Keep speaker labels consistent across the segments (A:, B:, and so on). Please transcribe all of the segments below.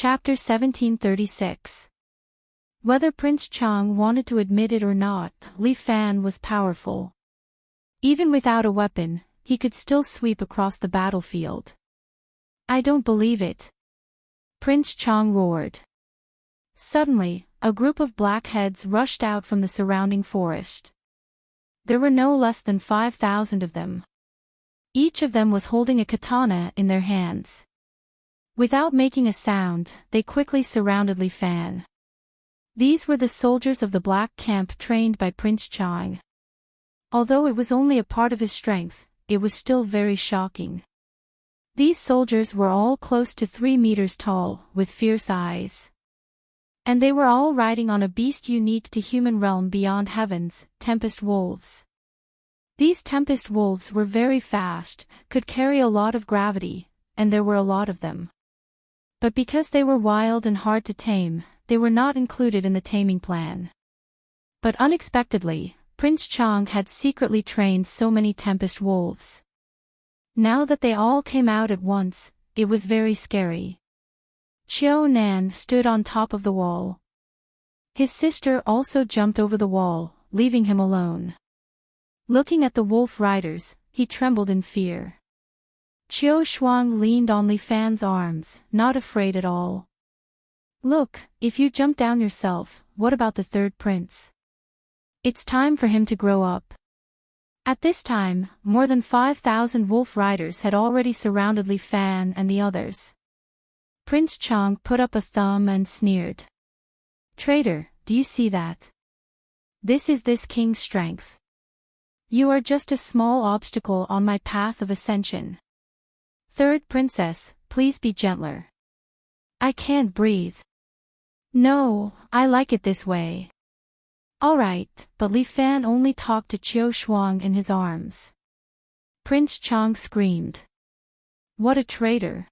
A: Chapter 1736. Whether Prince Chang wanted to admit it or not, Li Fan was powerful. Even without a weapon, he could still sweep across the battlefield. "I don't believe it," Prince Chang roared. Suddenly, a group of blackheads rushed out from the surrounding forest. There were no less than 5,000 of them. Each of them was holding a katana in their hands. Without making a sound, they quickly surrounded Li Fan. These were the soldiers of the Black Camp trained by Prince Chang. Although it was only a part of his strength, it was still very shocking. These soldiers were all close to 3 meters tall, with fierce eyes. And they were all riding on a beast unique to human realm beyond heavens, Tempest Wolves. These Tempest Wolves were very fast, could carry a lot of gravity, and there were a lot of them. But because they were wild and hard to tame, they were not included in the taming plan. But unexpectedly, Prince Chang had secretly trained so many Tempest Wolves. Now that they all came out at once, it was very scary. Xiao Nan stood on top of the wall. His sister also jumped over the wall, leaving him alone. Looking at the wolf riders, he trembled in fear. Qiu Shuang leaned on Li Fan's arms, not afraid at all. "Look, if you jump down yourself, what about the third prince? It's time for him to grow up." At this time, more than 5,000 wolf riders had already surrounded Li Fan and the others. Prince Chang put up a thumb and sneered. "Traitor, do you see that? This is this king's strength. You are just a small obstacle on my path of ascension. Third princess, please be gentler. I can't breathe." "No, I like it this way." "Alright," but Li Fan only talked to Qiu Shuang in his arms. Prince Chang screamed. "What a traitor!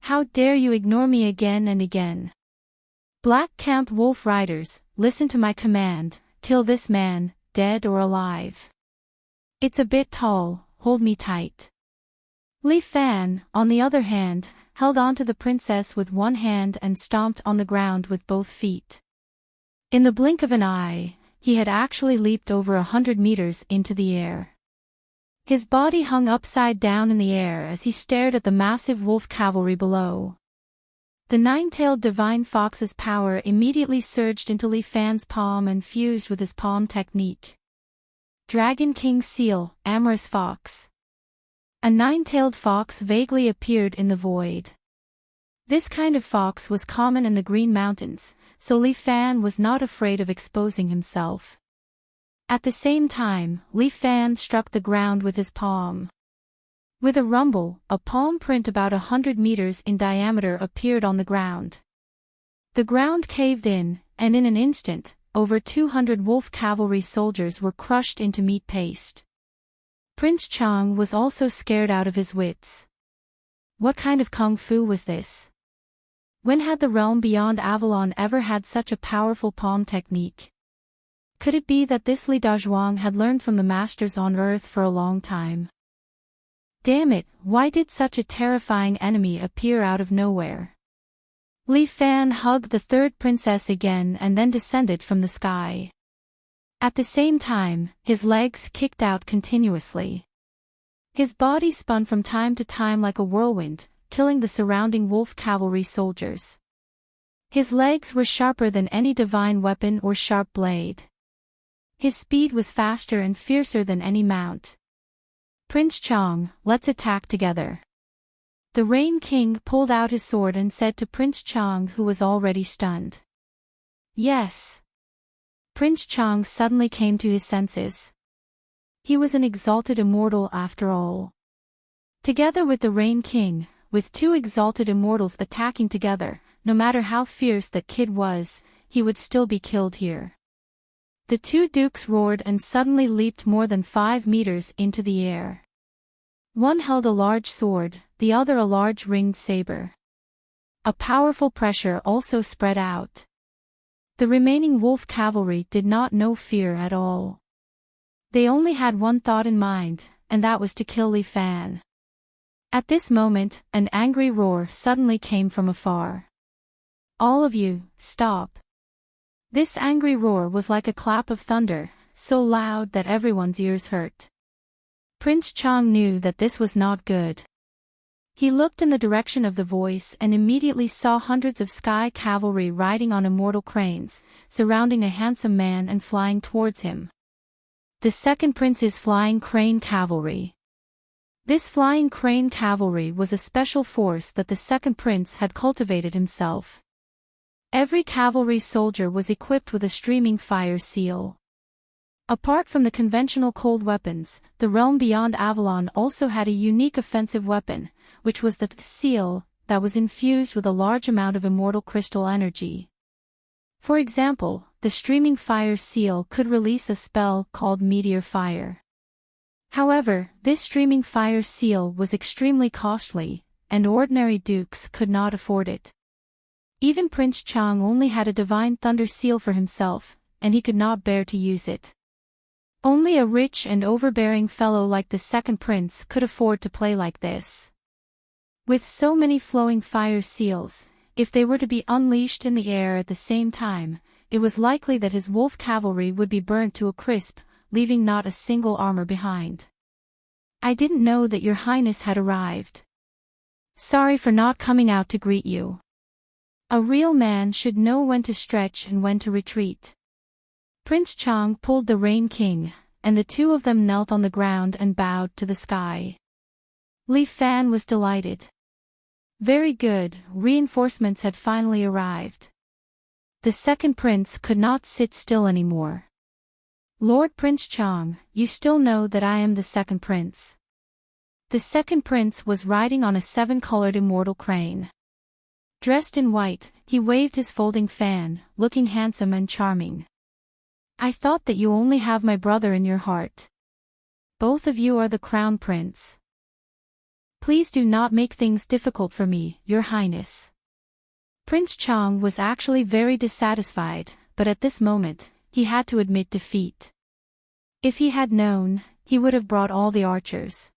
A: How dare you ignore me again and again? Black Camp Wolf Riders, listen to my command, kill this man, dead or alive. It's a bit tall, hold me tight." Li Fan, on the other hand, held on to the princess with one hand and stomped on the ground with both feet. In the blink of an eye, he had actually leaped over 100 meters into the air. His body hung upside down in the air as he stared at the massive wolf cavalry below. The nine-tailed divine fox's power immediately surged into Li Fan's palm and fused with his palm technique. Dragon King Seal, Amorous Fox. A nine-tailed fox vaguely appeared in the void. This kind of fox was common in the Green Mountains, so Li Fan was not afraid of exposing himself. At the same time, Li Fan struck the ground with his palm. With a rumble, a palm print about 100 meters in diameter appeared on the ground. The ground caved in, and in an instant, over 200 wolf cavalry soldiers were crushed into meat paste. Prince Chang was also scared out of his wits. What kind of kung fu was this? When had the realm beyond Avalon ever had such a powerful palm technique? Could it be that this Li Dazhuang had learned from the masters on Earth for a long time? Damn it, why did such a terrifying enemy appear out of nowhere? Li Fan hugged the third princess again and then descended from the sky. At the same time, his legs kicked out continuously. His body spun from time to time like a whirlwind, killing the surrounding wolf cavalry soldiers. His legs were sharper than any divine weapon or sharp blade. His speed was faster and fiercer than any mount. "Prince Chang, let's attack together." The Rain King pulled out his sword and said to Prince Chang, who was already stunned. "Yes." Prince Chang suddenly came to his senses. He was an exalted immortal after all. Together with the Rain King, with two exalted immortals attacking together, no matter how fierce that kid was, he would still be killed here. The two dukes roared and suddenly leaped more than 5 meters into the air. One held a large sword, the other a large ringed saber. A powerful pressure also spread out. The remaining wolf cavalry did not know fear at all. They only had one thought in mind, and that was to kill Li Fan. At this moment, an angry roar suddenly came from afar. All of you, stop. This angry roar was like a clap of thunder, so loud that everyone's ears hurt. Prince Chang knew that this was not good. He looked in the direction of the voice and immediately saw hundreds of sky cavalry riding on immortal cranes, surrounding a handsome man and flying towards him. The second prince is flying crane cavalry. This flying crane cavalry was a special force that the second prince had cultivated himself. Every cavalry soldier was equipped with a streaming fire seal. Apart from the conventional cold weapons, the realm beyond Avalon also had a unique offensive weapon, which was the seal, that was infused with a large amount of immortal crystal energy. For example, the streaming fire seal could release a spell called Meteor Fire. However, this streaming fire seal was extremely costly, and ordinary dukes could not afford it. Even Prince Chang only had a divine thunder seal for himself, and he could not bear to use it. Only a rich and overbearing fellow like the second prince could afford to play like this. With so many flowing fire seals, if they were to be unleashed in the air at the same time, it was likely that his wolf cavalry would be burnt to a crisp, leaving not a single armor behind. I didn't know that your highness had arrived. Sorry for not coming out to greet you. A real man should know when to stretch and when to retreat. Prince Chang pulled the Rain King, and the two of them knelt on the ground and bowed to the sky. Li Fan was delighted. Very good, reinforcements had finally arrived. The second prince could not sit still anymore. Lord Prince Chang, you still know that I am the second prince. The second prince was riding on a 7-colored immortal crane. Dressed in white, he waved his folding fan, looking handsome and charming. I thought that you only have my brother in your heart. Both of you are the crown prince. Please do not make things difficult for me, your highness. Prince Chang was actually very dissatisfied, but at this moment, he had to admit defeat. If he had known, he would have brought all the archers.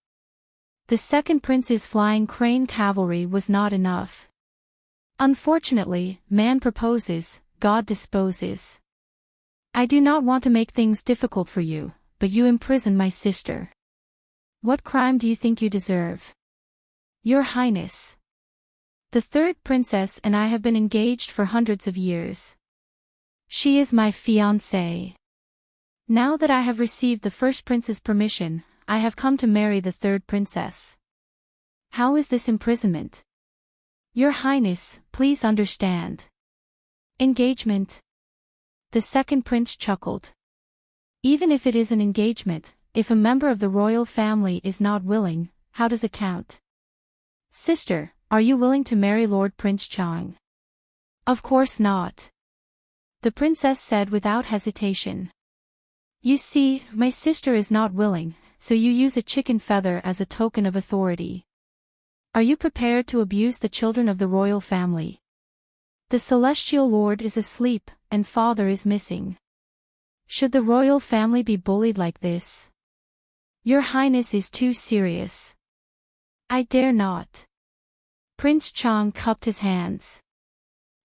A: The second prince's flying crane cavalry was not enough. Unfortunately, man proposes, God disposes. I do not want to make things difficult for you, but you imprison my sister. What crime do you think you deserve? Your Highness. The third princess and I have been engaged for hundreds of years. She is my fiancée. Now that I have received the first prince's permission, I have come to marry the third princess. How is this imprisonment? Your Highness, please understand. Engagement. The second prince chuckled. Even if it is an engagement, if a member of the royal family is not willing, how does it count? Sister, are you willing to marry Lord Prince Chang? Of course not. The princess said without hesitation. You see, my sister is not willing, so you use a chicken feather as a token of authority. Are you prepared to abuse the children of the royal family? The celestial lord is asleep, and father is missing. Should the royal family be bullied like this? Your Highness is too serious. I dare not. Prince Chang cupped his hands.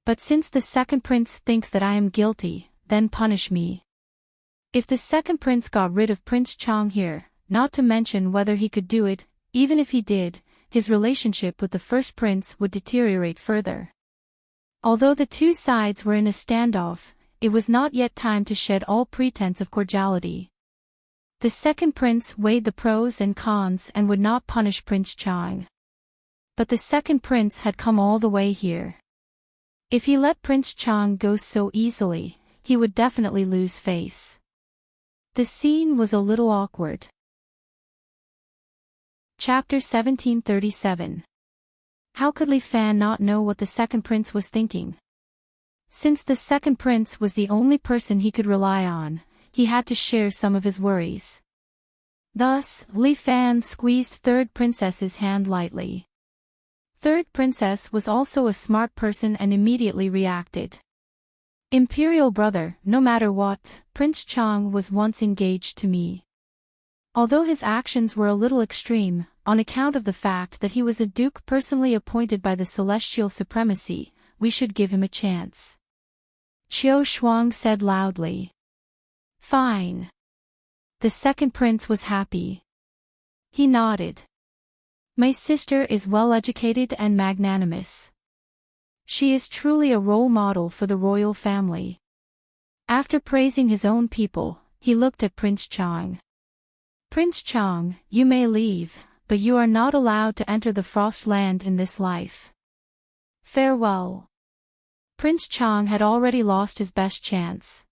A: But since the second prince thinks that I am guilty, then punish me. If the second prince got rid of Prince Chang here, not to mention whether he could do it, even if he did, his relationship with the first prince would deteriorate further. Although the two sides were in a standoff, it was not yet time to shed all pretense of cordiality. The second prince weighed the pros and cons and would not punish Prince Chang. But the second prince had come all the way here. If he let Prince Chang go so easily, he would definitely lose face. The scene was a little awkward. Chapter 1737. How could Li Fan not know what the second prince was thinking? Since the second prince was the only person he could rely on, he had to share some of his worries. Thus, Li Fan squeezed third princess's hand lightly. Third princess was also a smart person and immediately reacted. Imperial brother, no matter what, Prince Chang was once engaged to me. Although his actions were a little extreme, on account of the fact that he was a duke personally appointed by the celestial supremacy, we should give him a chance. Qiu Shuang said loudly. Fine. The second prince was happy. He nodded. My sister is well-educated and magnanimous. She is truly a role model for the royal family. After praising his own people, he looked at Prince Chang. Prince Chang, you may leave, but you are not allowed to enter the Frost Land in this life. Farewell. Prince Chang had already lost his best chance.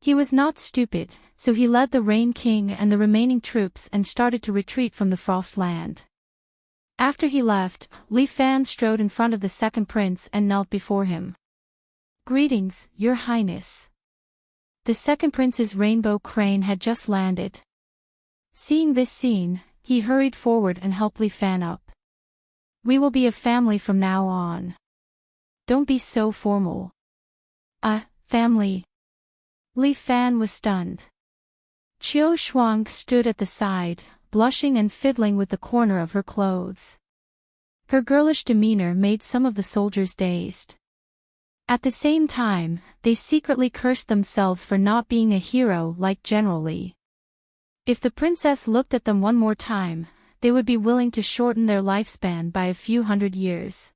A: He was not stupid, so he led the Rain King and the remaining troops and started to retreat from the Frost Land. After he left, Li Fan strode in front of the second prince and knelt before him. Greetings, Your Highness. The second prince's rainbow crane had just landed. Seeing this scene, he hurried forward and helped Li Fan up. We will be a family from now on. Don't be so formal. Family. Li Fan was stunned. Qiu Shuang stood at the side, blushing and fiddling with the corner of her clothes. Her girlish demeanor made some of the soldiers dazed. At the same time, they secretly cursed themselves for not being a hero like General Li. If the princess looked at them one more time, they would be willing to shorten their lifespan by a few hundred years.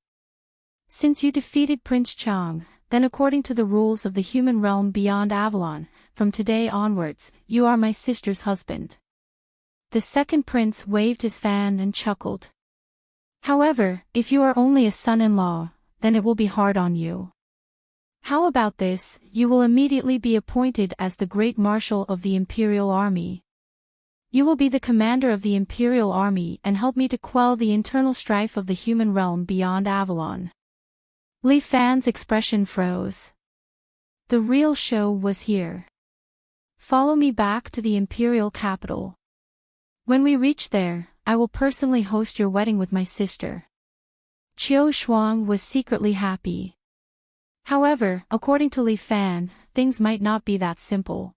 A: Since you defeated Prince Chang, then according to the rules of the human realm beyond Avalon, from today onwards, you are my sister's husband. The second prince waved his fan and chuckled. However, if you are only a son-in-law, then it will be hard on you. How about this, you will immediately be appointed as the Great Marshal of the Imperial Army. You will be the commander of the Imperial Army and help me to quell the internal strife of the human realm beyond Avalon. Li Fan's expression froze. The real show was here. Follow me back to the Imperial capital. When we reach there, I will personally host your wedding with my sister. Qiu Shuang was secretly happy. However, according to Li Fan, things might not be that simple.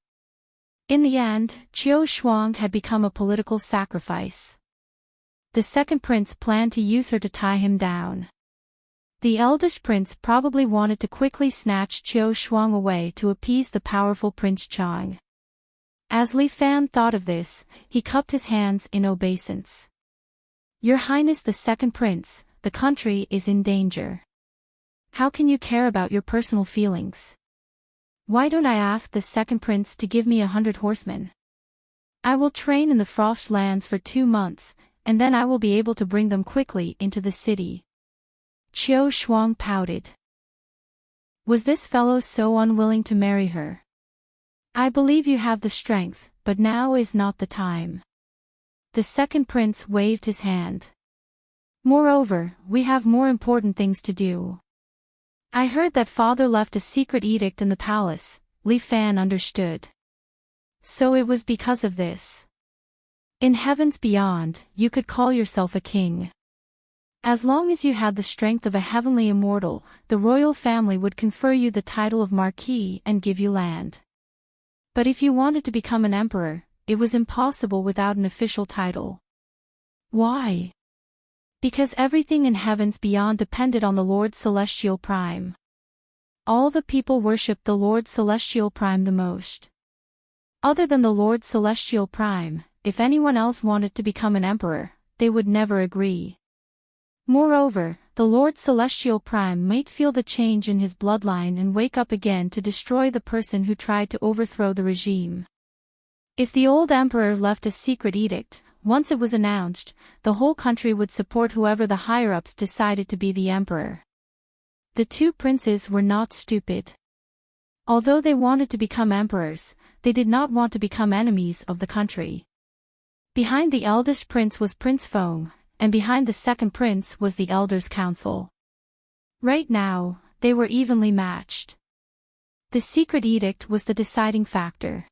A: In the end, Qiu Shuang had become a political sacrifice. The second prince planned to use her to tie him down. The eldest prince probably wanted to quickly snatch Qiu Shuang away to appease the powerful Prince Chang. As Li Fan thought of this, he cupped his hands in obeisance. Your Highness the second prince, the country is in danger. How can you care about your personal feelings? Why don't I ask the second prince to give me 100 horsemen? I will train in the Frost Lands for 2 months, and then I will be able to bring them quickly into the city. Qiu Shuang pouted. Was this fellow so unwilling to marry her? I believe you have the strength, but now is not the time. The second prince waved his hand. Moreover, we have more important things to do. I heard that father left a secret edict in the palace. Li Fan understood. So it was because of this. In heavens beyond, you could call yourself a king. As long as you had the strength of a heavenly immortal, the royal family would confer you the title of Marquis and give you land. But if you wanted to become an emperor, it was impossible without an official title. Why? Because everything in heavens beyond depended on the Lord Celestial Prime. All the people worshipped the Lord Celestial Prime the most. Other than the Lord Celestial Prime, if anyone else wanted to become an emperor, they would never agree. Moreover, the Lord Celestial Prime might feel the change in his bloodline and wake up again to destroy the person who tried to overthrow the regime. If the old emperor left a secret edict, once it was announced, the whole country would support whoever the higher-ups decided to be the emperor. The two princes were not stupid. Although they wanted to become emperors, they did not want to become enemies of the country. Behind the eldest prince was Prince Feng, and behind the second prince was the Elders' Council. Right now, they were evenly matched. The secret edict was the deciding factor.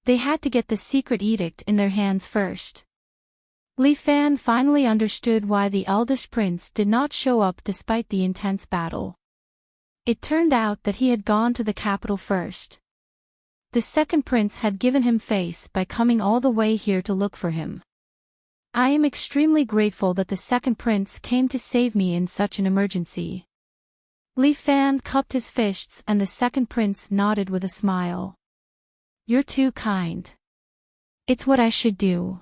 A: They had to get the secret edict in their hands first. Li Fan finally understood why the eldest prince did not show up despite the intense battle. It turned out that he had gone to the capital first. The second prince had given him face by coming all the way here to look for him. I am extremely grateful that the second prince came to save me in such an emergency. Li Fan cupped his fists and the second prince nodded with a smile. You're too kind. It's what I should do.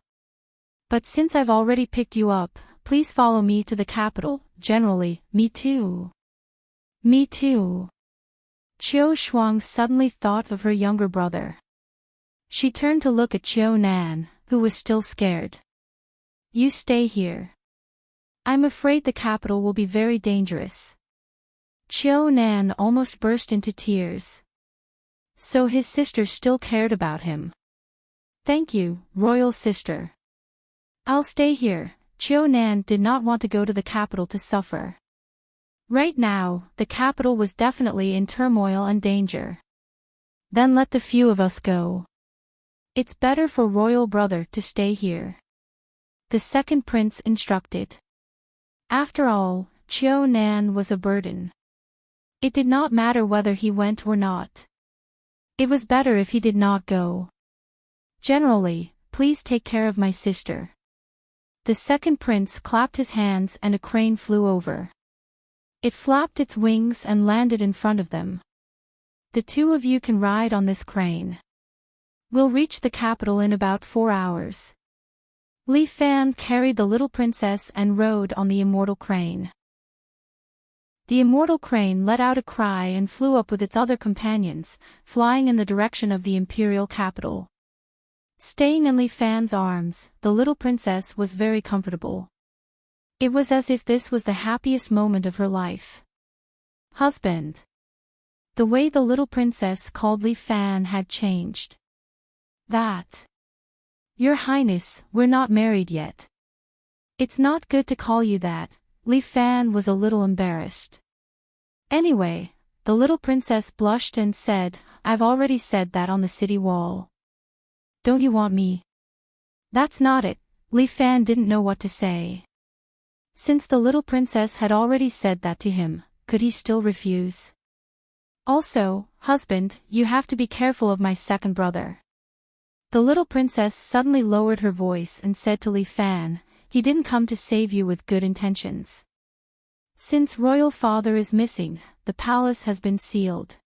A: But since I've already picked you up, please follow me to the capital. Generally, me too. Me too. Qiu Shuang suddenly thought of her younger brother. She turned to look at Qiu Nan, who was still scared. You stay here. I'm afraid the capital will be very dangerous. Qiu Nan almost burst into tears. So his sister still cared about him. Thank you, royal sister. I'll stay here. Qiu Nan did not want to go to the capital to suffer. Right now, the capital was definitely in turmoil and danger. Then let the few of us go. It's better for royal brother to stay here. The second prince instructed. After all, Qiu Nan was a burden. It did not matter whether he went or not. It was better if he did not go. Generally, please take care of my sister. The second prince clapped his hands and a crane flew over. It flapped its wings and landed in front of them. The two of you can ride on this crane. We'll reach the capital in about 4 hours. Li Fan carried the little princess and rode on the immortal crane. The immortal crane let out a cry and flew up with its other companions, flying in the direction of the imperial capital. Staying in Li Fan's arms, the little princess was very comfortable. It was as if this was the happiest moment of her life. Husband. The way the little princess called Li Fan had changed. That. Your Highness, we're not married yet. It's not good to call you that. Li Fan was a little embarrassed. Anyway, the little princess blushed and said, I've already said that on the city wall. Don't you want me? That's not it. Li Fan didn't know what to say. Since the little princess had already said that to him, could he still refuse? Also, husband, you have to be careful of my second brother. The little princess suddenly lowered her voice and said to Li Fan, he didn't come to save you with good intentions. Since royal father is missing, the palace has been sealed.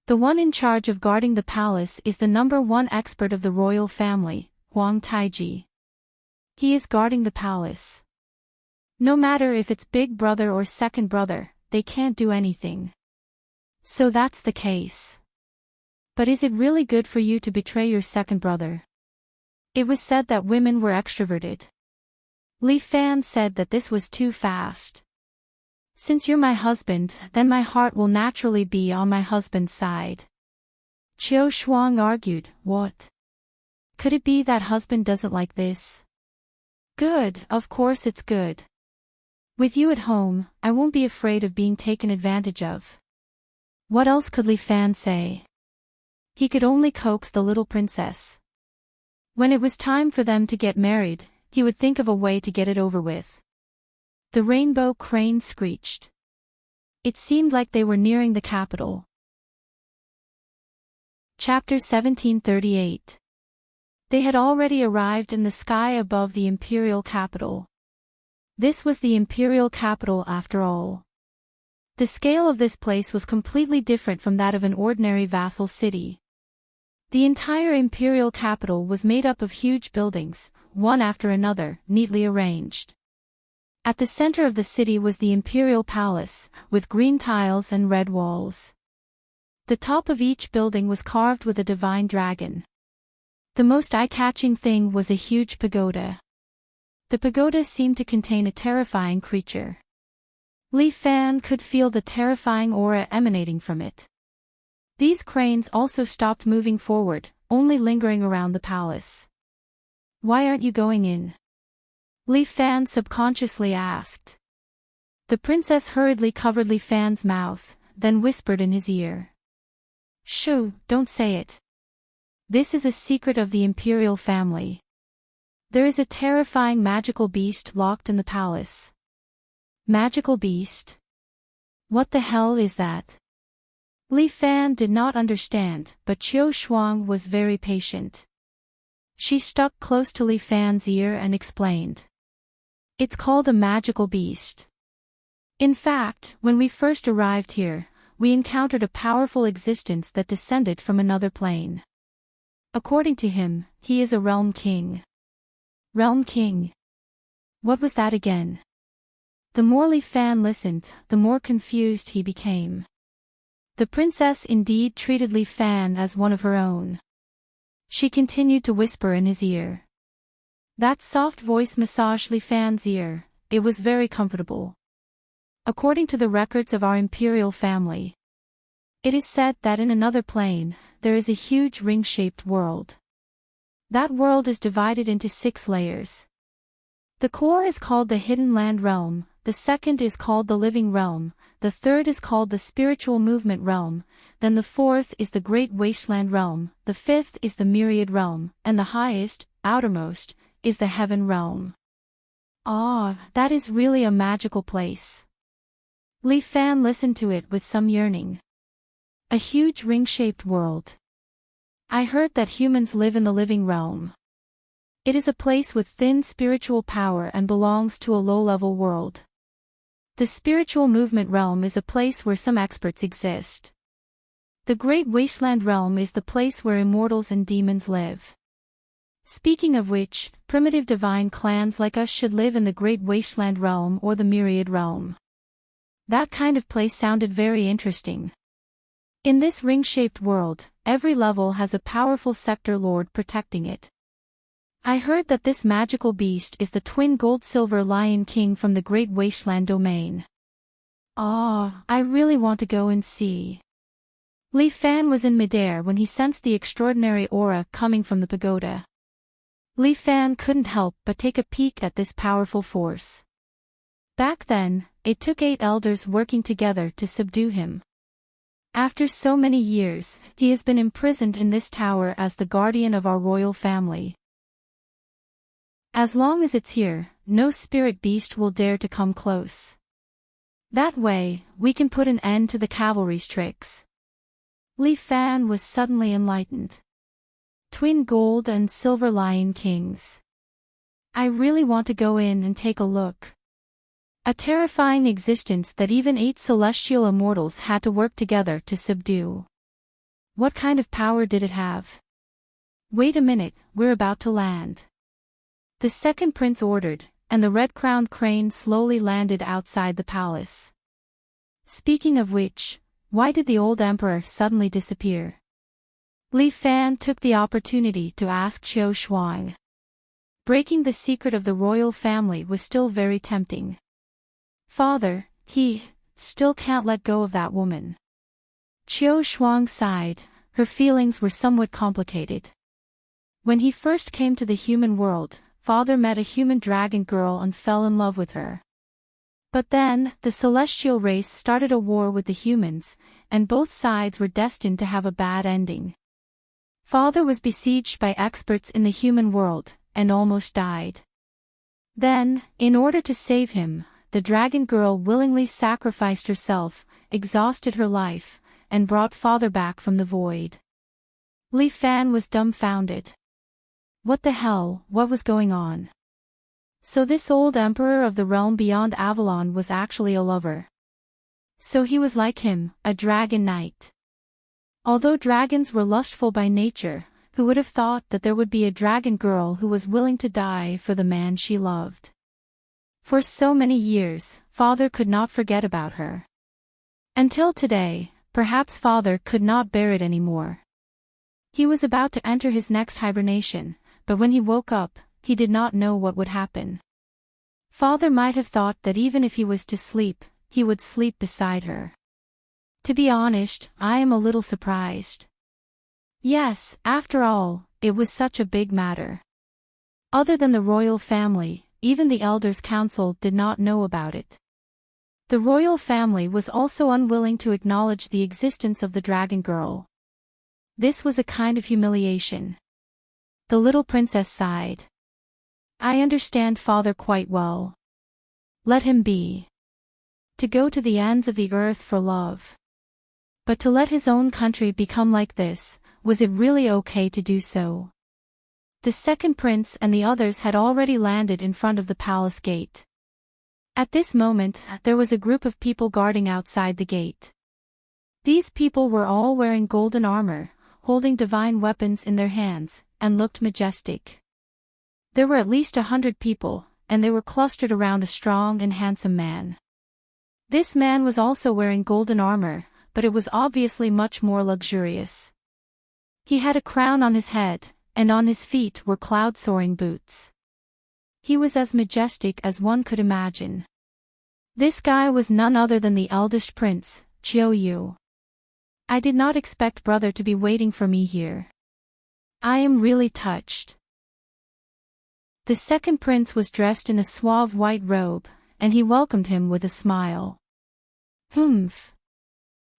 A: The one in charge of guarding the palace is the #1 expert of the royal family, Huang Taiji. He is guarding the palace. No matter if it's big brother or second brother, they can't do anything. So that's the case. But is it really good for you to betray your second brother? It was said that women were extroverted. Li Fan said that this was too fast. Since you're my husband, then my heart will naturally be on my husband's side. Qiu Shuang argued, what? Could it be that husband doesn't like this? Good, of course it's good. With you at home, I won't be afraid of being taken advantage of. What else could Li Fan say? He could only coax the little princess. When it was time for them to get married, he would think of a way to get it over with. The rainbow crane screeched. It seemed like they were nearing the capital. Chapter 1738. They had already arrived in the sky above the imperial capital. This was the imperial capital after all. The scale of this place was completely different from that of an ordinary vassal city. The entire imperial capital was made up of huge buildings, one after another, neatly arranged. At the center of the city was the imperial palace, with green tiles and red walls. The top of each building was carved with a divine dragon. The most eye-catching thing was a huge pagoda. The pagoda seemed to contain a terrifying creature. Li Fan could feel the terrifying aura emanating from it. These cranes also stopped moving forward, only lingering around the palace. Why aren't you going in? Li Fan subconsciously asked. The princess hurriedly covered Li Fan's mouth, then whispered in his ear. Shoo, don't say it. This is a secret of the imperial family. There is a terrifying magical beast locked in the palace. Magical beast? What the hell is that? Li Fan did not understand, but Qiu Shuang was very patient. She stuck close to Li Fan's ear and explained. It's called a magical beast. In fact, when we first arrived here, we encountered a powerful existence that descended from another plane. According to him, he is a realm king. Realm king? What was that again? The more Li Fan listened, the more confused he became. The princess indeed treated Li Fan as one of her own. She continued to whisper in his ear. That soft voice massaged Li Fan's ear. It was very comfortable. According to the records of our imperial family, it is said that in another plane, there is a huge ring-shaped world. That world is divided into 6 layers. The core is called the Hidden Land Realm, the second is called the Living Realm, the third is called the Spiritual Movement Realm, then the fourth is the Great Wasteland Realm, the fifth is the Myriad Realm, and the highest, outermost, is the Heaven Realm. Ah, that is really a magical place. Li Fan listened to it with some yearning. A huge ring-shaped world. I heard that humans live in the living realm. It is a place with thin spiritual power and belongs to a low-level world. The spiritual movement realm is a place where some experts exist. The Great Wasteland Realm is the place where immortals and demons live. Speaking of which, primitive divine clans like us should live in the Great Wasteland Realm or the Myriad Realm. That kind of place sounded very interesting. In this ring-shaped world, every level has a powerful sector lord protecting it. I heard that this magical beast is the twin gold-silver lion king from the Great Wasteland domain. Ah, I really want to go and see. Li Fan was in midair when he sensed the extraordinary aura coming from the pagoda. Li Fan couldn't help but take a peek at this powerful force. Back then, it took 8 elders working together to subdue him. After so many years, he has been imprisoned in this tower as the guardian of our royal family. As long as it's here, no spirit beast will dare to come close. That way, we can put an end to the cavalry's tricks. Li Fan was suddenly enlightened. Twin gold and silver lion kings. I really want to go in and take a look. A terrifying existence that even 8 celestial immortals had to work together to subdue. What kind of power did it have? Wait a minute, we're about to land. The second prince ordered, and the red-crowned crane slowly landed outside the palace. Speaking of which, why did the old emperor suddenly disappear? Li Fan took the opportunity to ask Qiu Shuang. Breaking the secret of the royal family was still very tempting. Father, he still can't let go of that woman. Qiu Shuang sighed, her feelings were somewhat complicated. When he first came to the human world, Father met a human dragon girl and fell in love with her. But then, the celestial race started a war with the humans, and both sides were destined to have a bad ending. Father was besieged by experts in the human world, and almost died. Then, in order to save him, the dragon girl willingly sacrificed herself, exhausted her life, and brought Father back from the void. Li Fan was dumbfounded. What the hell, what was going on? So this old emperor of the realm beyond Avalon was actually a lover. So he was like him, a dragon knight. Although dragons were lustful by nature, who would have thought that there would be a dragon girl who was willing to die for the man she loved? For so many years, Father could not forget about her. Until today, perhaps Father could not bear it anymore. He was about to enter his next hibernation, but when he woke up, he did not know what would happen. Father might have thought that even if he was to sleep, he would sleep beside her. To be honest, I am a little surprised. Yes, after all, it was such a big matter. Other than the royal family, even the Elders' Council did not know about it. The royal family was also unwilling to acknowledge the existence of the dragon girl. This was a kind of humiliation. The little princess sighed. I understand Father quite well. Let him be. To go to the ends of the earth for love. But to let his own country become like this, was it really okay to do so? The second prince and the others had already landed in front of the palace gate. At this moment, there was a group of people guarding outside the gate. These people were all wearing golden armor, holding divine weapons in their hands, and looked majestic. There were at least 100 people, and they were clustered around a strong and handsome man. This man was also wearing golden armor, but it was obviously much more luxurious. He had a crown on his head, and on his feet were cloud-soaring boots. He was as majestic as one could imagine. This guy was none other than the eldest prince, Yu. I did not expect brother to be waiting for me here. I am really touched. The second prince was dressed in a suave white robe, and he welcomed him with a smile. Humph.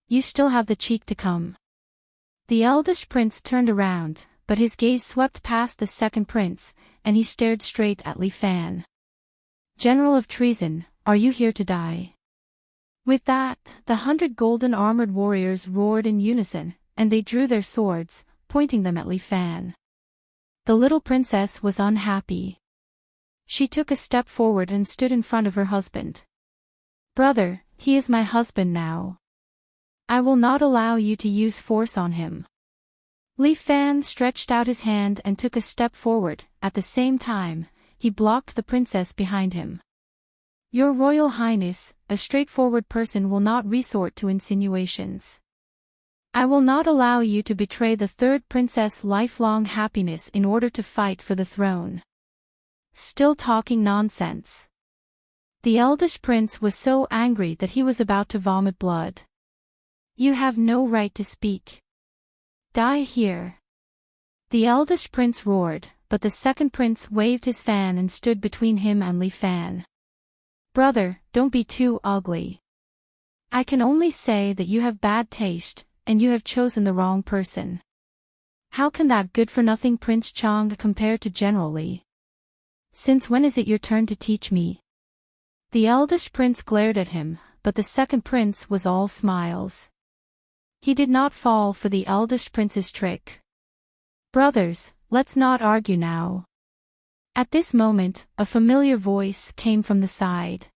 A: You still have the cheek to come. The eldest prince turned around, but his gaze swept past the second prince, and he stared straight at Li Fan. General of treason, are you here to die? With that, the 100 golden-armored warriors roared in unison, and they drew their swords, pointing them at Li Fan. The little princess was unhappy. She took a step forward and stood in front of her husband. Brother, he is my husband now. I will not allow you to use force on him. Li Fan stretched out his hand and took a step forward. At the same time, he blocked the princess behind him. Your Royal Highness, a straightforward person will not resort to insinuations. I will not allow you to betray the third princess' lifelong happiness in order to fight for the throne. Still talking nonsense. The eldest prince was so angry that he was about to vomit blood. You have no right to speak. Die here. The eldest prince roared, but the second prince waved his fan and stood between him and Li Fan. Brother, don't be too ugly. I can only say that you have bad taste, and you have chosen the wrong person. How can that good-for-nothing Prince Chang compare to General Li? Since when is it your turn to teach me? The eldest prince glared at him, but the second prince was all smiles. He did not fall for the eldest prince's trick. Brothers, let's not argue now. At this moment, a familiar voice came from the side.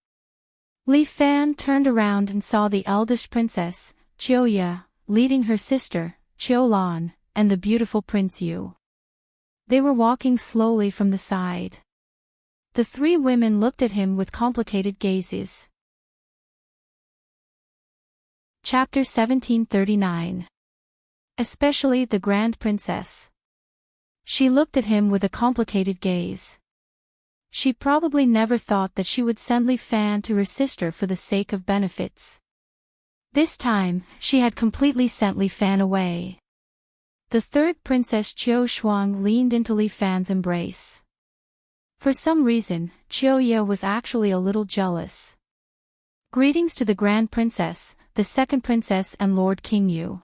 A: Li Fan turned around and saw the eldest princess, Qiuya, leading her sister, Qiulan, and the beautiful Prince Yu. They were walking slowly from the side. The three women looked at him with complicated gazes. Chapter 1739. Especially the Grand Princess. She looked at him with a complicated gaze. She probably never thought that she would send Li Fan to her sister for the sake of benefits. This time, she had completely sent Li Fan away. The third princess Qiu Shuang leaned into Li Fan's embrace. For some reason, Qiuya was actually a little jealous. Greetings to the Grand Princess, the second princess and Lord King Yu.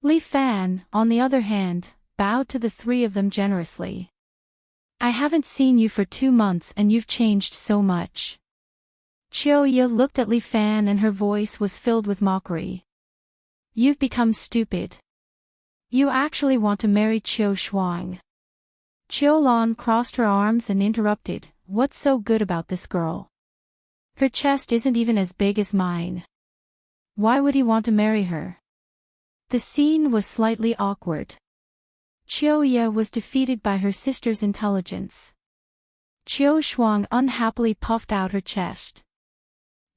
A: Li Fan, on the other hand, bowed to the three of them generously. I haven't seen you for 2 months and you've changed so much. Qiuya looked at Li Fan and her voice was filled with mockery. You've become stupid. You actually want to marry Qiu Shuang. Qiulan crossed her arms and interrupted, what's so good about this girl? Her chest isn't even as big as mine. Why would he want to marry her? The scene was slightly awkward. Qiuya was defeated by her sister's intelligence. Qiu Shuang unhappily puffed out her chest.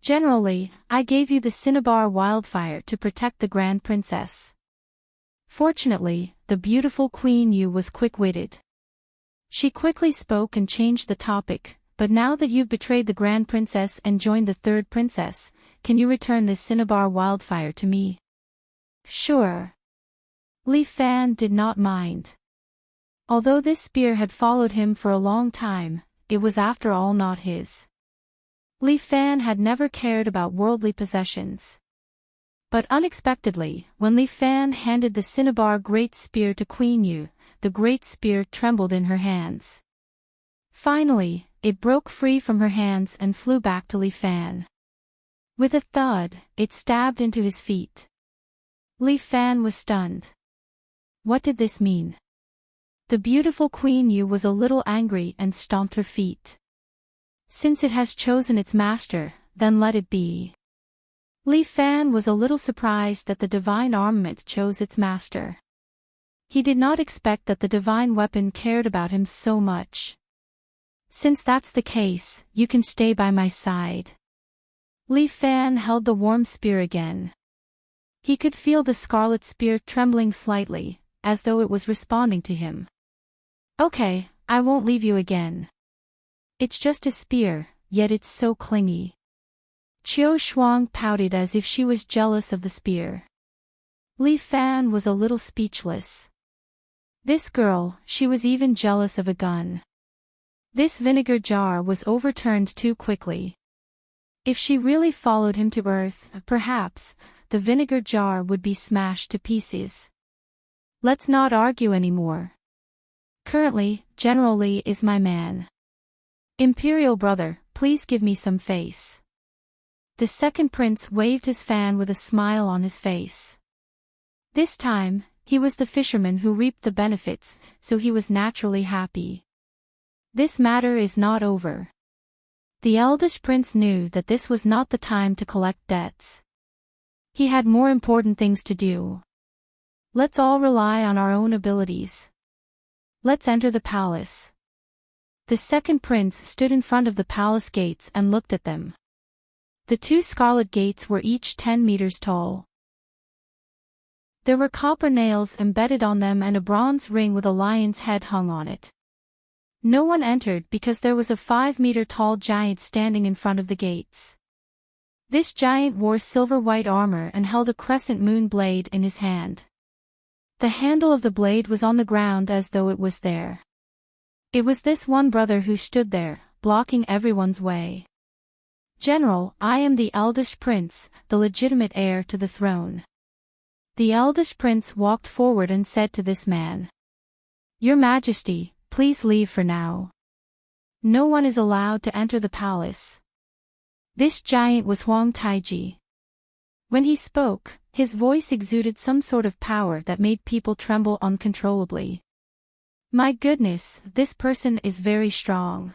A: Generally, I gave you the cinnabar wildfire to protect the Grand Princess. Fortunately, the beautiful Queen Yu was quick-witted. She quickly spoke and changed the topic, but now that you've betrayed the Grand Princess and joined the third princess, can you return this cinnabar wildfire to me? Sure. Li Fan did not mind. Although this spear had followed him for a long time, it was after all not his. Li Fan had never cared about worldly possessions. But unexpectedly, when Li Fan handed the cinnabar great spear to Queen Yu, the great spear trembled in her hands. Finally, it broke free from her hands and flew back to Li Fan. With a thud, it stabbed into his feet. Li Fan was stunned. What did this mean? The beautiful Queen Yu was a little angry and stomped her feet. Since it has chosen its master, then let it be. Li Fan was a little surprised that the divine armament chose its master. He did not expect that the divine weapon cared about him so much. Since that's the case, you can stay by my side. Li Fan held the warm spear again. He could feel the scarlet spear trembling slightly, as though it was responding to him. Okay, I won't leave you again. It's just a spear, yet it's so clingy. Qiu Shuang pouted as if she was jealous of the spear. Li Fan was a little speechless. This girl, she was even jealous of a gun. This vinegar jar was overturned too quickly. If she really followed him to Earth, perhaps, the vinegar jar would be smashed to pieces. Let's not argue anymore. Currently, General Li is my man. Imperial brother, please give me some face. The second prince waved his fan with a smile on his face. This time, he was the fisherman who reaped the benefits, so he was naturally happy. This matter is not over. The eldest prince knew that this was not the time to collect debts. He had more important things to do. Let's all rely on our own abilities. Let's enter the palace. The second prince stood in front of the palace gates and looked at them. The two scarlet gates were each 10 meters tall. There were copper nails embedded on them and a bronze ring with a lion's head hung on it. No one entered because there was a 5-meter-tall giant standing in front of the gates. This giant wore silver-white armor and held a crescent moon blade in his hand. The handle of the blade was on the ground as though it was there. It was this one brother who stood there, blocking everyone's way. General, I am the eldest prince, the legitimate heir to the throne. The eldest prince walked forward and said to this man. Your Majesty, please leave for now. No one is allowed to enter the palace. This giant was Huang Taiji. When he spoke, his voice exuded some sort of power that made people tremble uncontrollably. My goodness, this person is very strong.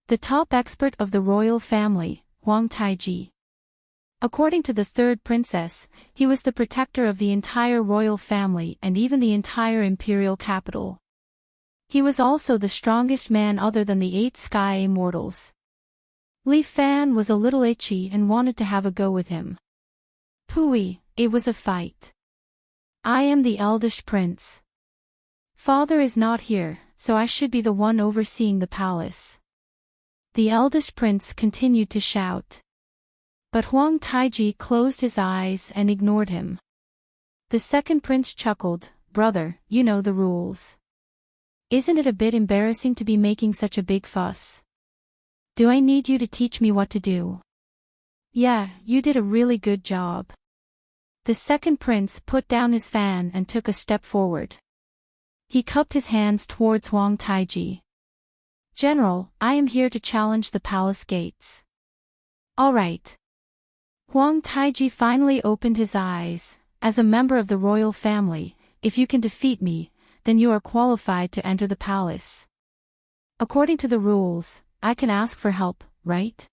A: The top expert of the royal family, Huang Taiji. According to the third princess, he was the protector of the entire royal family and even the entire imperial capital. He was also the strongest man other than the 8 sky immortals. Li Fan was a little itchy and wanted to have a go with him. Pooey, it was a fight. I am the eldest prince. Father is not here, so I should be the one overseeing the palace. The eldest prince continued to shout. But Huang Taiji closed his eyes and ignored him. The second prince chuckled, brother, you know the rules. Isn't it a bit embarrassing to be making such a big fuss? Do I need you to teach me what to do? Yeah, you did a really good job. The second prince put down his fan and took a step forward. He cupped his hands towards Huang Taiji. General, I am here to challenge the palace gates. All right. Huang Taiji finally opened his eyes. As a member of the royal family, if you can defeat me, then you are qualified to enter the palace. According to the rules, I can ask for help, right?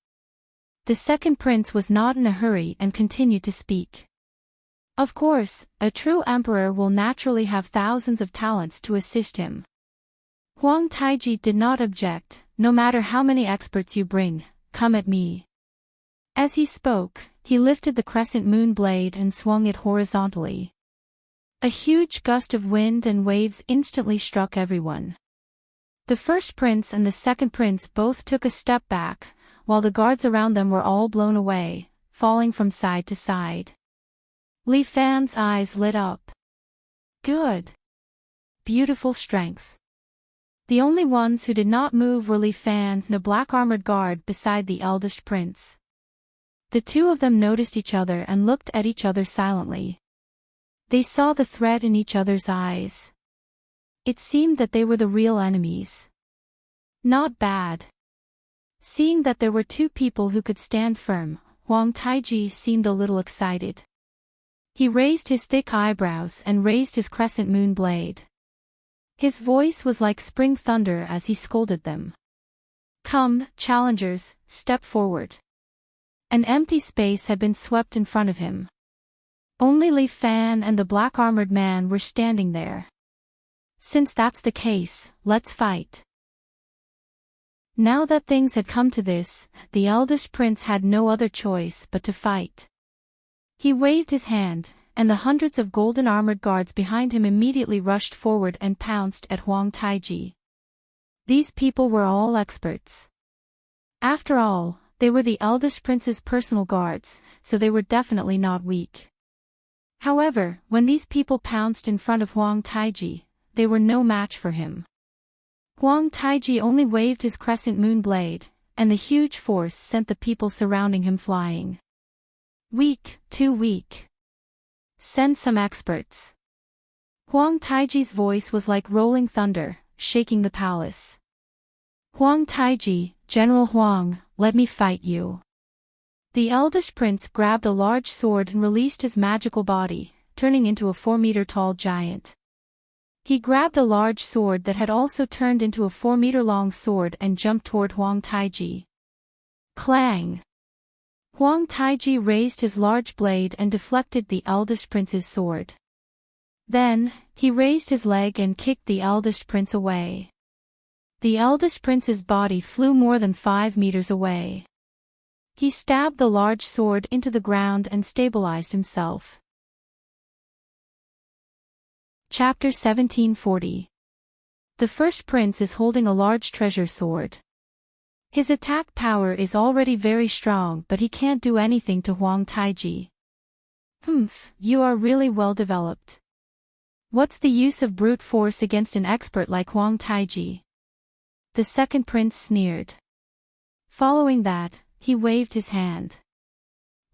A: The second prince was not in a hurry and continued to speak. Of course, a true emperor will naturally have thousands of talents to assist him. Huang Taiji did not object. No matter how many experts you bring, come at me. As he spoke, he lifted the crescent moon blade and swung it horizontally. A huge gust of wind and waves instantly struck everyone. The first prince and the second prince both took a step back, while the guards around them were all blown away, falling from side to side. Li Fan's eyes lit up. Good. Beautiful strength. The only ones who did not move were Li Fan and the black-armored guard beside the eldest prince. The two of them noticed each other and looked at each other silently. They saw the threat in each other's eyes. It seemed that they were the real enemies. Not bad. Seeing that there were two people who could stand firm, Huang Taiji seemed a little excited. He raised his thick eyebrows and raised his crescent moon blade. His voice was like spring thunder as he scolded them. Come, challengers, step forward. An empty space had been swept in front of him. Only Li Fan and the black-armored man were standing there. Since that's the case, let's fight. Now that things had come to this, the eldest prince had no other choice but to fight. He waved his hand, and the hundreds of golden-armored guards behind him immediately rushed forward and pounced at Huang Taiji. These people were all experts. After all, they were the eldest prince's personal guards, so they were definitely not weak. However, when these people pounced in front of Huang Taiji, they were no match for him. Huang Taiji only waved his crescent moon blade, and the huge force sent the people surrounding him flying. Weak, too weak. Send some experts. Huang Taiji's voice was like rolling thunder, shaking the palace. Huang Taiji, General Huang, let me fight you. The eldest prince grabbed a large sword and released his magical body, turning into a 4-meter-tall giant. He grabbed a large sword that had also turned into a 4-meter-long sword and jumped toward Huang Taiji. Clang! Huang Taiji raised his large blade and deflected the eldest prince's sword. Then, he raised his leg and kicked the eldest prince away. The eldest prince's body flew more than 5 meters away. He stabbed the large sword into the ground and stabilized himself. Chapter 1740. The first prince is holding a large treasure sword. His attack power is already very strong, but he can't do anything to Huang Taiji. You are really well developed. What's the use of brute force against an expert like Huang Taiji? The second prince sneered. Following that, he waved his hand.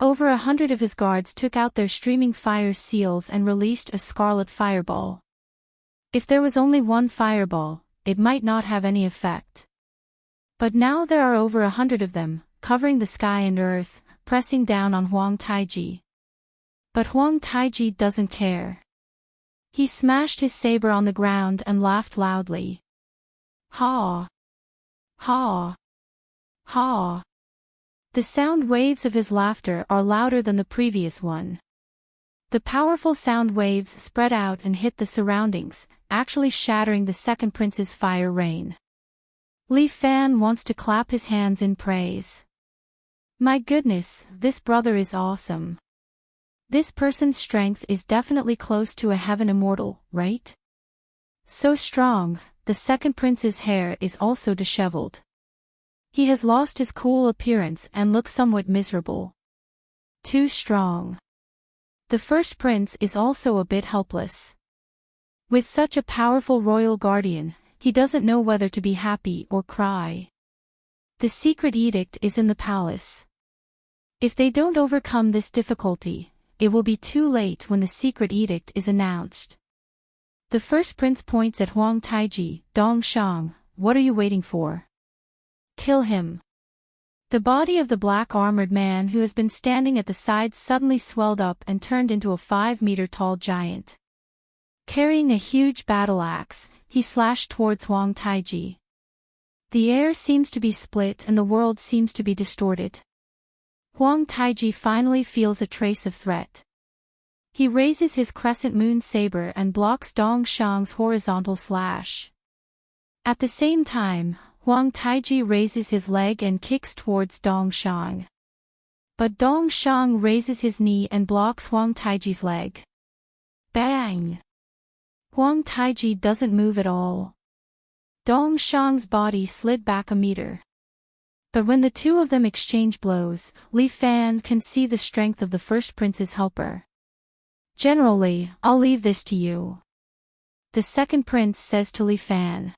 A: Over 100 of his guards took out their streaming fire seals and released a scarlet fireball. If there was only one fireball, it might not have any effect. But now there are over 100 of them, covering the sky and earth, pressing down on Huang Taiji. But Huang Taiji doesn't care. He smashed his saber on the ground and laughed loudly. Ha! Ha! Ha! The sound waves of his laughter are louder than the previous one. The powerful sound waves spread out and hit the surroundings, actually shattering the second prince's fire rain. Li Fan wants to clap his hands in praise. My goodness, this brother is awesome. This person's strength is definitely close to a heaven immortal, right? So strong, the second prince's hair is also disheveled. He has lost his cool appearance and looks somewhat miserable. Too strong. The first prince is also a bit helpless. With such a powerful royal guardian, he doesn't know whether to be happy or cry. The secret edict is in the palace. If they don't overcome this difficulty, it will be too late when the secret edict is announced. The first prince points at Huang Taiji. Dongshang, what are you waiting for? Kill him. The body of the black-armored man who has been standing at the sides suddenly swelled up and turned into a 5-meter-tall giant. Carrying a huge battle axe, he slashed towards Huang Taiji. The air seems to be split and the world seems to be distorted. Huang Taiji finally feels a trace of threat. He raises his crescent moon saber and blocks Dongshang's horizontal slash. At the same time, Huang Taiji raises his leg and kicks towards Dongshang. But Dongshang raises his knee and blocks Huang Taiji's leg. Bang! Huang Taiji doesn't move at all. Dongshang's body slid back a meter. But when the two of them exchange blows, Li Fan can see the strength of the first prince's helper. Generally, I'll leave this to you. The second prince says to Li Fan.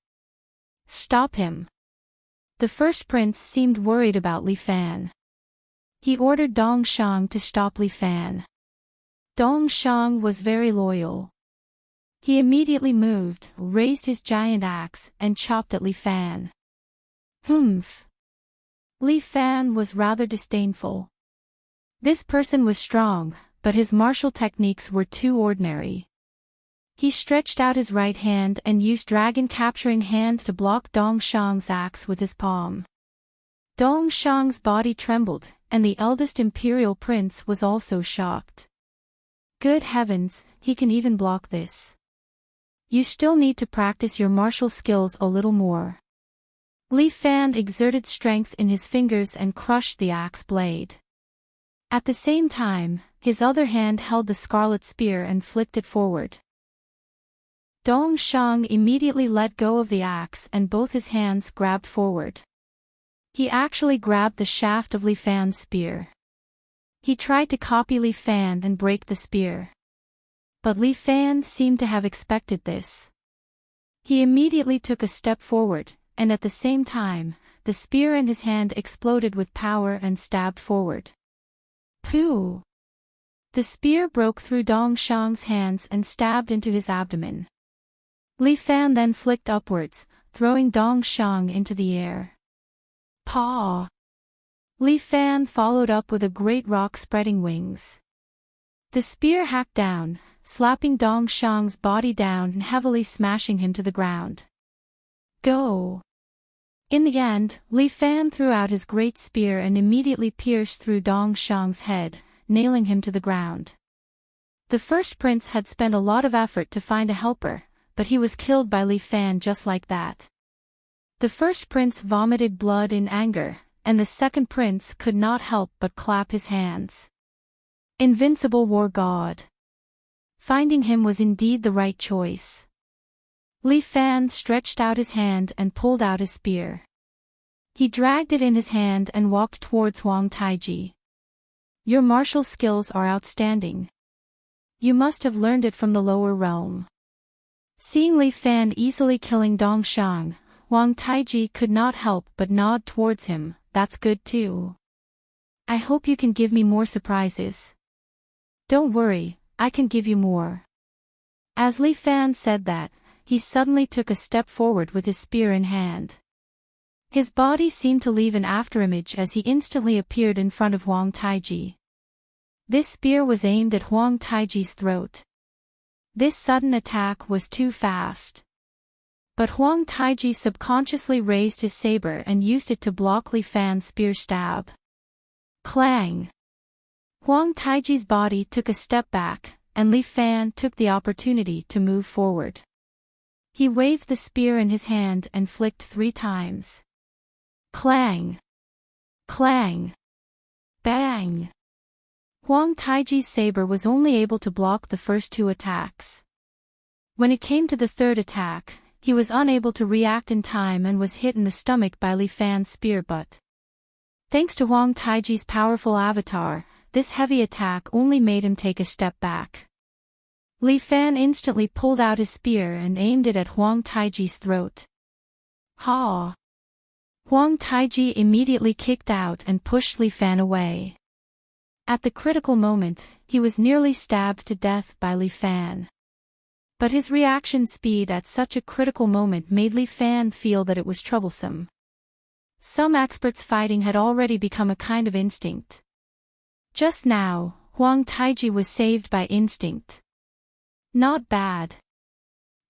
A: Stop him. The first prince seemed worried about Li Fan. He ordered Dongshang to stop Li Fan. Dongshang was very loyal. He immediately moved, raised his giant axe, and chopped at Li Fan. Li Fan was rather disdainful. This person was strong, but his martial techniques were too ordinary. He stretched out his right hand and used dragon capturing hand to block Dongshang's axe with his palm. Dong Shang's body trembled, and the eldest imperial prince was also shocked. Good heavens, he can even block this. You still need to practice your martial skills a little more. Li Fan exerted strength in his fingers and crushed the axe blade. At the same time, his other hand held the scarlet spear and flicked it forward. Dong Shang immediately let go of the axe and both his hands grabbed forward. He actually grabbed the shaft of Li Fan's spear. He tried to copy Li Fan and break the spear. But Li Fan seemed to have expected this. He immediately took a step forward, and at the same time, the spear in his hand exploded with power and stabbed forward. Pooh! The spear broke through Dong Shang's hands and stabbed into his abdomen. Li Fan then flicked upwards, throwing Dong Shang into the air. Paw! Li Fan followed up with a great rock spreading wings. The spear hacked down, slapping Dong Shang's body down and heavily smashing him to the ground. Go! In the end, Li Fan threw out his great spear and immediately pierced through Dong Shang's head, nailing him to the ground. The first prince had spent a lot of effort to find a helper, but he was killed by Li Fan just like that. The first prince vomited blood in anger, and the second prince could not help but clap his hands. Invincible war god. Finding him was indeed the right choice. Li Fan stretched out his hand and pulled out his spear. He dragged it in his hand and walked towards Huang Taiji. Your martial skills are outstanding. You must have learned it from the lower realm. Seeing Li Fan easily killing Dong Shang, Huang Taiji could not help but nod towards him. That's good too. I hope you can give me more surprises. Don't worry, I can give you more. As Li Fan said that, he suddenly took a step forward with his spear in hand. His body seemed to leave an afterimage as he instantly appeared in front of Huang Taiji. This spear was aimed at Huang Taiji's throat. This sudden attack was too fast. But Huang Taiji subconsciously raised his saber and used it to block Li Fan's spear stab. Clang! Huang Taiji's body took a step back, and Li Fan took the opportunity to move forward. He waved the spear in his hand and flicked 3 times. Clang! Clang! Bang! Huang Taiji's saber was only able to block the first 2 attacks. When it came to the third attack, he was unable to react in time and was hit in the stomach by Li Fan's spear butt. Thanks to Huang Taiji's powerful avatar, this heavy attack only made him take a step back. Li Fan instantly pulled out his spear and aimed it at Huang Taiji's throat. Ha! Huang Taiji immediately kicked out and pushed Li Fan away. At the critical moment, he was nearly stabbed to death by Li Fan. But his reaction speed at such a critical moment made Li Fan feel that it was troublesome. Some experts fighting had already become a kind of instinct. Just now, Huang Taiji was saved by instinct. Not bad.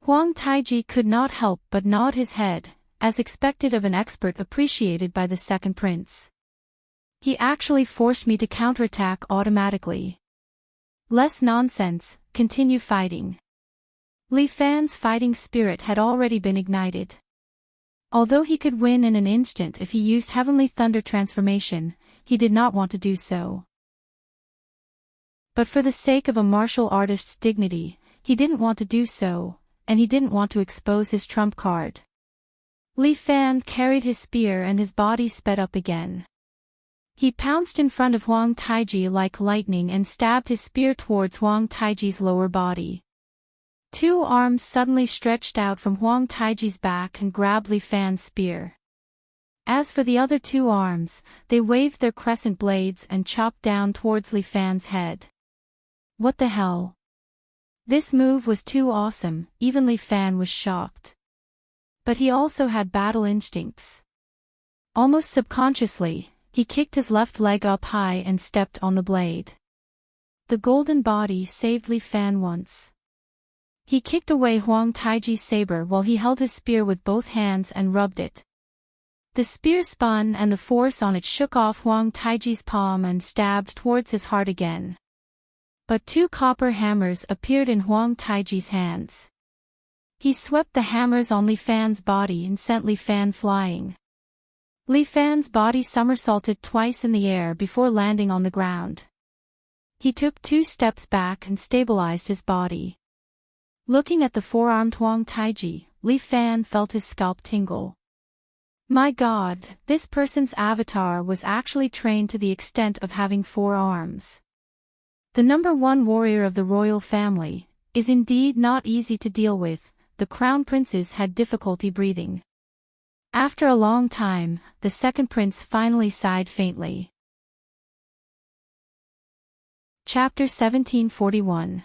A: Huang Taiji could not help but nod his head, as expected of an expert appreciated by the second prince. He actually forced me to counterattack automatically. Less nonsense, continue fighting. Li Fan's fighting spirit had already been ignited. Although he could win in an instant if he used Heavenly Thunder transformation, he did not want to do so. But for the sake of a martial artist's dignity, he didn't want to do so, and he didn't want to expose his trump card. Li Fan carried his spear and his body sped up again. He pounced in front of Huang Taiji like lightning and stabbed his spear towards Huang Taiji's lower body. 2 arms suddenly stretched out from Huang Taiji's back and grabbed Li Fan's spear. As for the other 2 arms, they waved their crescent blades and chopped down towards Li Fan's head. What the hell? This move was too awesome, even Li Fan was shocked. But he also had battle instincts. Almost subconsciously, he kicked his left leg up high and stepped on the blade. The golden body saved Li Fan once. He kicked away Huang Taiji's saber while he held his spear with both hands and rubbed it. The spear spun and the force on it shook off Huang Taiji's palm and stabbed towards his heart again. But 2 copper hammers appeared in Huang Taiji's hands. He swept the hammers on Li Fan's body and sent Li Fan flying. Li Fan's body somersaulted twice in the air before landing on the ground. He took 2 steps back and stabilized his body. Looking at the 4-armed Huang Taiji, Li Fan felt his scalp tingle. My God, this person's avatar was actually trained to the extent of having 4 arms. The number 1 warrior of the royal family is indeed not easy to deal with. The crown princes had difficulty breathing. After a long time, the second prince finally sighed faintly. Chapter 1741.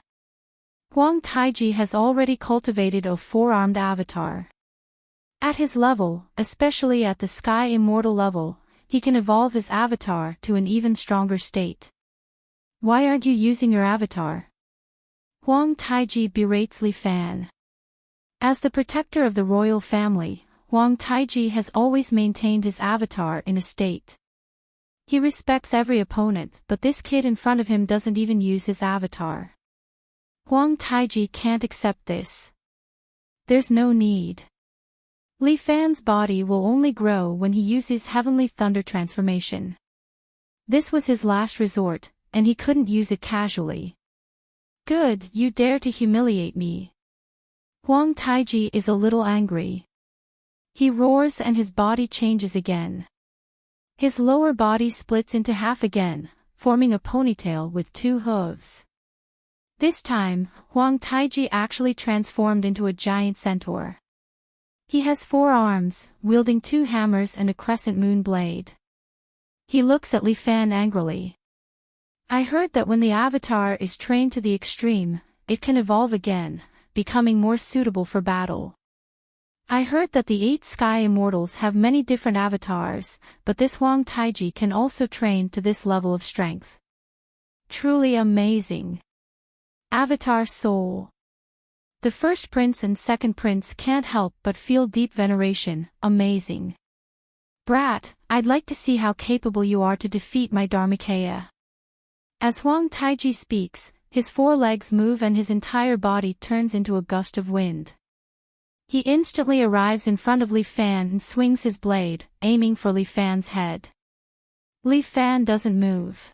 A: Huang Taiji has already cultivated a 4-armed avatar. At his level, especially at the Sky Immortal level, he can evolve his avatar to an even stronger state. Why aren't you using your avatar? Huang Taiji berates Li Fan. As the protector of the royal family, Huang Taiji has always maintained his avatar in a state. He respects every opponent, but this kid in front of him doesn't even use his avatar. Huang Taiji can't accept this. There's no need. Li Fan's body will only grow when he uses Heavenly Thunder transformation. This was his last resort, and he couldn't use it casually. Good, you dare to humiliate me. Huang Taiji is a little angry. He roars and his body changes again. His lower body splits into half again, forming a ponytail with 2 hooves. This time, Huang Taiji actually transformed into a giant centaur. He has 4 arms, wielding 2 hammers and a crescent moon blade. He looks at Li Fan angrily. I heard that when the avatar is trained to the extreme, it can evolve again, becoming more suitable for battle. I heard that the 8 Sky Immortals have many different avatars, but this Huang Taiji can also train to this level of strength. Truly amazing. Avatar Soul. The first prince and second prince can't help but feel deep veneration. Amazing. Brat, I'd like to see how capable you are to defeat my Dharmakaya. As Huang Taiji speaks, his 4 legs move and his entire body turns into a gust of wind. He instantly arrives in front of Li Fan and swings his blade, aiming for Li Fan's head. Li Fan doesn't move.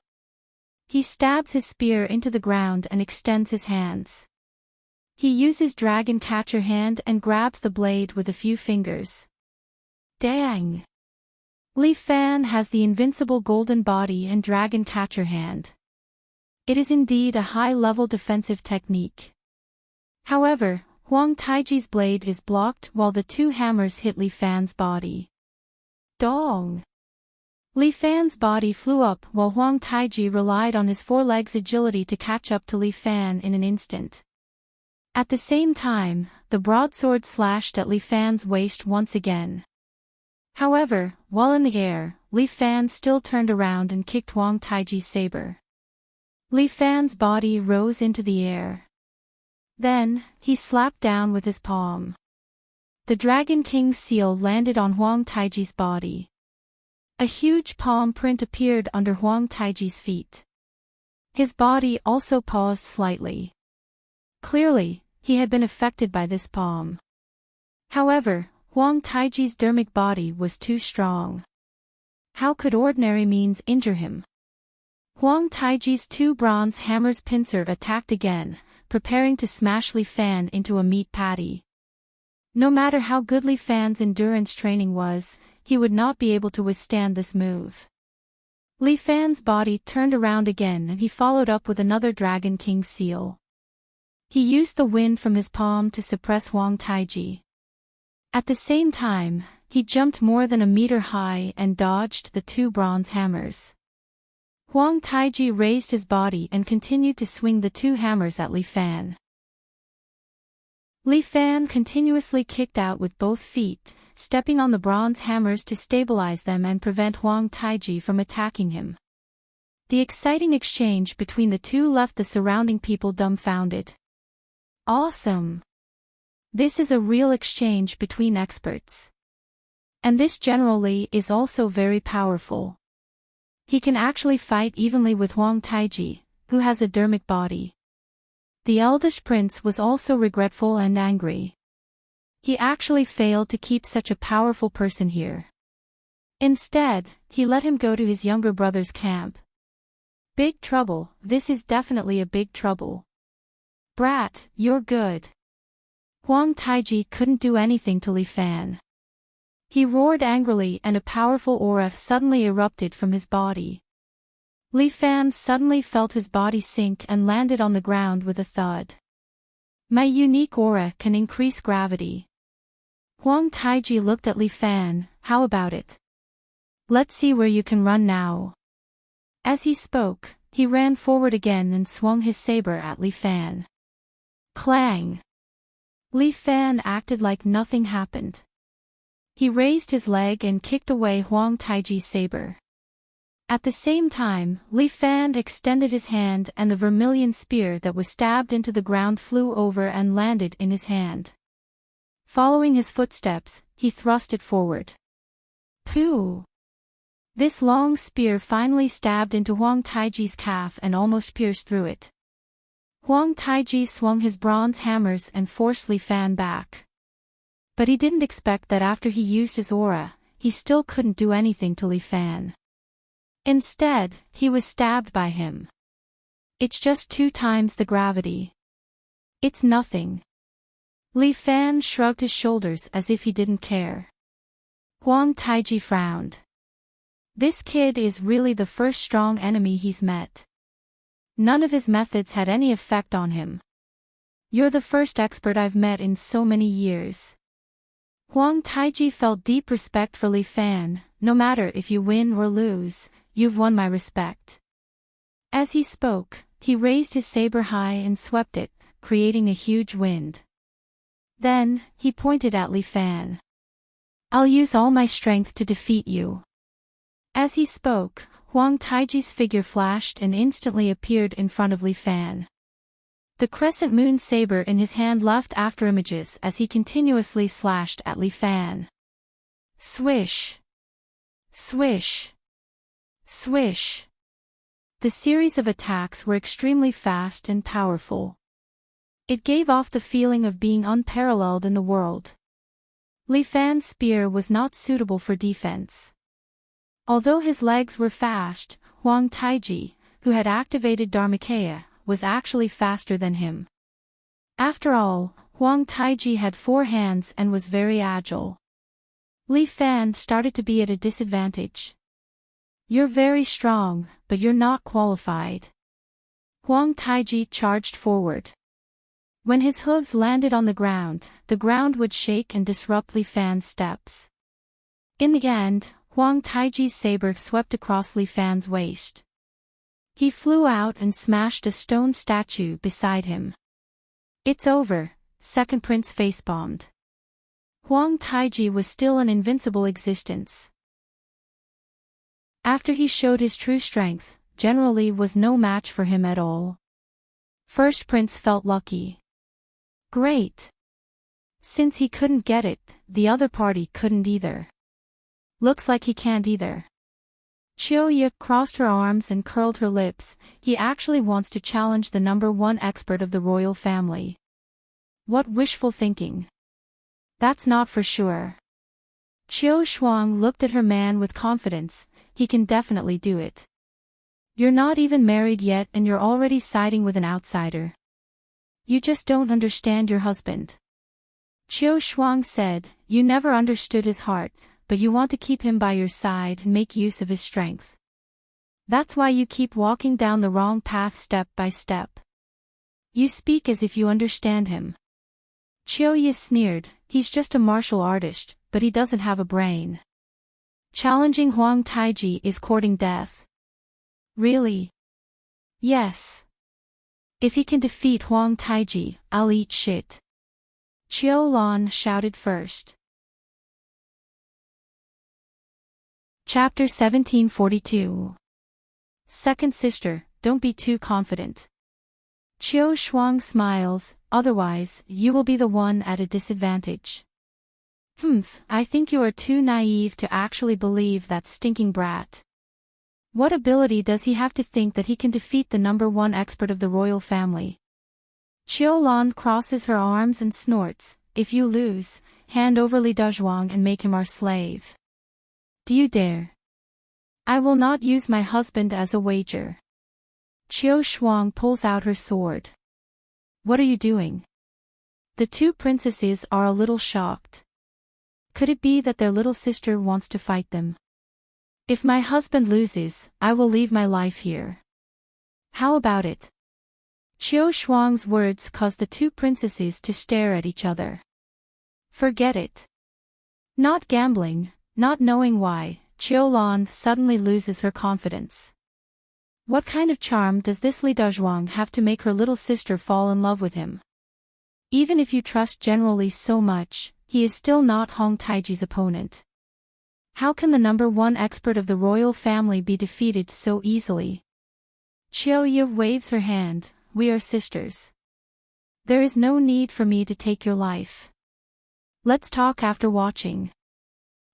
A: He stabs his spear into the ground and extends his hands. He uses Dragon Catcher Hand and grabs the blade with a few fingers. Dang! Li Fan has the invincible golden body and Dragon Catcher Hand. It is indeed a high-level defensive technique. However, Huang Taiji's blade is blocked while the 2 hammers hit Li Fan's body. Dong! Li Fan's body flew up while Huang Taiji relied on his 4 legs' agility to catch up to Li Fan in an instant. At the same time, the broadsword slashed at Li Fan's waist once again. However, while in the air, Li Fan still turned around and kicked Huang Taiji's saber. Li Fan's body rose into the air. Then, he slapped down with his palm. The Dragon King's seal landed on Huang Taiji's body. A huge palm print appeared under Huang Taiji's feet. His body also paused slightly. Clearly, he had been affected by this palm. However, Huang Taiji's dermic body was too strong. How could ordinary means injure him? Huang Taiji's 2 bronze hammers pincer attacked again, preparing to smash Li Fan into a meat patty. No matter how good Li Fan's endurance training was, he would not be able to withstand this move. Li Fan's body turned around again and he followed up with another Dragon King seal. He used the wind from his palm to suppress Huang Taiji. At the same time, he jumped more than a meter high and dodged the 2 bronze hammers. Huang Taiji raised his body and continued to swing the 2 hammers at Li Fan. Li Fan continuously kicked out with both feet, stepping on the bronze hammers to stabilize them and prevent Huang Taiji from attacking him. The exciting exchange between the 2 left the surrounding people dumbfounded. Awesome! This is a real exchange between experts. And this generally is also very powerful. He can actually fight evenly with Huang Taiji, who has a dermic body. The eldest prince was also regretful and angry. He actually failed to keep such a powerful person here. Instead, he let him go to his younger brother's camp. Big trouble, this is definitely a big trouble. Brat, you're good. Huang Taiji couldn't do anything to Li Fan. He roared angrily and a powerful aura suddenly erupted from his body. Li Fan suddenly felt his body sink and landed on the ground with a thud. My unique aura can increase gravity. Huang Taiji looked at Li Fan, how about it? Let's see where you can run now. As he spoke, he ran forward again and swung his saber at Li Fan. Clang! Li Fan acted like nothing happened. He raised his leg and kicked away Huang Taiji's saber. At the same time, Li Fan extended his hand and the vermilion spear that was stabbed into the ground flew over and landed in his hand. Following his footsteps, he thrust it forward. Pooh! This long spear finally stabbed into Huang Taiji's calf and almost pierced through it. Huang Taiji swung his bronze hammers and forced Li Fan back. But he didn't expect that after he used his aura, he still couldn't do anything to Li Fan. Instead, he was stabbed by him. It's just 2 times the gravity. It's nothing. Li Fan shrugged his shoulders as if he didn't care. Huang Taiji frowned. This kid is really the first strong enemy he's met. None of his methods had any effect on him. You're the first expert I've met in so many years. Huang Taiji felt deep respect for Li Fan. No matter if you win or lose, you've won my respect. As he spoke, he raised his saber high and swept it, creating a huge wind. Then, he pointed at Li Fan. I'll use all my strength to defeat you. As he spoke, Huang Taiji's figure flashed and instantly appeared in front of Li Fan. The crescent moon saber in his hand left after images as he continuously slashed at Li Fan. Swish! Swish! Swish! The series of attacks were extremely fast and powerful. It gave off the feeling of being unparalleled in the world. Li Fan's spear was not suitable for defense. Although his legs were fast, Huang Taiji, who had activated Dharmakaya, was actually faster than him. After all, Huang Taiji had 4 hands and was very agile. Li Fan started to be at a disadvantage. You're very strong, but you're not qualified. Huang Taiji charged forward. When his hooves landed on the ground would shake and disrupt Li Fan's steps. In the end, Huang Taiji's saber swept across Li Fan's waist. He flew out and smashed a stone statue beside him. It's over, second prince facepalmed. Huang Taiji was still an invincible existence. After he showed his true strength, General Li was no match for him at all. First prince felt lucky. Great! Since he couldn't get it, the other party couldn't either. Looks like he can't either. Chiyoya crossed her arms and curled her lips. He actually wants to challenge the #1 expert of the royal family. What wishful thinking. That's not for sure. Chiyo Shuang looked at her man with confidence. He can definitely do it. You're not even married yet and you're already siding with an outsider. You just don't understand your husband. Chiyo Shuang said, you never understood his heart, but you want to keep him by your side and make use of his strength. That's why you keep walking down the wrong path step by step. You speak as if you understand him. Chiyoya sneered, he's just a martial artist, but he doesn't have a brain. Challenging Huang Taiji is courting death. Really? Yes. If he can defeat Huang Taiji, I'll eat shit. Chiyo Lan shouted first. Chapter 1742. Second sister, don't be too confident. Chiyo Shuang smiles, otherwise, you will be the one at a disadvantage. Humph, I think you are too naive to actually believe that stinking brat. What ability does he have to think that he can defeat the #1 expert of the royal family? Qiulan crosses her arms and snorts, if you lose, hand over Li Dezhuang and make him our slave. Do you dare? I will not use my husband as a wager. Qiu Shuang pulls out her sword. What are you doing? The two princesses are a little shocked. Could it be that their little sister wants to fight them? If my husband loses, I will leave my life here. How about it? Qiu Shuang's words caused the two princesses to stare at each other. Forget it. Not gambling, not knowing why, Qiulan suddenly loses her confidence. What kind of charm does this Li Dezhuang have to make her little sister fall in love with him? Even if you trust General Li so much, he is still not Hong Taiji's opponent. How can the #1 expert of the royal family be defeated so easily? Qiu Yi waves her hand, we are sisters. There is no need for me to take your life. Let's talk after watching.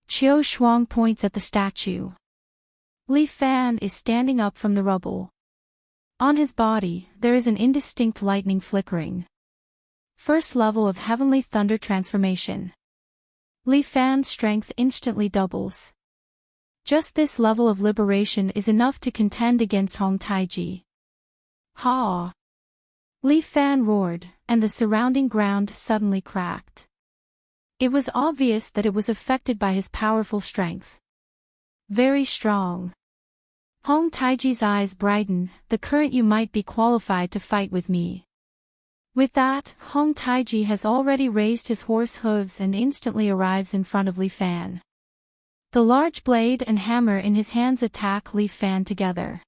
A: Qiu Shuang points at the statue. Li Fan is standing up from the rubble. On his body, there is an indistinct lightning flickering. First level of heavenly thunder transformation. Li Fan's strength instantly doubles. Just this level of liberation is enough to contend against Hong Taiji. Ha! Li Fan roared, and the surrounding ground suddenly cracked. It was obvious that it was affected by his powerful strength. Very strong. Hong Taiji's eyes brighten, the current you might be qualified to fight with me. With that, Hong Taiji has already raised his horse hooves and instantly arrives in front of Li Fan. The large blade and hammer in his hands attack Li Fan together.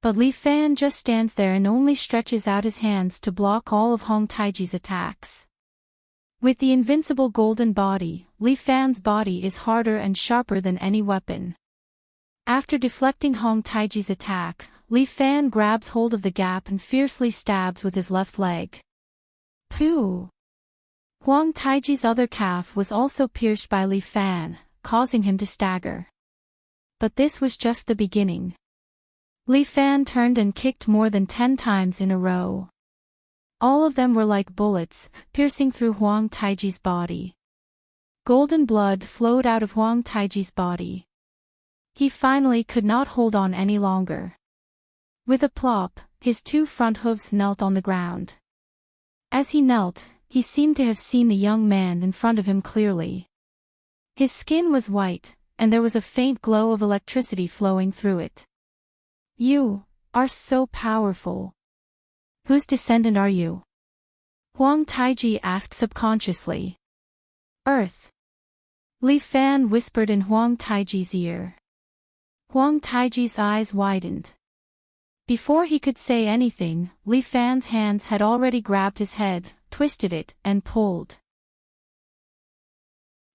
A: But Li Fan just stands there and only stretches out his hands to block all of Hong Taiji's attacks. With the invincible golden body, Li Fan's body is harder and sharper than any weapon. After deflecting Hong Taiji's attack, Li Fan grabs hold of the gap and fiercely stabs with his left leg. Pooh! Huang Taiji's other calf was also pierced by Li Fan, causing him to stagger. But this was just the beginning. Li Fan turned and kicked more than 10 times in a row. All of them were like bullets, piercing through Huang Taiji's body. Golden blood flowed out of Huang Taiji's body. He finally could not hold on any longer. With a plop, his 2 front hooves knelt on the ground. As he knelt, he seemed to have seen the young man in front of him clearly. His skin was white, and there was a faint glow of electricity flowing through it. You are so powerful. Whose descendant are you? Huang Taiji asked subconsciously. Earth. Li Fan whispered in Huang Taiji's ear. Huang Taiji's eyes widened. Before he could say anything, Li Fan's hands had already grabbed his head, twisted it, and pulled.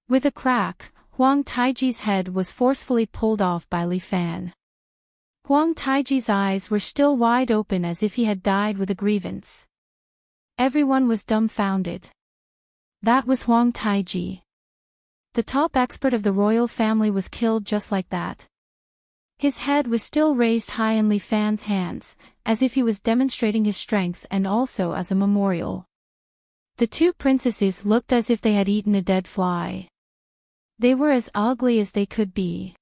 A: With a crack, Huang Taiji's head was forcefully pulled off by Li Fan. Huang Taiji's eyes were still wide open as if he had died with a grievance. Everyone was dumbfounded. That was Huang Taiji. The top expert of the royal family was killed just like that. His head was still raised high in Li Fan's hands, as if he was demonstrating his strength and also as a memorial. The 2 princesses looked as if they had eaten a dead fly. They were as ugly as they could be.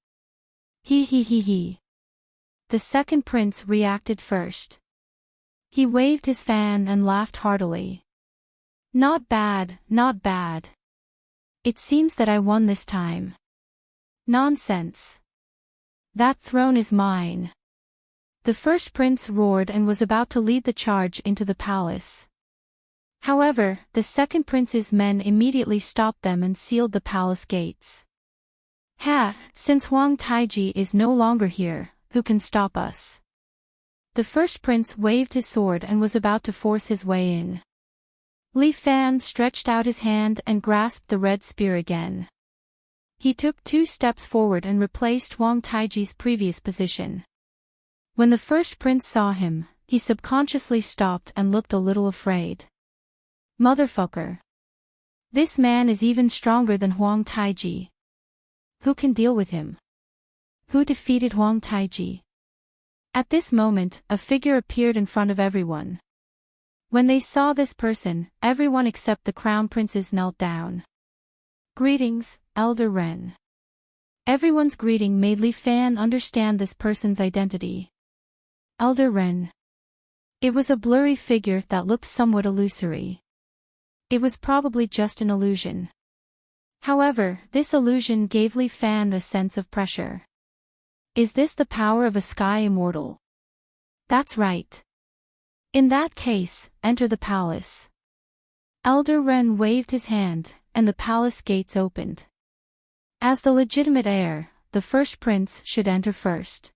A: He. The second prince reacted first. He waved his fan and laughed heartily. Not bad, not bad. It seems that I won this time. Nonsense. That throne is mine. The first prince roared and was about to lead the charge into the palace. However, the second prince's men immediately stopped them and sealed the palace gates. Since Huang Taiji is no longer here, who can stop us? The first prince waved his sword and was about to force his way in. Li Fan stretched out his hand and grasped the red spear again. He took 2 steps forward and replaced Huang Taiji's previous position. When the first prince saw him, he subconsciously stopped and looked a little afraid. Motherfucker. This man is even stronger than Huang Taiji. Who can deal with him? Who defeated Huang Taiji? At this moment, a figure appeared in front of everyone. When they saw this person, everyone except the crown princes knelt down. Greetings, Elder Ren. Everyone's greeting made Li Fan understand this person's identity. Elder Ren. It was a blurry figure that looked somewhat illusory. It was probably just an illusion. However, this illusion gave Li Fan a sense of pressure. Is this the power of a sky immortal? That's right. In that case, enter the palace. Elder Ren waved his hand, and the palace gates opened. As the legitimate heir, the first prince should enter first.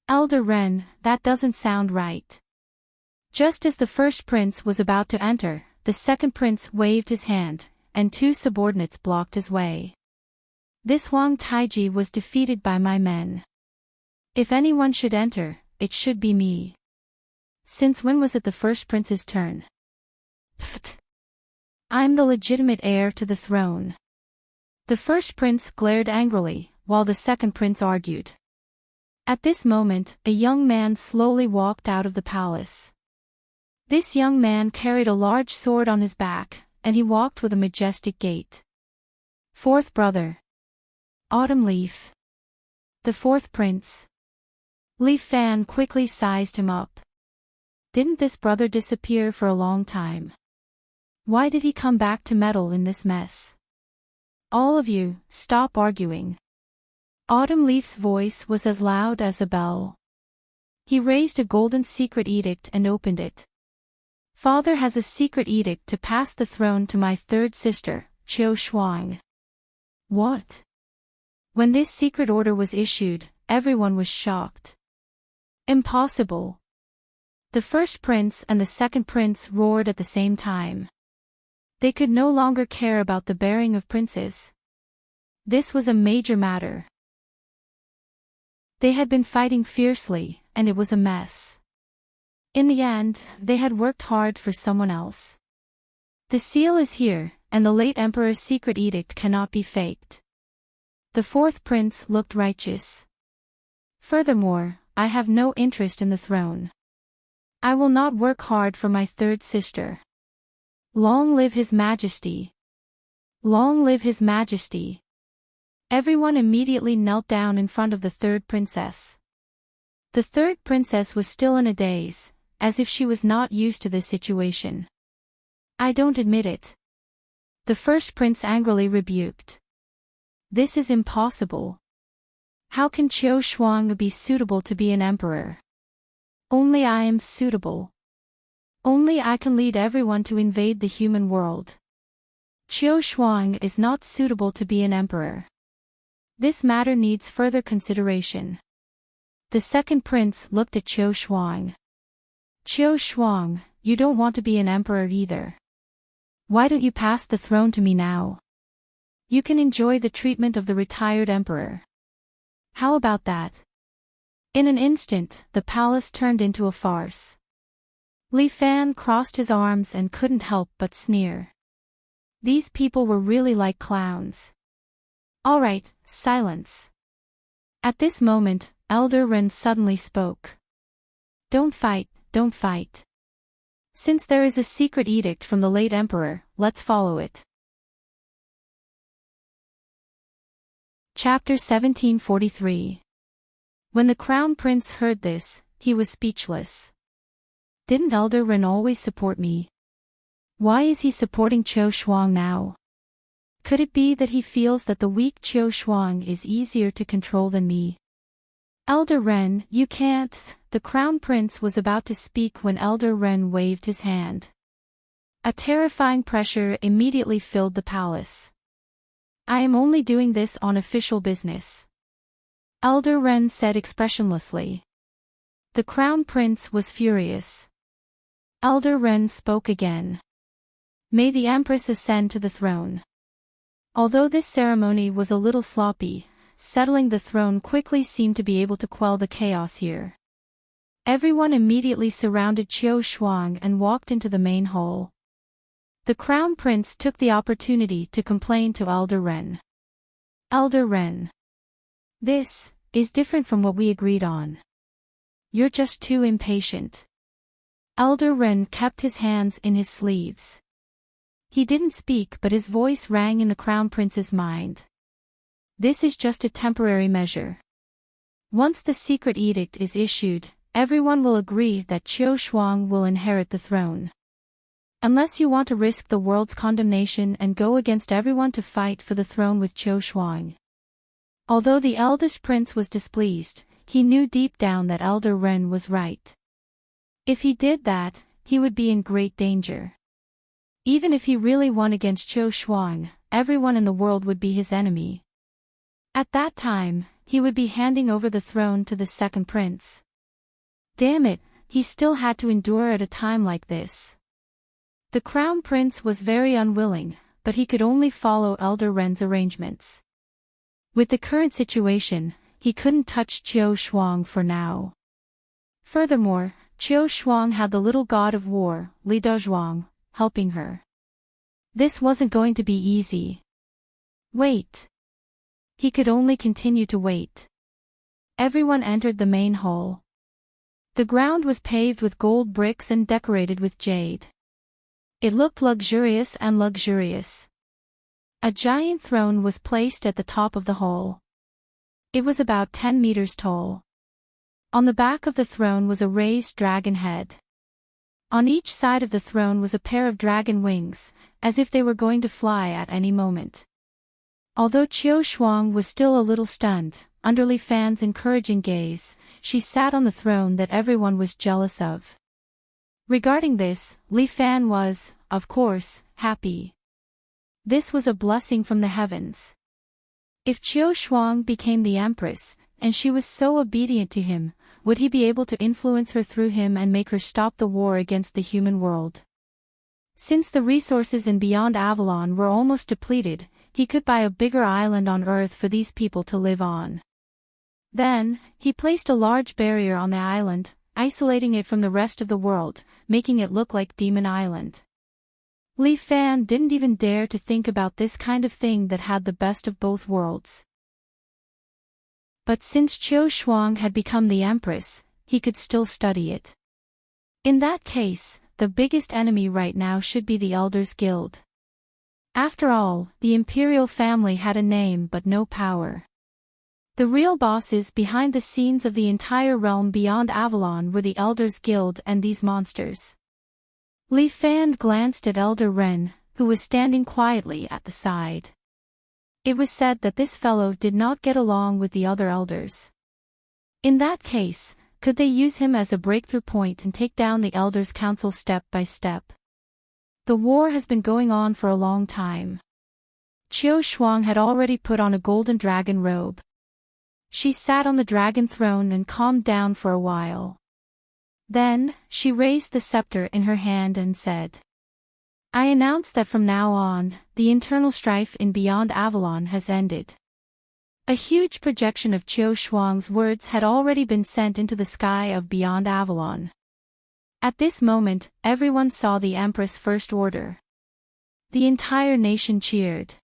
A: Elder Ren, that doesn't sound right. Just as the first prince was about to enter, the second prince waved his hand, and two subordinates blocked his way. This Huang Taiji was defeated by my men. If anyone should enter, it should be me. Since when was it the first prince's turn? Pfft. I'm the legitimate heir to the throne. The first prince glared angrily, while the second prince argued. At this moment, a young man slowly walked out of the palace. This young man carried a large sword on his back, and he walked with a majestic gait. Fourth brother. Autumn Leaf. The fourth prince. Li Fan quickly sized him up. Didn't this brother disappear for a long time? Why did he come back to meddle in this mess? All of you, stop arguing. Autumn Leaf's voice was as loud as a bell. He raised a golden secret edict and opened it. Father has a secret edict to pass the throne to my third sister, Qiu Shuang. What? When this secret order was issued, everyone was shocked. Impossible. The first prince and the second prince roared at the same time. They could no longer care about the bearing of princes. This was a major matter. They had been fighting fiercely, and it was a mess. In the end, they had worked hard for someone else. The seal is here, and the late emperor's secret edict cannot be faked. The fourth prince looked righteous. Furthermore, I have no interest in the throne. I will not work hard for my third sister. Long live His Majesty! Long live His Majesty! Everyone immediately knelt down in front of the third princess. The third princess was still in a daze, as if she was not used to this situation. I don't admit it. The first prince angrily rebuked. This is impossible. How can Qiu Shuang be suitable to be an emperor? Only I am suitable. Only I can lead everyone to invade the human world. Qiu Shuang is not suitable to be an emperor. This matter needs further consideration. The second prince looked at Qiu Shuang. Qiu Shuang, you don't want to be an emperor either. Why don't you pass the throne to me now? You can enjoy the treatment of the retired emperor. How about that? In an instant, the palace turned into a farce. Li Fan crossed his arms and couldn't help but sneer. These people were really like clowns. All right, silence. At this moment, Elder Ren suddenly spoke. Don't fight, don't fight. Since there is a secret edict from the late emperor, let's follow it. Chapter 1743. When the crown prince heard this, he was speechless. Didn't Elder Ren always support me? Why is he supporting Qiu Shuang now? Could it be that he feels that the weak Qiu Shuang is easier to control than me? Elder Ren, you can't. The crown prince was about to speak when Elder Ren waved his hand. A terrifying pressure immediately filled the palace. I am only doing this on official business. Elder Ren said expressionlessly. The crown prince was furious. Elder Ren spoke again. May the Empress ascend to the throne. Although this ceremony was a little sloppy, settling the throne quickly seemed to be able to quell the chaos here. Everyone immediately surrounded Qiu Shuang and walked into the main hall. The Crown Prince took the opportunity to complain to Elder Wren. Elder Wren. This is different from what we agreed on. You're just too impatient. Elder Wren kept his hands in his sleeves. He didn't speak, but his voice rang in the Crown Prince's mind. This is just a temporary measure. Once the secret edict is issued, everyone will agree that Qiu Shuang will inherit the throne. Unless you want to risk the world's condemnation and go against everyone to fight for the throne with Qiu Shuang. Although the eldest prince was displeased, he knew deep down that Elder Wren was right. If he did that, he would be in great danger. Even if he really won against Qiu Shuang, everyone in the world would be his enemy. At that time, he would be handing over the throne to the second prince. Damn it, he still had to endure at a time like this. The Crown Prince was very unwilling, but he could only follow Elder Wren's arrangements. With the current situation, he couldn't touch Qiu Shuang for now. Furthermore, Qiu Shuang had the little god of war, Li Dezhuang, helping her. This wasn't going to be easy. Wait. He could only continue to wait. Everyone entered the main hall. The ground was paved with gold bricks and decorated with jade. It looked luxurious and luxurious. A giant throne was placed at the top of the hall. It was about 10 meters tall. On the back of the throne was a raised dragon head. On each side of the throne was a pair of dragon wings, as if they were going to fly at any moment. Although Qiu Shuang was still a little stunned, under Li Fan's encouraging gaze, she sat on the throne that everyone was jealous of. Regarding this, Li Fan was, of course, happy. This was a blessing from the heavens. If Qiu Shuang became the empress, and she was so obedient to him, would he be able to influence her through him and make her stop the war against the human world? Since the resources in Beyond Avalon were almost depleted, he could buy a bigger island on Earth for these people to live on. Then, he placed a large barrier on the island, isolating it from the rest of the world, making it look like Demon Island. Li Fan didn't even dare to think about this kind of thing that had the best of both worlds. But since Qiu Shuang had become the empress, he could still study it. In that case, the biggest enemy right now should be the Elders Guild. After all, the imperial family had a name but no power. The real bosses behind the scenes of the entire realm beyond Avalon were the Elders Guild and these monsters. Li Fan glanced at Elder Wren, who was standing quietly at the side. It was said that this fellow did not get along with the other elders. In that case, could they use him as a breakthrough point and take down the Elders Council step by step? The war has been going on for a long time. Qiu Shuang had already put on a golden dragon robe. She sat on the dragon throne and calmed down for a while. Then, she raised the scepter in her hand and said, I announce that from now on, the internal strife in Beyond Avalon has ended. A huge projection of Qiu Shuang's words had already been sent into the sky of Beyond Avalon. At this moment, everyone saw the Empress' First Order. The entire nation cheered.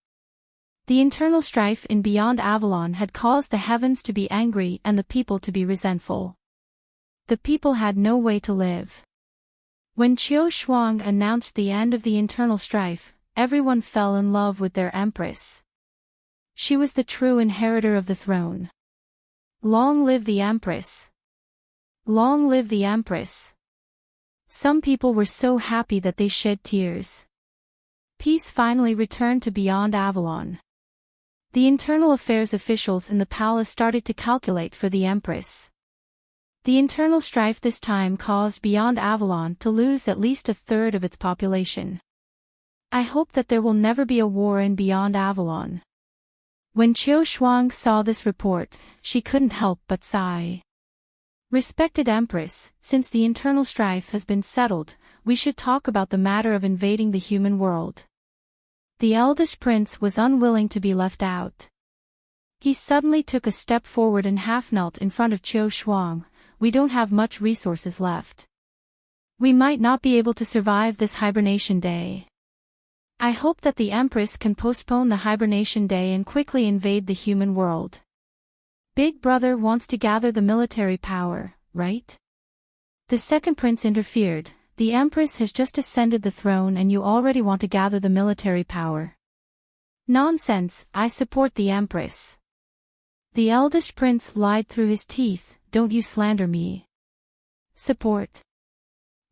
A: The internal strife in Beyond Avalon had caused the heavens to be angry and the people to be resentful. The people had no way to live. When Qiu Shuang announced the end of the internal strife, everyone fell in love with their empress. She was the true inheritor of the throne. Long live the empress! Long live the empress! Some people were so happy that they shed tears. Peace finally returned to Beyond Avalon. The internal affairs officials in the palace started to calculate for the empress. The internal strife this time caused Beyond Avalon to lose at least a third of its population. I hope that there will never be a war in Beyond Avalon. When Qiu Shuang saw this report, she couldn't help but sigh. Respected Empress, since the internal strife has been settled, we should talk about the matter of invading the human world. The eldest prince was unwilling to be left out. He suddenly took a step forward and half-knelt in front of Qiu Shuang. We don't have much resources left. We might not be able to survive this hibernation day. I hope that the Empress can postpone the hibernation day and quickly invade the human world. Big Brother wants to gather the military power, right? The second prince interfered. The Empress has just ascended the throne and you already want to gather the military power. Nonsense, I support the Empress. The eldest prince lied through his teeth, don't you slander me. Support.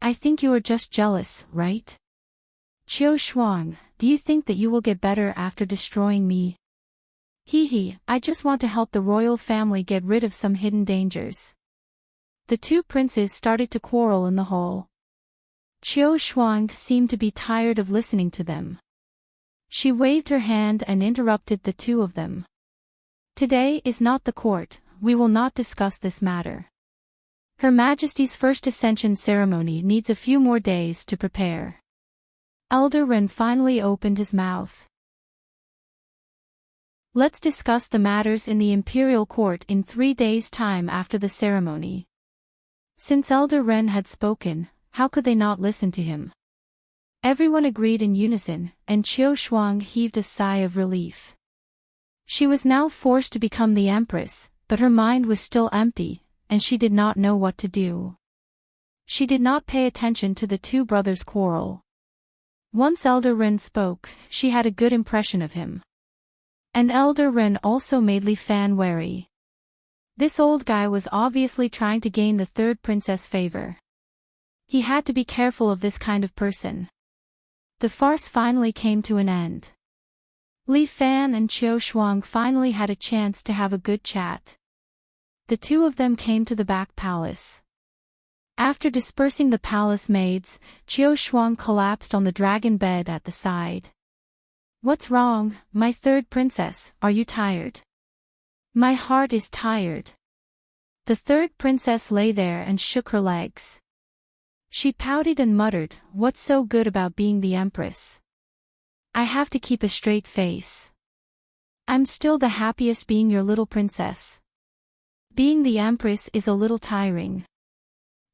A: I think you are just jealous, right? Qiu Shuang, do you think that you will get better after destroying me? Hee, I just want to help the royal family get rid of some hidden dangers. The two princes started to quarrel in the hall. Qiu Shuang seemed to be tired of listening to them. She waved her hand and interrupted the two of them. Today is not the court, we will not discuss this matter. Her Majesty's first ascension ceremony needs a few more days to prepare. Elder Ren finally opened his mouth. Let's discuss the matters in the imperial court in 3 days' time after the ceremony. Since Elder Ren had spoken, how could they not listen to him? Everyone agreed in unison, and Qiu Shuang heaved a sigh of relief. She was now forced to become the Empress, but her mind was still empty, and she did not know what to do. She did not pay attention to the two brothers' quarrel. Once Elder Ren spoke, she had a good impression of him. And Elder Ren also made Li Fan wary. This old guy was obviously trying to gain the third princess' favor. He had to be careful of this kind of person. The farce finally came to an end. Li Fan and Qiu Shuang finally had a chance to have a good chat. The two of them came to the back palace. After dispersing the palace maids, Qiu Shuang collapsed on the dragon bed at the side. What's wrong, my third princess, are you tired? My heart is tired. The third princess lay there and shook her legs. She pouted and muttered, what's so good about being the Empress? I have to keep a straight face. I'm still the happiest being your little princess. Being the Empress is a little tiring.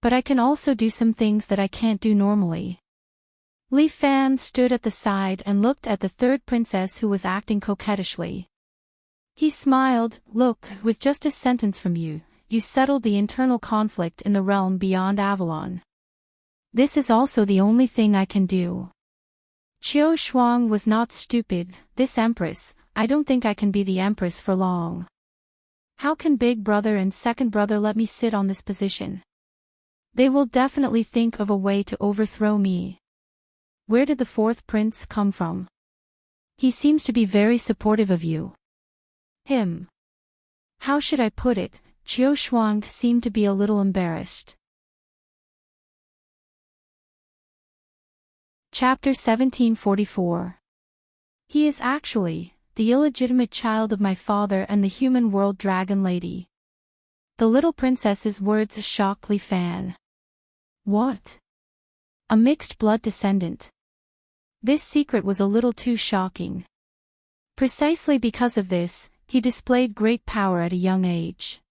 A: But I can also do some things that I can't do normally. Li Fan stood at the side and looked at the third princess who was acting coquettishly. He smiled, look, with just a sentence from you, you settled the internal conflict in the realm beyond Avalon. This is also the only thing I can do. Qiu Shuang was not stupid, this Empress, I don't think I can be the Empress for long. How can Big Brother and Second Brother let me sit on this position? They will definitely think of a way to overthrow me. Where did the fourth prince come from? He seems to be very supportive of you. Him. How should I put it? Qiu Shuang seemed to be a little embarrassed. Chapter 1744. He is actually the illegitimate child of my father and the human world dragon lady. The little princess's words shocked Li Fan. What? A mixed blood descendant. This secret was a little too shocking. Precisely because of this, he displayed great power at a young age.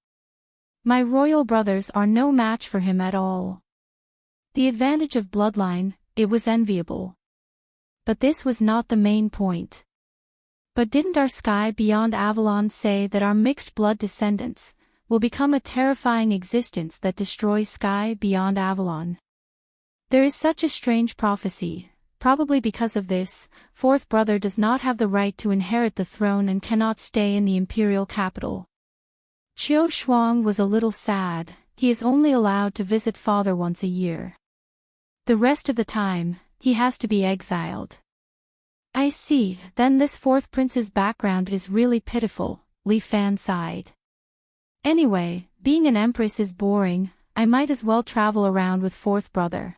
A: My royal brothers are no match for him at all. The advantage of bloodline, it was enviable. But this was not the main point. But didn't our sky beyond Avalon say that our mixed blood descendants will become a terrifying existence that destroys sky beyond Avalon? There is such a strange prophecy. Probably because of this, fourth brother does not have the right to inherit the throne and cannot stay in the imperial capital. Qiu Shuang was a little sad, he is only allowed to visit father once a year. The rest of the time, he has to be exiled. I see, then this fourth prince's background is really pitiful, Li Fan sighed. Anyway, being an empress is boring, I might as well travel around with fourth brother.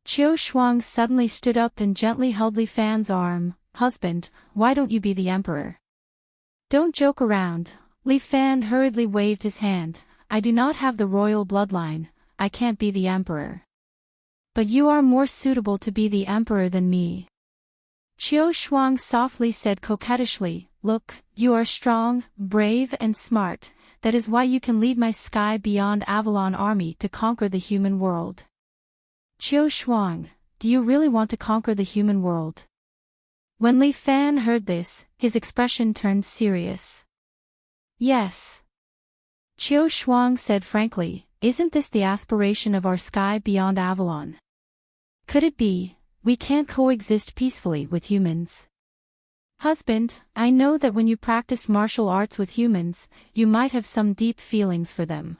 A: Qiu Shuang suddenly stood up and gently held Li Fan's arm. Husband, why don't you be the emperor? Don't joke around. Li Fan hurriedly waved his hand. I do not have the royal bloodline, I can't be the emperor. But you are more suitable to be the emperor than me. Qiu Shuang softly said coquettishly, look, you are strong, brave and smart, that is why you can lead my sky beyond Avalon army to conquer the human world. Qiu Shuang, do you really want to conquer the human world? When Li Fan heard this, his expression turned serious. Yes. Qiu Shuang said frankly, isn't this the aspiration of our sky beyond Avalon? Could it be, we can't coexist peacefully with humans? Husband, I know that when you practiced martial arts with humans, you might have some deep feelings for them.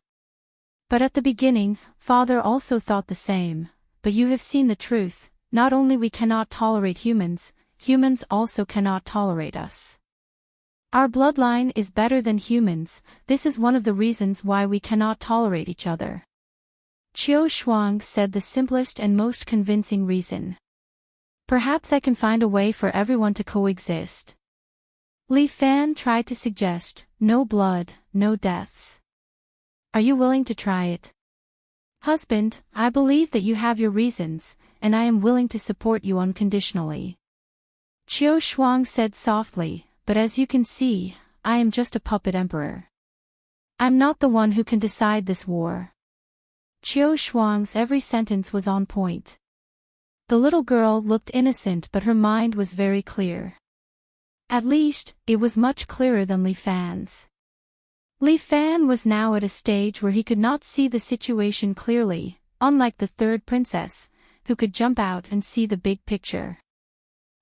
A: But at the beginning, Father also thought the same, but you have seen the truth, not only we cannot tolerate humans, humans also cannot tolerate us. Our bloodline is better than humans, this is one of the reasons why we cannot tolerate each other. Qiu Shuang said the simplest and most convincing reason. Perhaps I can find a way for everyone to coexist. Li Fan tried to suggest, no blood, no deaths. Are you willing to try it? Husband, I believe that you have your reasons, and I am willing to support you unconditionally. Qiu Shuang said softly, but as you can see, I am just a puppet emperor. I'm not the one who can decide this war. Qiu Shuang's every sentence was on point. The little girl looked innocent but her mind was very clear. At least, it was much clearer than Li Fan's. Li Fan was now at a stage where he could not see the situation clearly, unlike the third princess, who could jump out and see the big picture.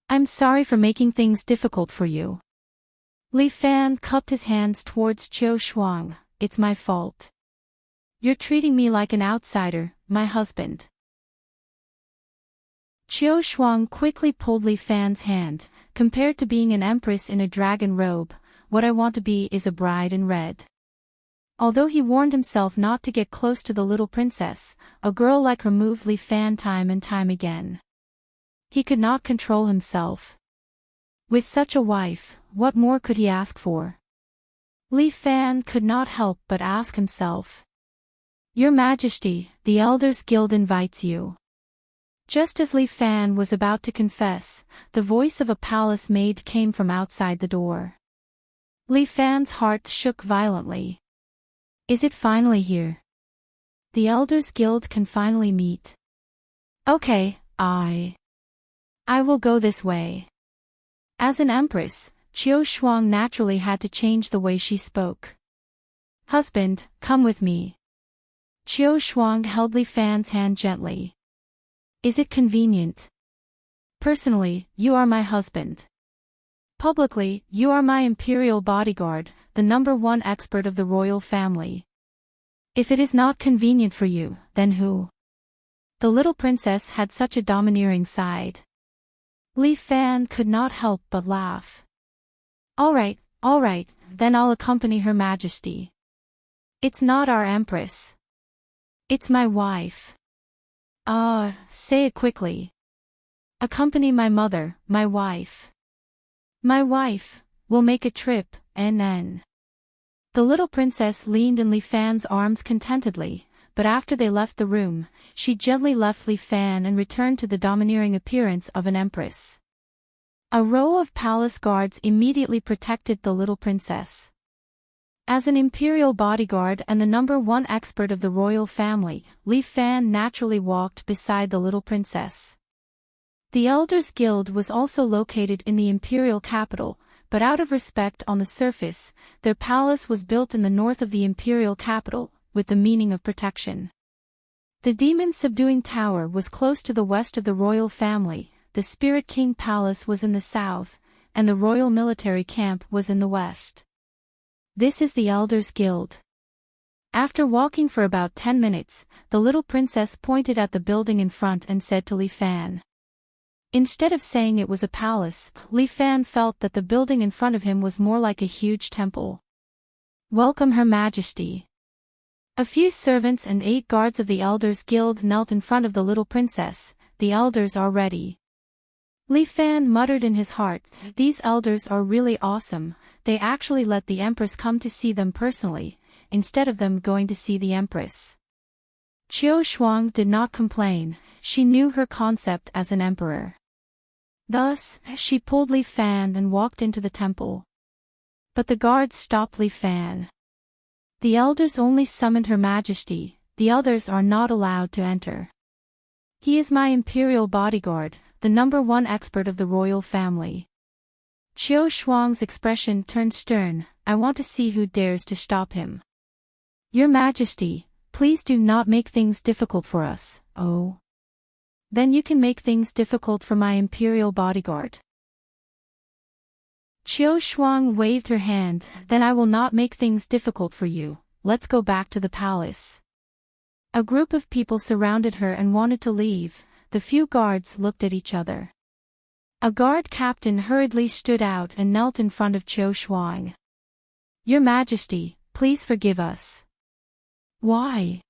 A: I'm sorry for making things difficult for you. Li Fan cupped his hands towards Qiu Shuang, it's my fault. You're treating me like an outsider, my husband. Qiu Shuang quickly pulled Li Fan's hand. Compared to being an empress in a dragon robe, what I want to be is a bride in red. Although he warned himself not to get close to the little princess, a girl like her moved Li Fan time and time again. He could not control himself. With such a wife, what more could he ask for? Li Fan could not help but ask himself. Your Majesty, the Elders Guild invites you. Just as Li Fan was about to confess, the voice of a palace maid came from outside the door. Li Fan's heart shook violently. Is it finally here? The Elders Guild can finally meet. Okay, I will go this way. As an empress, Qiu Shuang naturally had to change the way she spoke. Husband, come with me. Qiu Shuang held Li Fan's hand gently. Is it convenient? Personally, you are my husband. Publicly, you are my imperial bodyguard, the #1 expert of the royal family. If it is not convenient for you, then who? The little princess had such a domineering side. Li Fan could not help but laugh. All right, then I'll accompany Her Majesty. It's not our empress. It's my wife. Say it quickly. Accompany my mother, my wife. My wife, we'll make a trip, NN. The little princess leaned in Li Fan's arms contentedly, but after they left the room, she gently left Li Fan and returned to the domineering appearance of an empress. A row of palace guards immediately protected the little princess. As an imperial bodyguard and the #1 expert of the royal family, Li Fan naturally walked beside the little princess. The Elders Guild was also located in the imperial capital, but out of respect on the surface, their palace was built in the north of the imperial capital, with the meaning of protection. The demon-subduing tower was close to the west of the royal family, the Spirit King Palace was in the south, and the royal military camp was in the west. This is the Elders Guild. After walking for about 10 minutes, the little princess pointed at the building in front and said to Li Fan. Instead of saying it was a palace, Li Fan felt that the building in front of him was more like a huge temple. Welcome Her Majesty. A few servants and 8 guards of the Elders Guild knelt in front of the little princess. The elders are ready. Li Fan muttered in his heart, these elders are really awesome, they actually let the empress come to see them personally, instead of them going to see the empress. Qiu Shuang did not complain, she knew her concept as an emperor. Thus, she pulled Li Fan and walked into the temple. But the guards stopped Li Fan. The elders only summoned Her Majesty, the others are not allowed to enter. He is my imperial bodyguard, the #1 expert of the royal family. Qiu Shuang's expression turned stern. I want to see who dares to stop him. Your Majesty, please do not make things difficult for us. Oh. Then you can make things difficult for my imperial bodyguard. Qiu Shuang waved her hand. Then I will not make things difficult for you. Let's go back to the palace. A group of people surrounded her and wanted to leave. The few guards looked at each other. A guard captain hurriedly stood out and knelt in front of Qiu Shuang. Your Majesty, please forgive us. Why?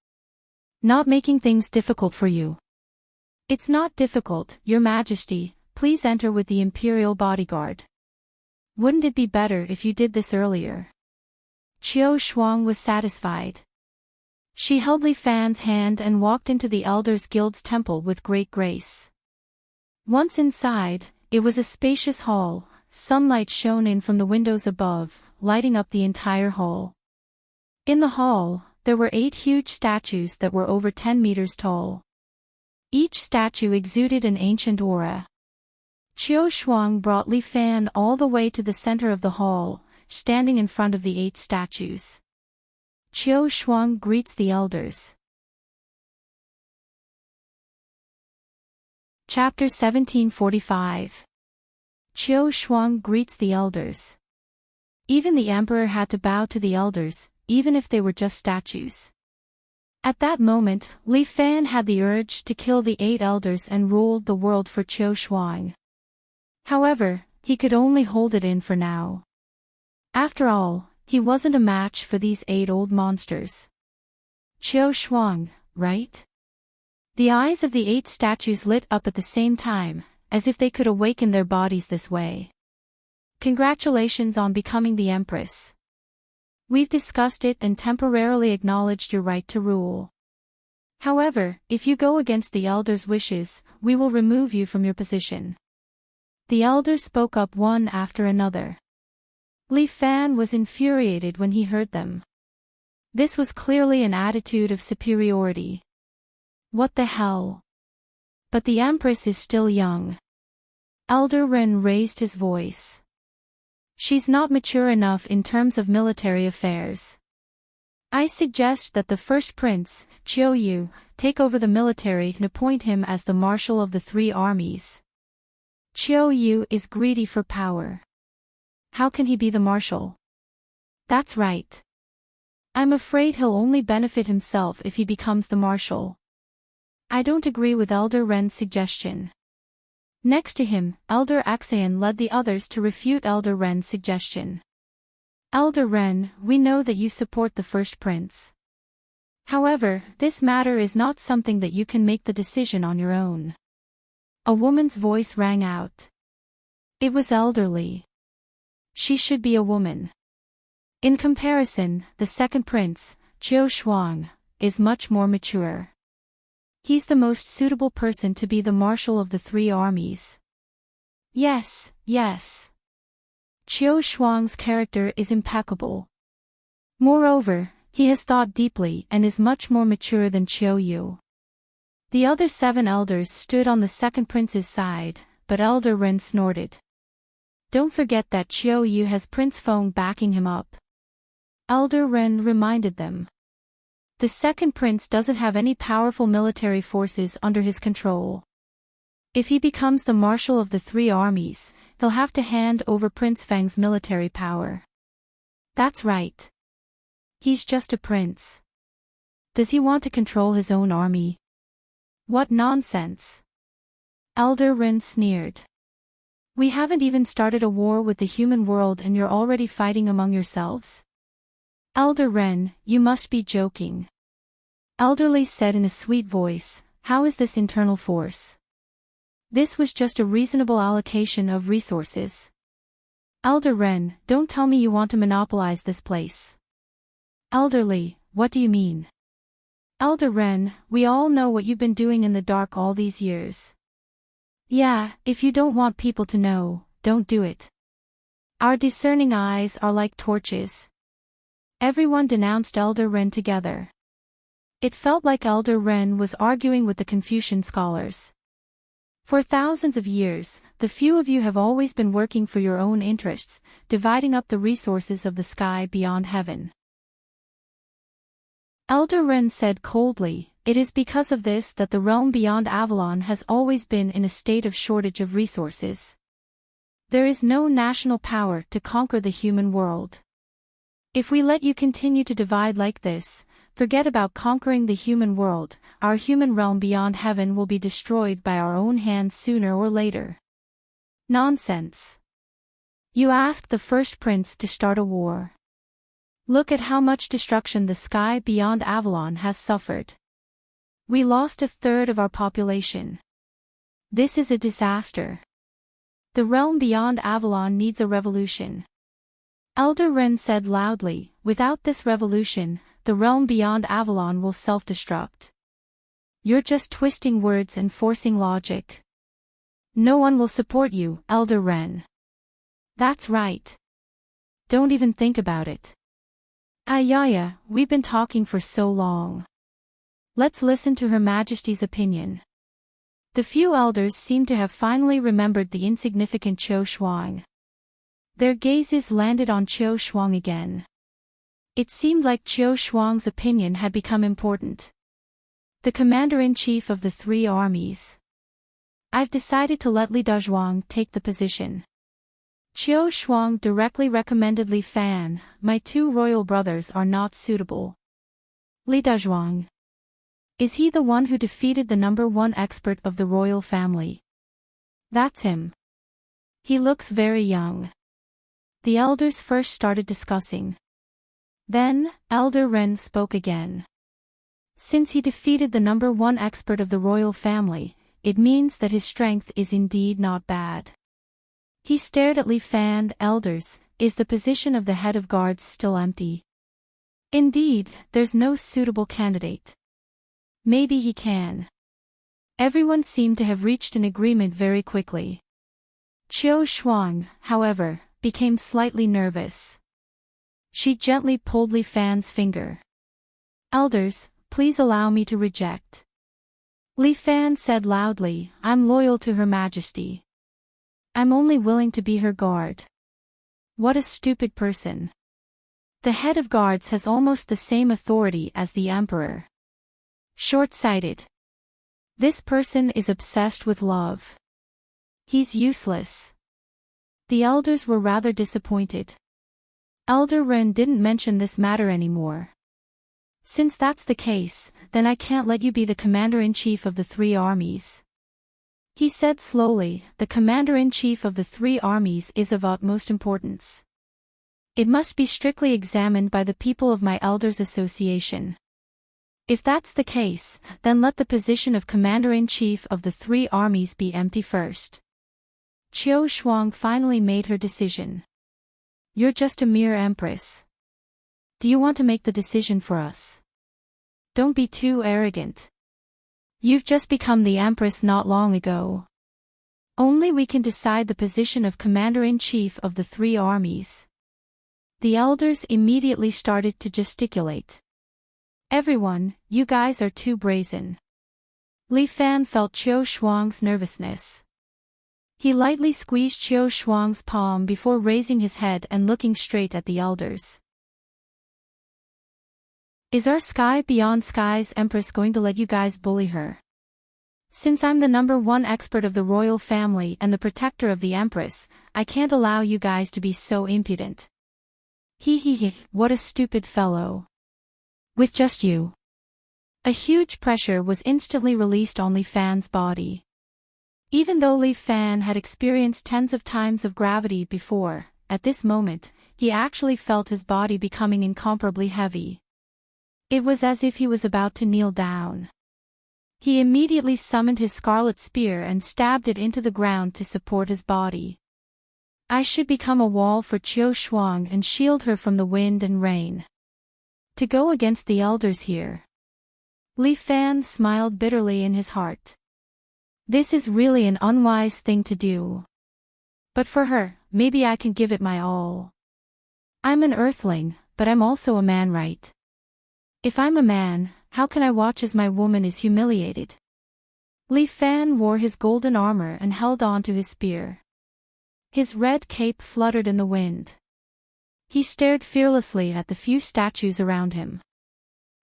A: Not making things difficult for you. It's not difficult, Your Majesty. Please enter with the imperial bodyguard. Wouldn't it be better if you did this earlier? Qiu Shuang was satisfied. She held Li Fan's hand and walked into the Elders Guild's temple with great grace. Once inside, it was a spacious hall. Sunlight shone in from the windows above, lighting up the entire hall. In the hall, there were 8 huge statues that were over 10 meters tall. Each statue exuded an ancient aura. Qiu Shuang brought Li Fan all the way to the center of the hall, standing in front of the 8 statues. Qiu Shuang greets the elders. Chapter 1745. Qiu Shuang greets the elders. Even the emperor had to bow to the elders, even if they were just statues. At that moment, Li Fan had the urge to kill the 8 elders and ruled the world for Qiu Shuang. However, he could only hold it in for now. After all, he wasn't a match for these 8 old monsters. Qiu Shuang, right? The eyes of the 8 statues lit up at the same time, as if they could awaken their bodies this way. Congratulations on becoming the Empress. We've discussed it and temporarily acknowledged your right to rule. However, if you go against the elders' wishes, we will remove you from your position. The elders spoke up one after another. Li Fan was infuriated when he heard them. This was clearly an attitude of superiority. What the hell? But the Empress is still young. Elder Ren raised his voice. She's not mature enough in terms of military affairs. I suggest that the first prince, Qiu Yu, take over the military and appoint him as the marshal of the 3 armies. Qiu Yu is greedy for power. How can he be the marshal? That's right. I'm afraid he'll only benefit himself if he becomes the marshal. I don't agree with Elder Ren's suggestion. Next to him, Elder Axayan led the others to refute Elder Ren's suggestion. Elder Ren, we know that you support the first prince. However, this matter is not something that you can make the decision on your own. A woman's voice rang out. It was elderly. She should be a woman. In comparison, the second prince, Qiu Shuang, is much more mature. He's the most suitable person to be the marshal of the 3 armies. Yes, yes. Qiu Shuang's character is impeccable. Moreover, he has thought deeply and is much more mature than Qiu Yu. The other 7 elders stood on the second prince's side, but Elder Ren snorted. Don't forget that Qiu Yu has Prince Feng backing him up. Elder Ren reminded them. The second prince doesn't have any powerful military forces under his control. If he becomes the marshal of the 3 armies, he'll have to hand over Prince Feng's military power. That's right. He's just a prince. Does he want to control his own army? What nonsense. Elder Ren sneered. We haven't even started a war with the human world and you're already fighting among yourselves? Elder Ren, you must be joking. Elderly said in a sweet voice, how is this internal force? This was just a reasonable allocation of resources. Elder Ren, don't tell me you want to monopolize this place. Elderly, what do you mean? Elder Ren, we all know what you've been doing in the dark all these years. Yeah, if you don't want people to know, don't do it. Our discerning eyes are like torches. Everyone denounced Elder Ren together. It felt like Elder Ren was arguing with the Confucian scholars. For thousands of years, the few of you have always been working for your own interests, dividing up the resources of the sky beyond heaven. Elder Wren said coldly, "It is because of this that the realm beyond Avalon has always been in a state of shortage of resources. There is no national power to conquer the human world. If we let you continue to divide like this, forget about conquering the human world, our human realm beyond heaven will be destroyed by our own hands sooner or later." Nonsense. You asked the first prince to start a war. Look at how much destruction the sky beyond Avalon has suffered. We lost a third of our population. This is a disaster. The realm beyond Avalon needs a revolution. Elder Wren said loudly, "Without this revolution, the realm beyond Avalon will self-destruct." You're just twisting words and forcing logic. No one will support you, Elder Wren. That's right. Don't even think about it. Ayaya, we've been talking for so long. Let's listen to Her Majesty's opinion. The few elders seemed to have finally remembered the insignificant Qiu Shuang. Their gazes landed on Qiu Shuang again. It seemed like Qiu Shuang's opinion had become important. The commander-in-chief of the three armies. I've decided to let Li Dazhuang take the position. Qiu Shuang directly recommended Li Fan, "My two royal brothers are not suitable." Li Dazhuang. Is he the one who defeated the #1 expert of the royal family? That's him. He looks very young. The elders first started discussing. Then, Elder Wren spoke again. Since he defeated the #1 expert of the royal family, it means that his strength is indeed not bad. He stared at Li Fan. "Elders, is the position of the head of guards still empty?" "Indeed, there's no suitable candidate." "Maybe he can." Everyone seemed to have reached an agreement very quickly. Qiu Shuang, however, became slightly nervous. She gently pulled Li Fan's finger. "Elders, please allow me to reject." Li Fan said loudly, "I'm loyal to Her Majesty. I'm only willing to be her guard." What a stupid person. The head of guards has almost the same authority as the emperor. Short-sighted. This person is obsessed with love. He's useless. The elders were rather disappointed. Elder Wren didn't mention this matter anymore. "Since that's the case, then I can't let you be the commander-in-chief of the three armies." He said slowly, "The commander-in-chief of the three armies is of utmost importance. It must be strictly examined by the people of my elders' association. If that's the case, then let the position of commander-in-chief of the three armies be empty first." Qiu Shuang finally made her decision. "You're just a mere empress. Do you want to make the decision for us? Don't be too arrogant. You've just become the empress not long ago. Only we can decide the position of commander-in-chief of the three armies." The elders immediately started to gesticulate. "Everyone, you guys are too brazen." Li Fan felt Qiu Shuang's nervousness. He lightly squeezed Qiu Shuang's palm before raising his head and looking straight at the elders. "Is our sky beyond skies empress going to let you guys bully her? Since I'm the #1 expert of the royal family and the protector of the empress, I can't allow you guys to be so impudent." He, what a stupid fellow. With just you. A huge pressure was instantly released on Li Fan's body. Even though Li Fan had experienced tens of times of gravity before, at this moment, he actually felt his body becoming incomparably heavy. It was as if he was about to kneel down. He immediately summoned his scarlet spear and stabbed it into the ground to support his body. I should become a wall for Qiu Shuang and shield her from the wind and rain. To go against the elders here. Li Fan smiled bitterly in his heart. This is really an unwise thing to do. But for her, maybe I can give it my all. I'm an earthling, but I'm also a man, right? If I'm a man, how can I watch as my woman is humiliated? Li Fan wore his golden armor and held on to his spear. His red cape fluttered in the wind. He stared fearlessly at the few statues around him.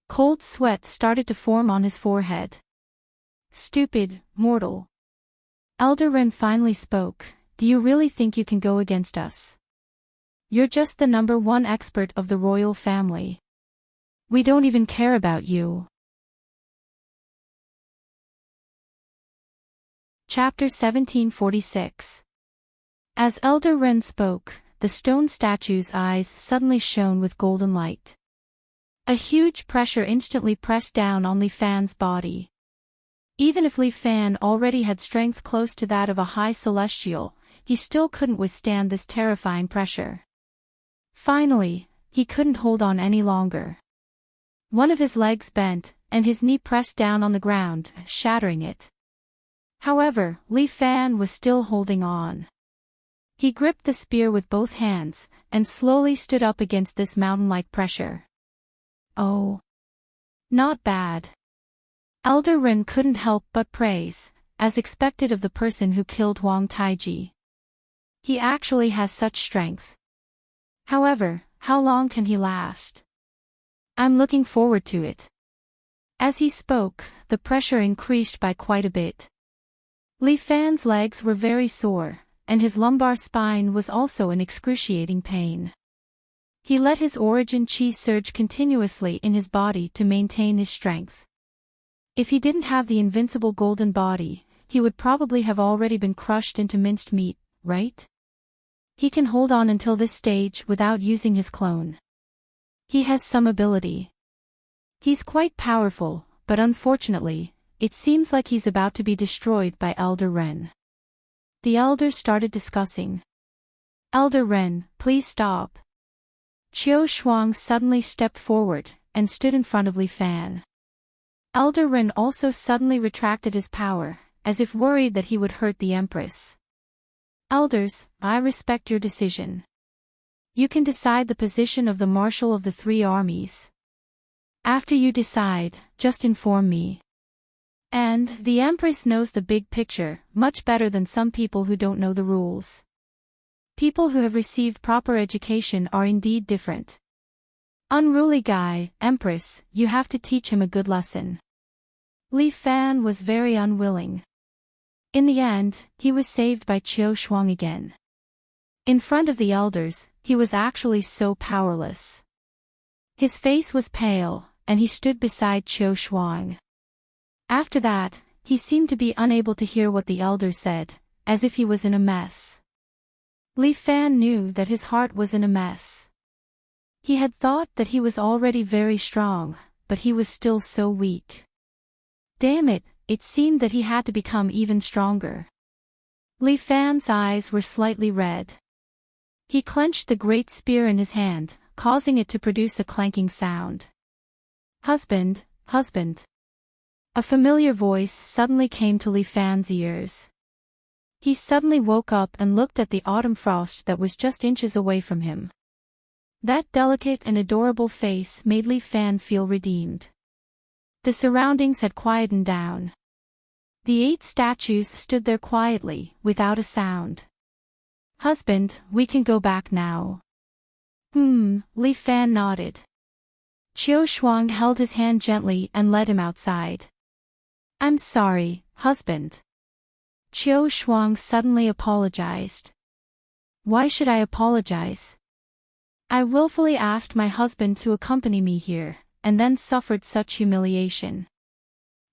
A: Cold sweat started to form on his forehead. Stupid, mortal. Elder Ren finally spoke. Do you really think you can go against us? You're just the #1 expert of the royal family. We don't even care about you. Chapter 1746. As Elder Ren spoke, the stone statue's eyes suddenly shone with golden light. A huge pressure instantly pressed down on Li Fan's body. Even if Li Fan already had strength close to that of a high celestial, he still couldn't withstand this terrifying pressure. Finally, he couldn't hold on any longer. One of his legs bent, and his knee pressed down on the ground, shattering it. However, Li Fan was still holding on. He gripped the spear with both hands, and slowly stood up against this mountain-like pressure. Oh. Not bad. Elder Ren couldn't help but praise, as expected of the person who killed Huang Taiji. He actually has such strength. However, how long can he last? I'm looking forward to it. As he spoke, the pressure increased by quite a bit. Li Fan's legs were very sore, and his lumbar spine was also in excruciating pain. He let his origin chi surge continuously in his body to maintain his strength. If he didn't have the invincible golden body, he would probably have already been crushed into minced meat, right? He can hold on until this stage without using his clone. He has some ability. He's quite powerful, but unfortunately, it seems like he's about to be destroyed by Elder Ren. The elders started discussing. Elder Ren, please stop. Qiu Shuang suddenly stepped forward, and stood in front of Li Fan. Elder Ren also suddenly retracted his power, as if worried that he would hurt the Empress. Elders, I respect your decision. You can decide the position of the marshal of the 3 armies. After you decide, just inform me. And the Empress knows the big picture, much better than some people who don't know the rules. People who have received proper education are indeed different. Unruly guy, Empress, you have to teach him a good lesson. Li Fan was very unwilling. In the end, he was saved by Qiu Shuang again. In front of the elders, he was actually so powerless. His face was pale, and he stood beside Qiu Shuang. After that, he seemed to be unable to hear what the elders said, as if he was in a mess. Li Fan knew that his heart was in a mess. He had thought that he was already very strong, but he was still so weak. Damn it, it seemed that he had to become even stronger. Li Fan's eyes were slightly red. He clenched the great spear in his hand, causing it to produce a clanking sound. Husband, husband. A familiar voice suddenly came to Li Fan's ears. He suddenly woke up and looked at the autumn frost that was just inches away from him. That delicate and adorable face made Li Fan feel redeemed. The surroundings had quietened down. The 8 statues stood there quietly, without a sound. Husband, we can go back now. Li Fan nodded. Qiu Shuang held his hand gently and led him outside. I'm sorry, husband. Qiu Shuang suddenly apologized. Why should I apologize? I willfully asked my husband to accompany me here, and then suffered such humiliation.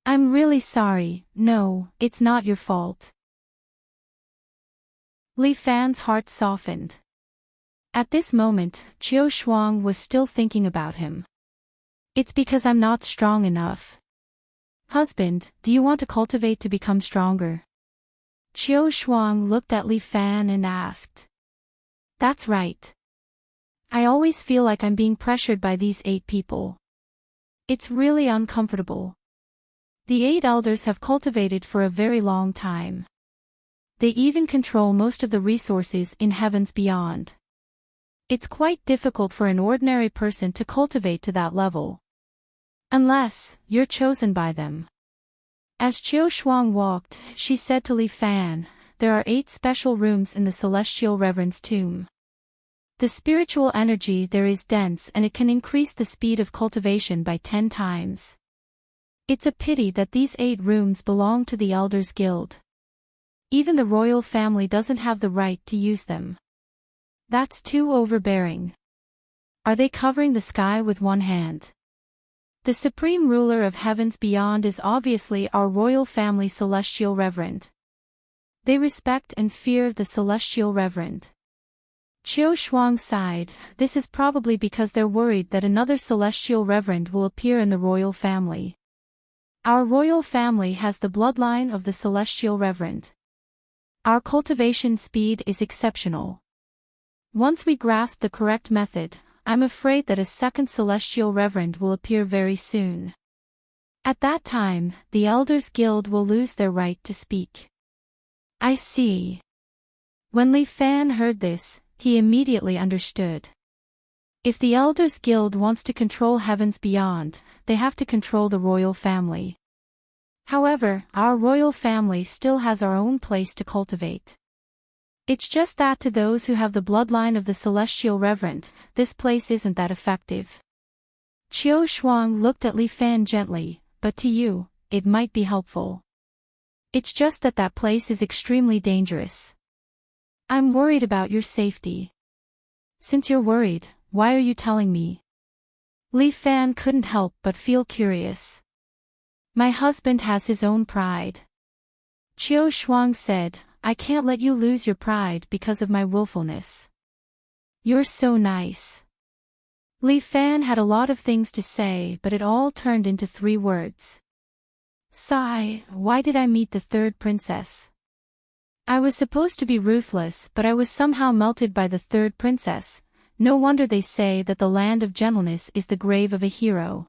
A: I'm really sorry, no, it's not your fault. Li Fan's heart softened. At this moment, Qiu Shuang was still thinking about him. It's because I'm not strong enough. Husband, do you want to cultivate to become stronger? Qiu Shuang looked at Li Fan and asked. That's right. I always feel like I'm being pressured by these 8 people. It's really uncomfortable. The 8 elders have cultivated for a very long time. They even control most of the resources in heavens beyond. It's quite difficult for an ordinary person to cultivate to that level. Unless, you're chosen by them. As Qiu Shuang walked, she said to Li Fan, "There are 8 special rooms in the Celestial Reverend's tomb. The spiritual energy there is dense and it can increase the speed of cultivation by 10 times. It's a pity that these 8 rooms belong to the Elders Guild. Even the royal family doesn't have the right to use them. That's too overbearing. Are they covering the sky with one hand? The supreme ruler of heavens beyond is obviously our royal family Celestial Reverend. They respect and fear the Celestial Reverend." Qiu Shuang sighed. This is probably because they're worried that another Celestial Reverend will appear in the royal family. Our royal family has the bloodline of the Celestial Reverend. Our cultivation speed is exceptional. Once we grasp the correct method, I'm afraid that a second Celestial Reverend will appear very soon. At that time, the Elders Guild will lose their right to speak. I see. When Li Fan heard this, he immediately understood. If the Elders Guild wants to control heavens beyond, they have to control the royal family. However, our royal family still has our own place to cultivate. It's just that to those who have the bloodline of the Celestial Reverend, this place isn't that effective. Qiu Shuang looked at Li Fan gently, but to you, it might be helpful. It's just that that place is extremely dangerous. I'm worried about your safety. Since you're worried, why are you telling me? Li Fan couldn't help but feel curious. My husband has his own pride. Qiu Shuang said, I can't let you lose your pride because of my willfulness. You're so nice. Li Fan had a lot of things to say, but it all turned into 3 words. Sigh, why did I meet the 3rd princess? I was supposed to be ruthless, but I was somehow melted by the 3rd princess. No wonder they say that the land of gentleness is the grave of a hero.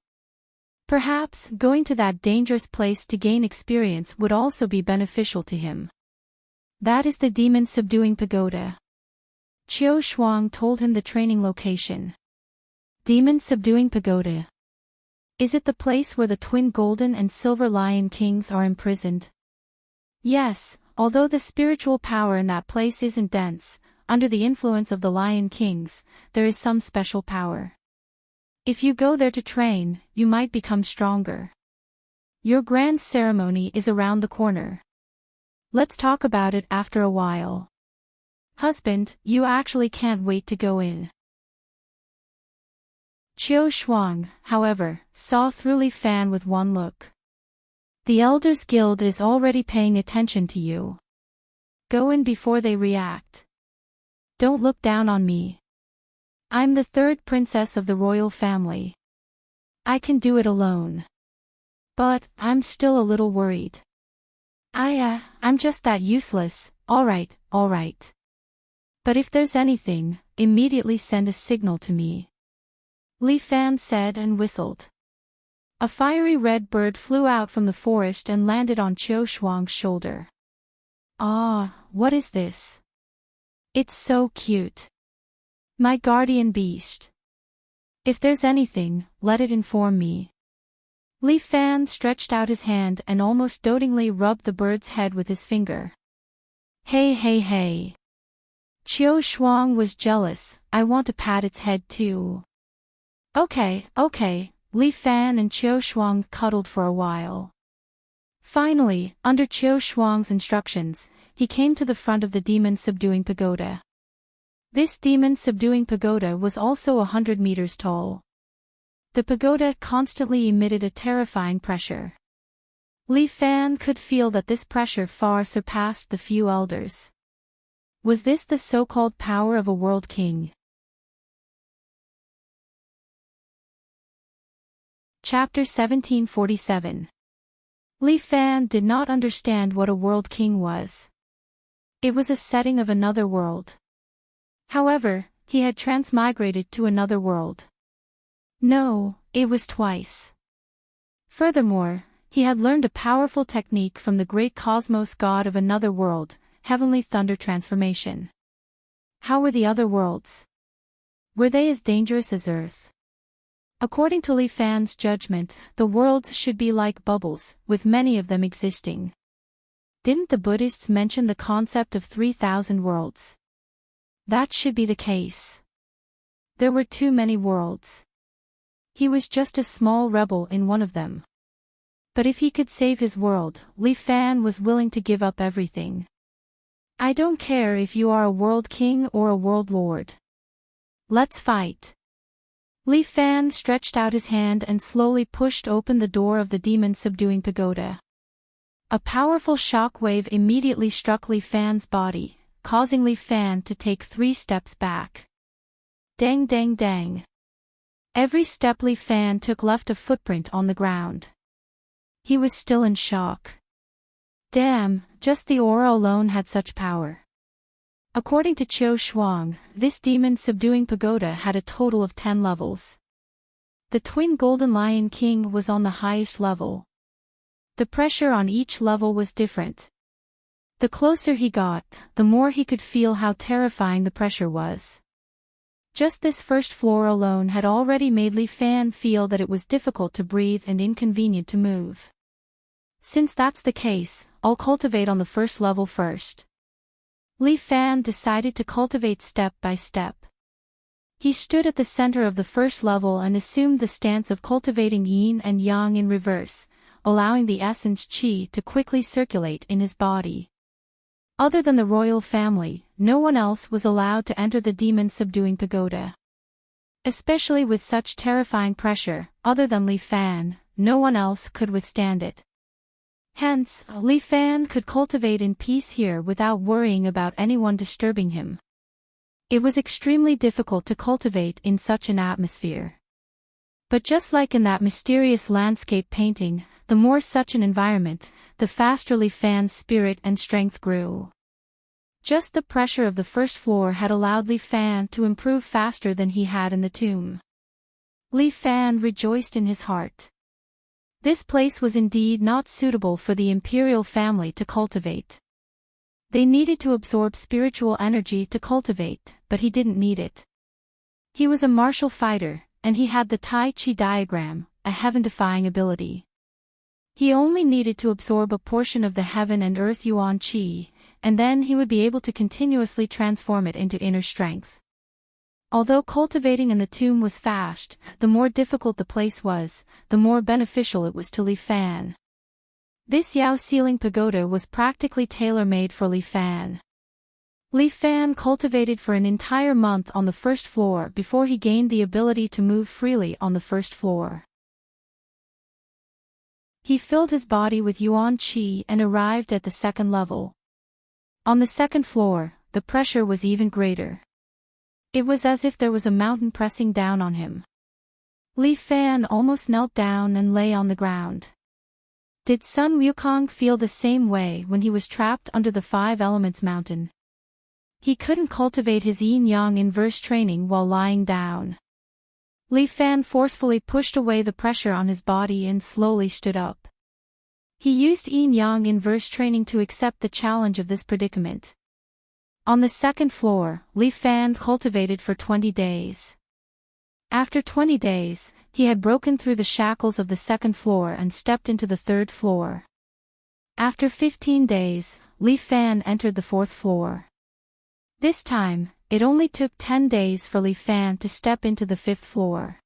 A: Perhaps, going to that dangerous place to gain experience would also be beneficial to him. That is the demon subduing pagoda. Qiu Shuang told him the training location. Demon subduing pagoda. Is it the place where the twin golden and silver lion kings are imprisoned? Yes, although the spiritual power in that place isn't dense, under the influence of the lion kings, there is some special power. If you go there to train, you might become stronger. Your grand ceremony is around the corner. Let's talk about it after a while. Husband, you actually can't wait to go in. Qiu Shuang, however, saw through Li Fan with one look. The Elders Guild is already paying attention to you. Go in before they react. Don't look down on me. I'm the 3rd princess of the royal family. I can do it alone. But, I'm still a little worried. I'm just that useless. Alright. But if there's anything, immediately send a signal to me. Li Fan said and whistled. A fiery red bird flew out from the forest and landed on Qiu Shuang's shoulder. Ah, what is this? It's so cute. My guardian beast. If there's anything, let it inform me. Li Fan stretched out his hand and almost dotingly rubbed the bird's head with his finger. Hey. Qiu Shuang was jealous. I want to pat its head too. Okay. Li Fan and Qiu Shuang cuddled for a while. Finally, under Qiu Shuang's instructions, he came to the front of the demon subduing pagoda. This demon subduing pagoda was also 100 meters tall. The pagoda constantly emitted a terrifying pressure. Li Fan could feel that this pressure far surpassed the few elders. Was this the so-called power of a world king? Chapter 1747. Li Fan did not understand what a world king was. It was a setting of another world. However, he had transmigrated to another world. No, it was twice. Furthermore, he had learned a powerful technique from the great cosmos god of another world, heavenly thunder transformation. How were the other worlds? Were they as dangerous as Earth? According to Li Fan's judgment, the worlds should be like bubbles, with many of them existing. Didn't the Buddhists mention the concept of 3,000 worlds? That should be the case. There were too many worlds. He was just a small rebel in one of them. But if he could save his world, Li Fan was willing to give up everything. I don't care if you are a world king or a world lord. Let's fight. Li Fan stretched out his hand and slowly pushed open the door of the demon-subduing pagoda. A powerful shock wave immediately struck Li Fan's body, causing Li Fan to take 3 steps back. Dang dang dang. Every step Li Fan took left a footprint on the ground. He was still in shock. Damn, just the aura alone had such power. According to Qiu Shuang, this demon-subduing pagoda had a total of 10 levels. The twin Golden Lion King was on the highest level. The pressure on each level was different. The closer he got, the more he could feel how terrifying the pressure was. Just this first floor alone had already made Li Fan feel that it was difficult to breathe and inconvenient to move. Since that's the case, I'll cultivate on the first level first. Li Fan decided to cultivate step by step. He stood at the center of the first level and assumed the stance of cultivating yin and yang in reverse, allowing the essence qi to quickly circulate in his body. Other than the royal family, no one else was allowed to enter the demon-subduing pagoda. Especially with such terrifying pressure, other than Li Fan, no one else could withstand it. Hence, Li Fan could cultivate in peace here without worrying about anyone disturbing him. It was extremely difficult to cultivate in such an atmosphere. But just like in that mysterious landscape painting, the more such an environment, the faster Li Fan's spirit and strength grew. Just the pressure of the first floor had allowed Li Fan to improve faster than he had in the tomb. Li Fan rejoiced in his heart. This place was indeed not suitable for the imperial family to cultivate. They needed to absorb spiritual energy to cultivate, but he didn't need it. He was a martial fighter, and he had the Tai Chi diagram, a heaven-defying ability. He only needed to absorb a portion of the heaven and earth yuan qi, and then he would be able to continuously transform it into inner strength. Although cultivating in the tomb was fast, the more difficult the place was, the more beneficial it was to Li Fan. This Yao ceiling pagoda was practically tailor-made for Li Fan. Li Fan cultivated for an entire month on the first floor before he gained the ability to move freely on the first floor. He filled his body with yuan qi and arrived at the second level. On the second floor, the pressure was even greater. It was as if there was a mountain pressing down on him. Li Fan almost knelt down and lay on the ground. Did Sun Wukong feel the same way when he was trapped under the 5 elements mountain? He couldn't cultivate his yin-yang inverse training while lying down. Li Fan forcefully pushed away the pressure on his body and slowly stood up. He used yin-yang inverse training to accept the challenge of this predicament. On the second floor, Li Fan cultivated for 20 days. After 20 days, he had broken through the shackles of the second floor and stepped into the third floor. After 15 days, Li Fan entered the fourth floor. This time, it only took 10 days for Li Fan to step into the fifth floor.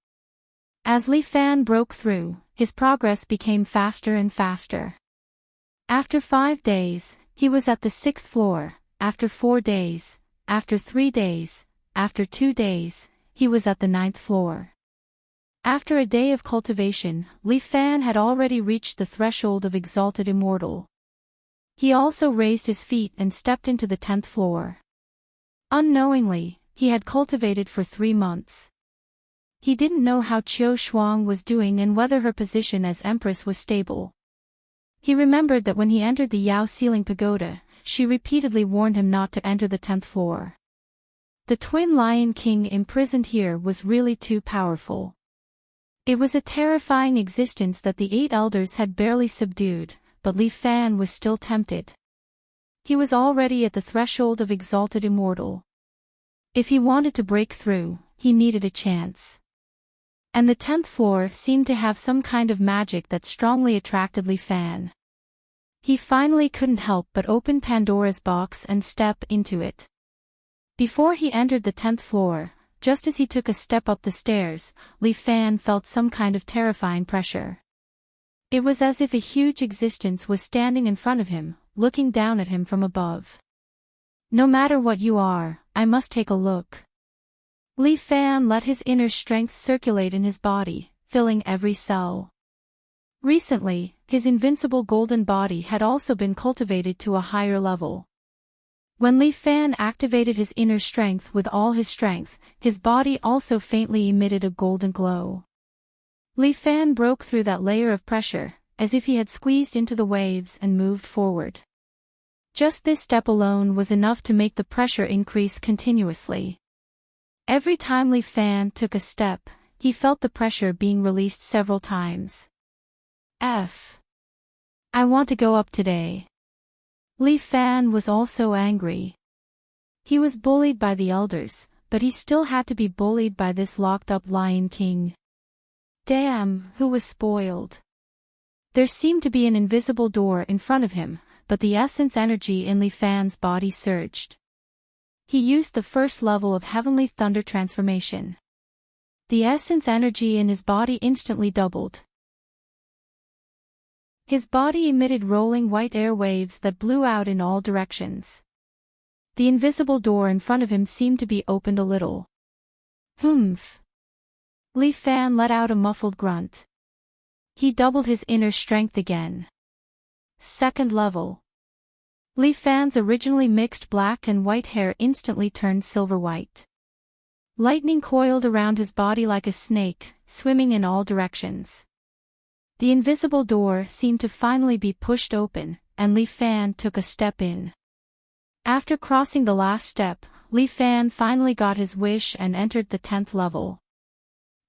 A: As Li Fan broke through, his progress became faster and faster. After 5 days, he was at the sixth floor. After 4 days, after 3 days, after 2 days, he was at the ninth floor. After a day of cultivation, Li Fan had already reached the threshold of exalted immortal. He also raised his feet and stepped into the 10th floor. Unknowingly, he had cultivated for 3 months. He didn't know how Qiu Shuang was doing and whether her position as empress was stable. He remembered that when he entered the Yao ceiling pagoda, she repeatedly warned him not to enter the 10th floor. The twin Lion King imprisoned here was really too powerful. It was a terrifying existence that the 8 elders had barely subdued, but Li Fan was still tempted. He was already at the threshold of exalted immortal. If he wanted to break through, he needed a chance. And the 10th floor seemed to have some kind of magic that strongly attracted Li Fan. He finally couldn't help but open Pandora's box and step into it. Before he entered the 10th floor, just as he took a step up the stairs, Li Fan felt some kind of terrifying pressure. It was as if a huge existence was standing in front of him, looking down at him from above. No matter what you are, I must take a look. Li Fan let his inner strength circulate in his body, filling every cell. Recently, his invincible golden body had also been cultivated to a higher level. When Li Fan activated his inner strength with all his strength, his body also faintly emitted a golden glow. Li Fan broke through that layer of pressure, as if he had squeezed into the waves and moved forward. Just this step alone was enough to make the pressure increase continuously. Every time Li Fan took a step, he felt the pressure being released several times. I want to go up today. Li Fan was also angry. He was bullied by the elders, but he still had to be bullied by this locked-up Lion King. Damn, who was spoiled. There seemed to be an invisible door in front of him, but the essence energy in Li Fan's body surged. He used the first level of Heavenly Thunder transformation. The essence energy in his body instantly doubled. His body emitted rolling white air waves that blew out in all directions. The invisible door in front of him seemed to be opened a little. Humph! Li Fan let out a muffled grunt. He doubled his inner strength again. Second level. Li Fan's originally mixed black and white hair instantly turned silver-white. Lightning coiled around his body like a snake, swimming in all directions. The invisible door seemed to finally be pushed open, and Li Fan took a step in. After crossing the last step, Li Fan finally got his wish and entered the 10th level.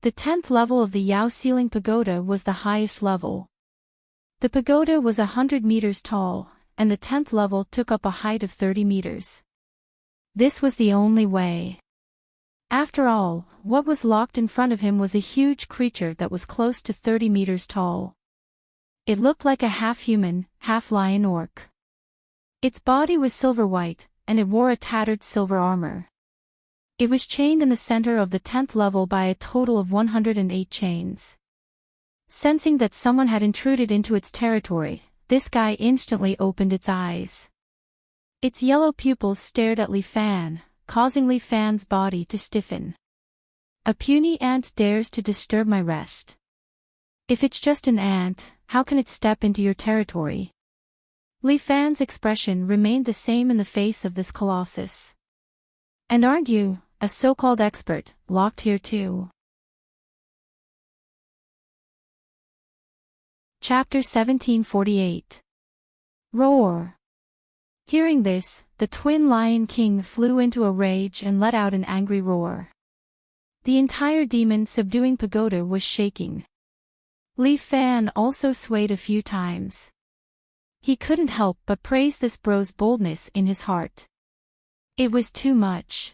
A: The 10th level of the Yao Ceiling Pagoda was the highest level. The pagoda was 100 meters tall, and the 10th level took up a height of 30 meters. This was the only way. After all, what was locked in front of him was a huge creature that was close to 30 meters tall. It looked like a half-human, half-lion orc. Its body was silver-white, and it wore a tattered silver armor. It was chained in the center of the 10th level by a total of 108 chains. Sensing that someone had intruded into its territory, this guy instantly opened its eyes. Its yellow pupils stared at Li Fan, causing Li Fan's body to stiffen. A puny ant dares to disturb my rest. If it's just an ant, how can it step into your territory? Li Fan's expression remained the same in the face of this colossus. And aren't you, a so-called expert, locked here too? Chapter 1748. Roar. Hearing this, the twin Lion King flew into a rage and let out an angry roar. The entire demon-subduing pagoda was shaking. Li Fan also swayed a few times. He couldn't help but praise this bro's boldness in his heart. It was too much.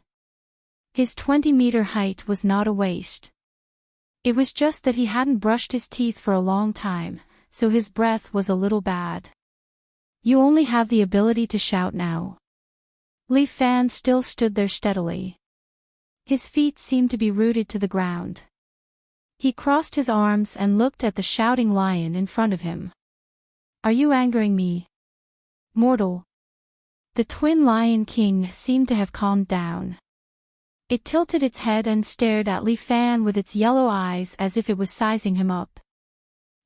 A: His 20-meter height was not a waste. It was just that he hadn't brushed his teeth for a long time, so his breath was a little bad. You only have the ability to shout now. Li Fan still stood there steadily. His feet seemed to be rooted to the ground. He crossed his arms and looked at the shouting lion in front of him. Are you angering me, mortal? The twin Lion King seemed to have calmed down. It tilted its head and stared at Li Fan with its yellow eyes as if it was sizing him up.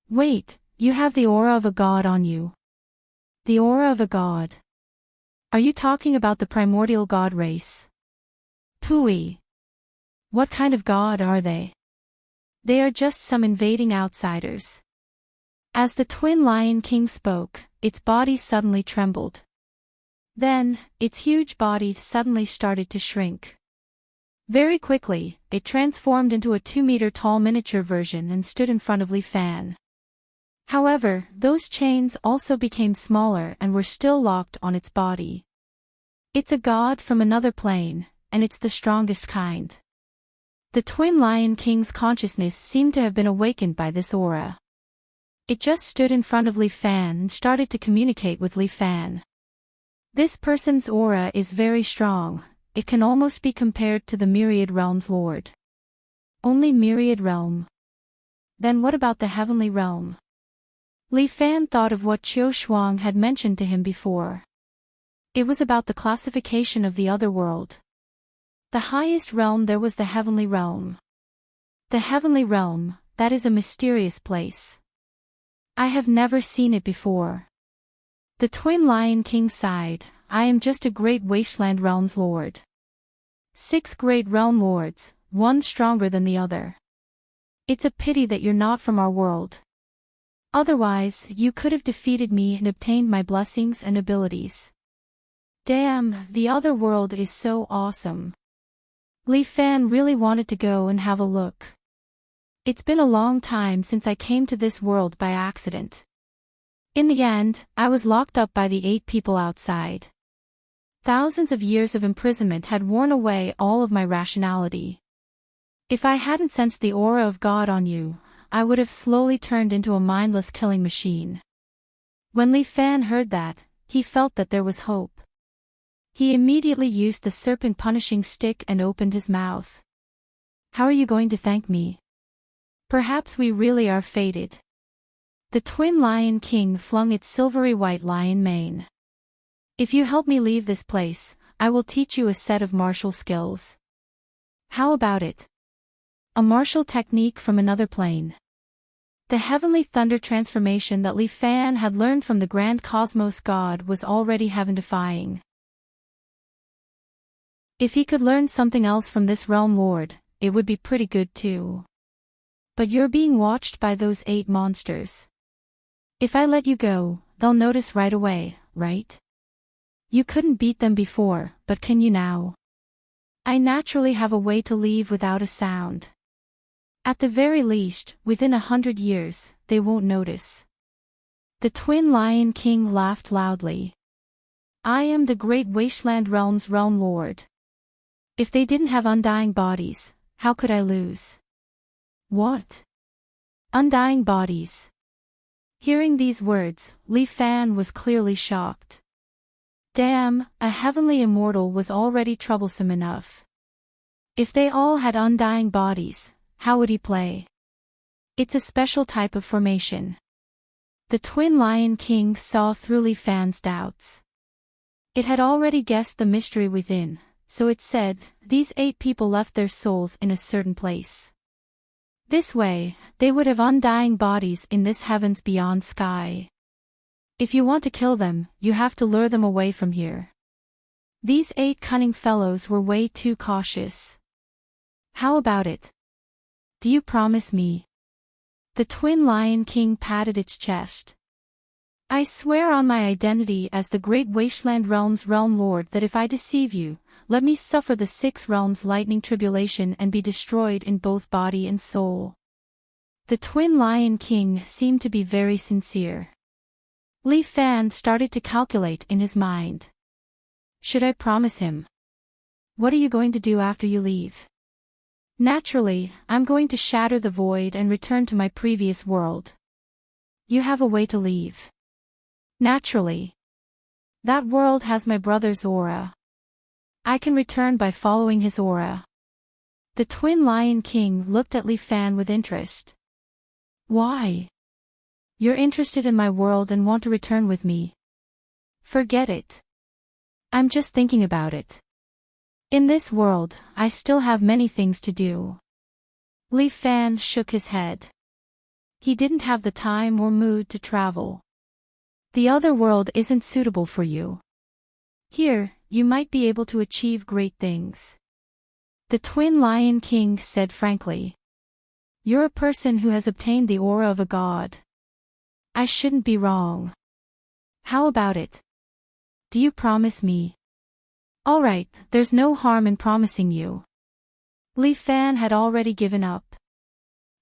A: Wait, you have the aura of a god on you. The aura of a god. Are you talking about the primordial god race? Pooey. What kind of god are they? They are just some invading outsiders. As the twin Lion King spoke, its body suddenly trembled. Then, its huge body suddenly started to shrink. Very quickly, it transformed into a 2-meter-tall miniature version and stood in front of Li Fan. However, those chains also became smaller and were still locked on its body. It's a god from another plane, and it's the strongest kind. The Twin Lion King's consciousness seemed to have been awakened by this aura. It just stood in front of Li Fan and started to communicate with Li Fan. This person's aura is very strong. It can almost be compared to the Myriad Realm's Lord. Only Myriad Realm. Then what about the Heavenly Realm? Li Fan thought of what Qiu Shuang had mentioned to him before. It was about the classification of the other world. The highest realm there was the Heavenly Realm. The Heavenly Realm, that is a mysterious place. I have never seen it before. The Twin Lion King sighed, I am just a great wasteland realm's lord. 6 great realm lords, one stronger than the other. It's a pity that you're not from our world. Otherwise, you could have defeated me and obtained my blessings and abilities. Damn, the other world is so awesome. Li Fan really wanted to go and have a look. It's been a long time since I came to this world by accident. In the end, I was locked up by the 8 people outside. Thousands of years of imprisonment had worn away all of my rationality. If I hadn't sensed the aura of God on you, I would have slowly turned into a mindless killing machine. When Li Fan heard that, he felt that there was hope. He immediately used the serpent punishing stick and opened his mouth. How are you going to thank me? Perhaps we really are fated. The Twin Lion King flung its silvery white lion mane. If you help me leave this place, I will teach you a set of martial skills. How about it? A martial technique from another plane. The heavenly thunder transformation that Li Fan had learned from the Grand Cosmos God was already heaven-defying. If he could learn something else from this realm lord, it would be pretty good too. But you're being watched by those 8 monsters. If I let you go, they'll notice right away, right? You couldn't beat them before, but can you now? I naturally have a way to leave without a sound. At the very least, within 100 years, they won't notice. The Twin Lion King laughed loudly. I am the great wasteland realm's realm lord. If they didn't have undying bodies, how could I lose? What? Undying bodies. Hearing these words, Li Fan was clearly shocked. Damn, a heavenly immortal was already troublesome enough. If they all had undying bodies, how would he play? It's a special type of formation. The Twin Lion King saw through Li Fan's doubts. It had already guessed the mystery within, so it said, these 8 people left their souls in a certain place. This way, they would have undying bodies in this heavens beyond sky. If you want to kill them, you have to lure them away from here. These 8 cunning fellows were way too cautious. How about it? Do you promise me? The Twin Lion King patted its chest. I swear on my identity as the great wasteland realm's realm lord that if I deceive you, let me suffer the 6 realms' lightning tribulation and be destroyed in both body and soul. The Twin Lion King seemed to be very sincere. Li Fan started to calculate in his mind. Should I promise him? What are you going to do after you leave? Naturally, I'm going to shatter the void and return to my previous world. You have a way to leave. Naturally. That world has my brother's aura. I can return by following his aura. The Twin Lion King looked at Li Fan with interest. Why? You're interested in my world and want to return with me. Forget it. I'm just thinking about it. In this world, I still have many things to do. Li Fan shook his head. He didn't have the time or mood to travel. The other world isn't suitable for you. Here, you might be able to achieve great things. The Twin Lion King said frankly. You're a person who has obtained the aura of a god. I shouldn't be wrong. How about it? Do you promise me? All right, there's no harm in promising you. Li Fan had already given up.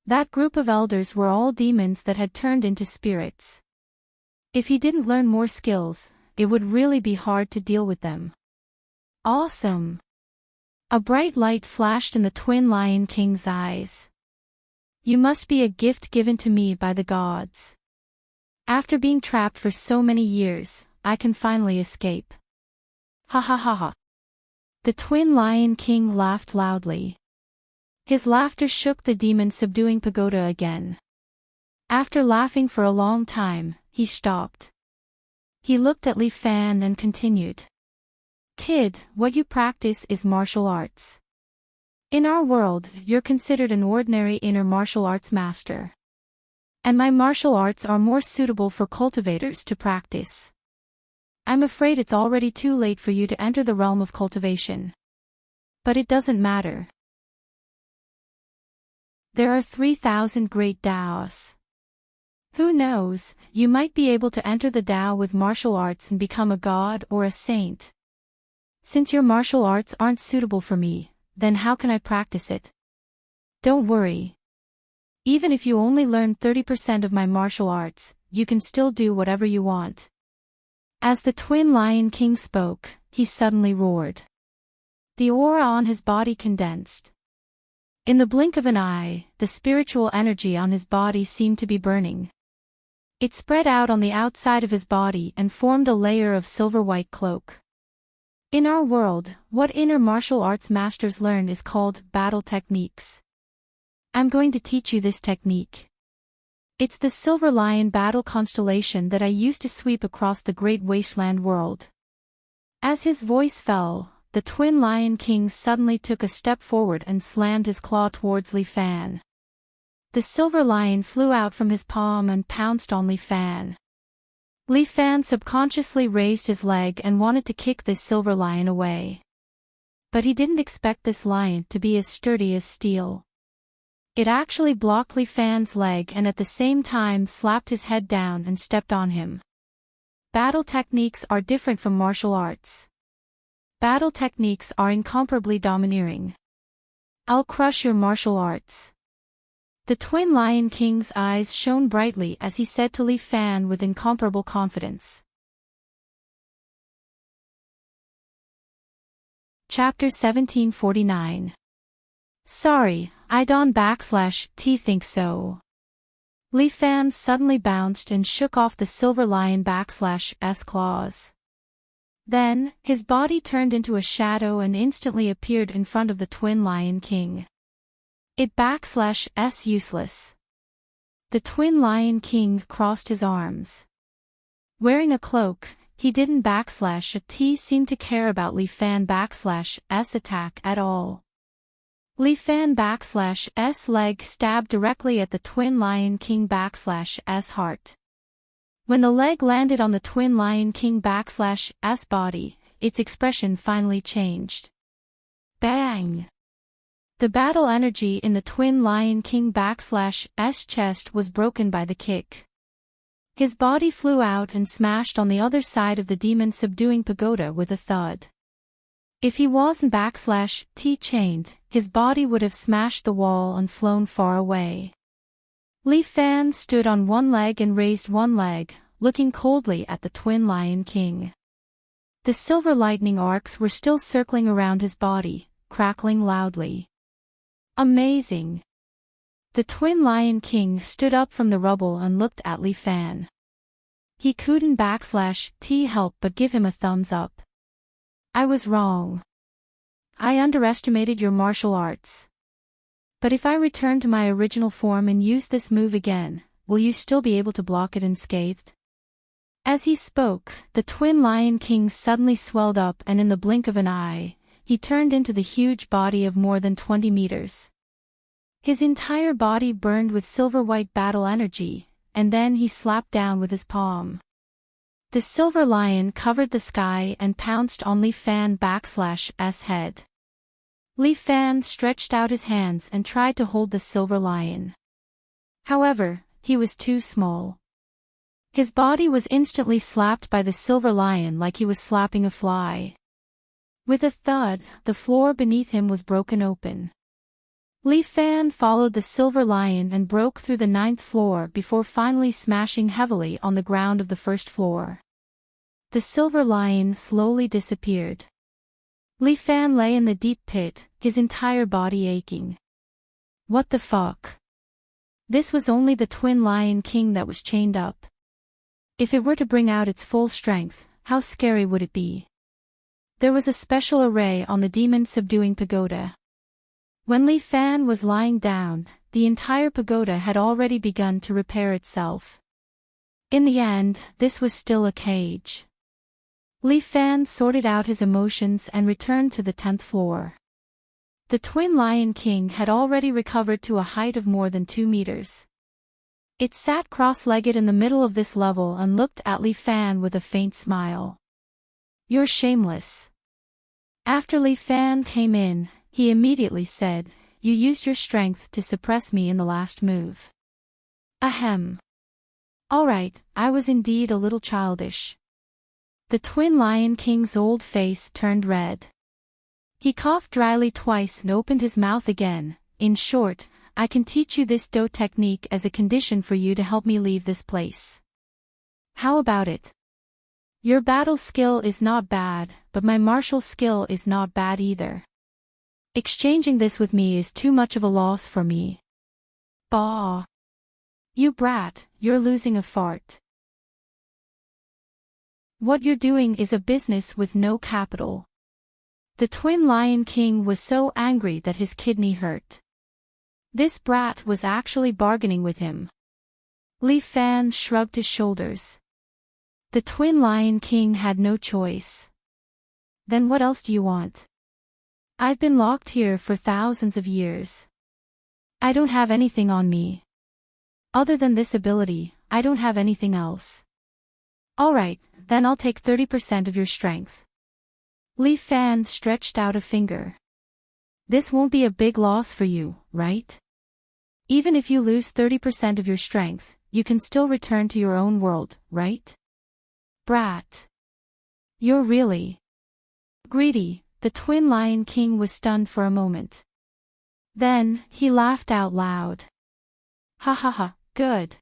A: That group of elders were all demons that had turned into spirits. If he didn't learn more skills, it would really be hard to deal with them. Awesome. A bright light flashed in the twin Lion King's eyes. You must be a gift given to me by the gods. After being trapped for so many years, I can finally escape. Ha ha ha ha. The twin Lion King laughed loudly. His laughter shook the demon-subduing pagoda again. After laughing for a long time, he stopped. He looked at Li Fan and continued. Kid, what you practice is martial arts. In our world, you're considered an ordinary inner martial arts master. And my martial arts are more suitable for cultivators to practice. I'm afraid it's already too late for you to enter the realm of cultivation. But it doesn't matter. There are 3,000 great Daos. Who knows, you might be able to enter the Dao with martial arts and become a god or a saint. Since your martial arts aren't suitable for me, then how can I practice it? Don't worry. Even if you only learn 30% of my martial arts, you can still do whatever you want. As the twin Lion King spoke, he suddenly roared. The aura on his body condensed. In the blink of an eye, the spiritual energy on his body seemed to be burning. It spread out on the outside of his body and formed a layer of silver-white cloak. In our world, what inner martial arts masters learn is called battle techniques. I'm going to teach you this technique. It's the Silver Lion battle constellation that I used to sweep across the great wasteland world. As his voice fell, the twin Lion King suddenly took a step forward and slammed his claw towards Li Fan. The silver lion flew out from his palm and pounced on Li Fan. Li Fan subconsciously raised his leg and wanted to kick this silver lion away. But he didn't expect this lion to be as sturdy as steel. It actually blocked Li Fan's leg and at the same time slapped his head down and stepped on him. Battle techniques are different from martial arts. Battle techniques are incomparably domineering. I'll crush your martial arts. The twin Lion King's eyes shone brightly as he said to Li Fan with incomparable confidence. Chapter 1749. Sorry, I don't /T think so. Li Fan suddenly bounced and shook off the silver lion /S claws. Then, his body turned into a shadow and instantly appeared in front of the twin Lion King. It /S useless. The twin Lion King crossed his arms. Wearing a cloak, he didn't /T seem to care about Li Fan /S attack at all. Li Fan /S leg stabbed directly at the twin Lion King /S heart. When the leg landed on the twin Lion King /S body, its expression finally changed. Bang! The battle energy in the twin Lion King /S chest was broken by the kick. His body flew out and smashed on the other side of the demon-subduing pagoda with a thud. If he wasn't /T chained, his body would have smashed the wall and flown far away. Li Fan stood on one leg and raised one leg, looking coldly at the twin Lion King. The silver lightning arcs were still circling around his body, crackling loudly. Amazing! The twin Lion King stood up from the rubble and looked at Li Fan. He couldn't /T help but give him a thumbs up. I was wrong. I underestimated your martial arts. But if I return to my original form and use this move again, will you still be able to block it unscathed? As he spoke, the twin Lion King suddenly swelled up and in the blink of an eye, he turned into the huge body of more than 20 meters. His entire body burned with silver-white battle energy, and then he slapped down with his palm. The silver lion covered the sky and pounced on Li Fan /S head. Li Fan stretched out his hands and tried to hold the silver lion. However, he was too small. His body was instantly slapped by the silver lion like he was slapping a fly. With a thud, the floor beneath him was broken open. Li Fan followed the silver lion and broke through the 9th floor before finally smashing heavily on the ground of the 1st floor. The silver lion slowly disappeared. Li Fan lay in the deep pit, his entire body aching. What the fuck? This was only the Twin Lion King that was chained up. If it were to bring out its full strength, how scary would it be? There was a special array on the demon-subduing pagoda. When Li Fan was lying down, the entire pagoda had already begun to repair itself. In the end, this was still a cage. Li Fan sorted out his emotions and returned to the 10th floor. The Twin Lion King had already recovered to a height of more than 2 meters. It sat cross-legged in the middle of this level and looked at Li Fan with a faint smile. "You're shameless." After Li Fan came in, he immediately said, "You used your strength to suppress me in the last move." Ahem. Alright, I was indeed a little childish. The Twin Lion King's old face turned red. He coughed dryly twice and opened his mouth again. "In short, I can teach you this Do technique as a condition for you to help me leave this place. How about it? Your battle skill is not bad, but my martial skill is not bad either. Exchanging this with me is too much of a loss for me." Bah! You brat, you're losing a fart. What you're doing is a business with no capital. The Twin Lion King was so angry that his kidney hurt. This brat was actually bargaining with him. Li Fan shrugged his shoulders. The Twin Lion King had no choice. Then what else do you want? I've been locked here for thousands of years. I don't have anything on me. Other than this ability, I don't have anything else. Alright, then I'll take 30% of your strength. Li Fan stretched out a finger. This won't be a big loss for you, right? Even if you lose 30% of your strength, you can still return to your own world, right? Brat. You're really greedy. The Twin Lion King was stunned for a moment. Then, he laughed out loud. Ha ha ha, good.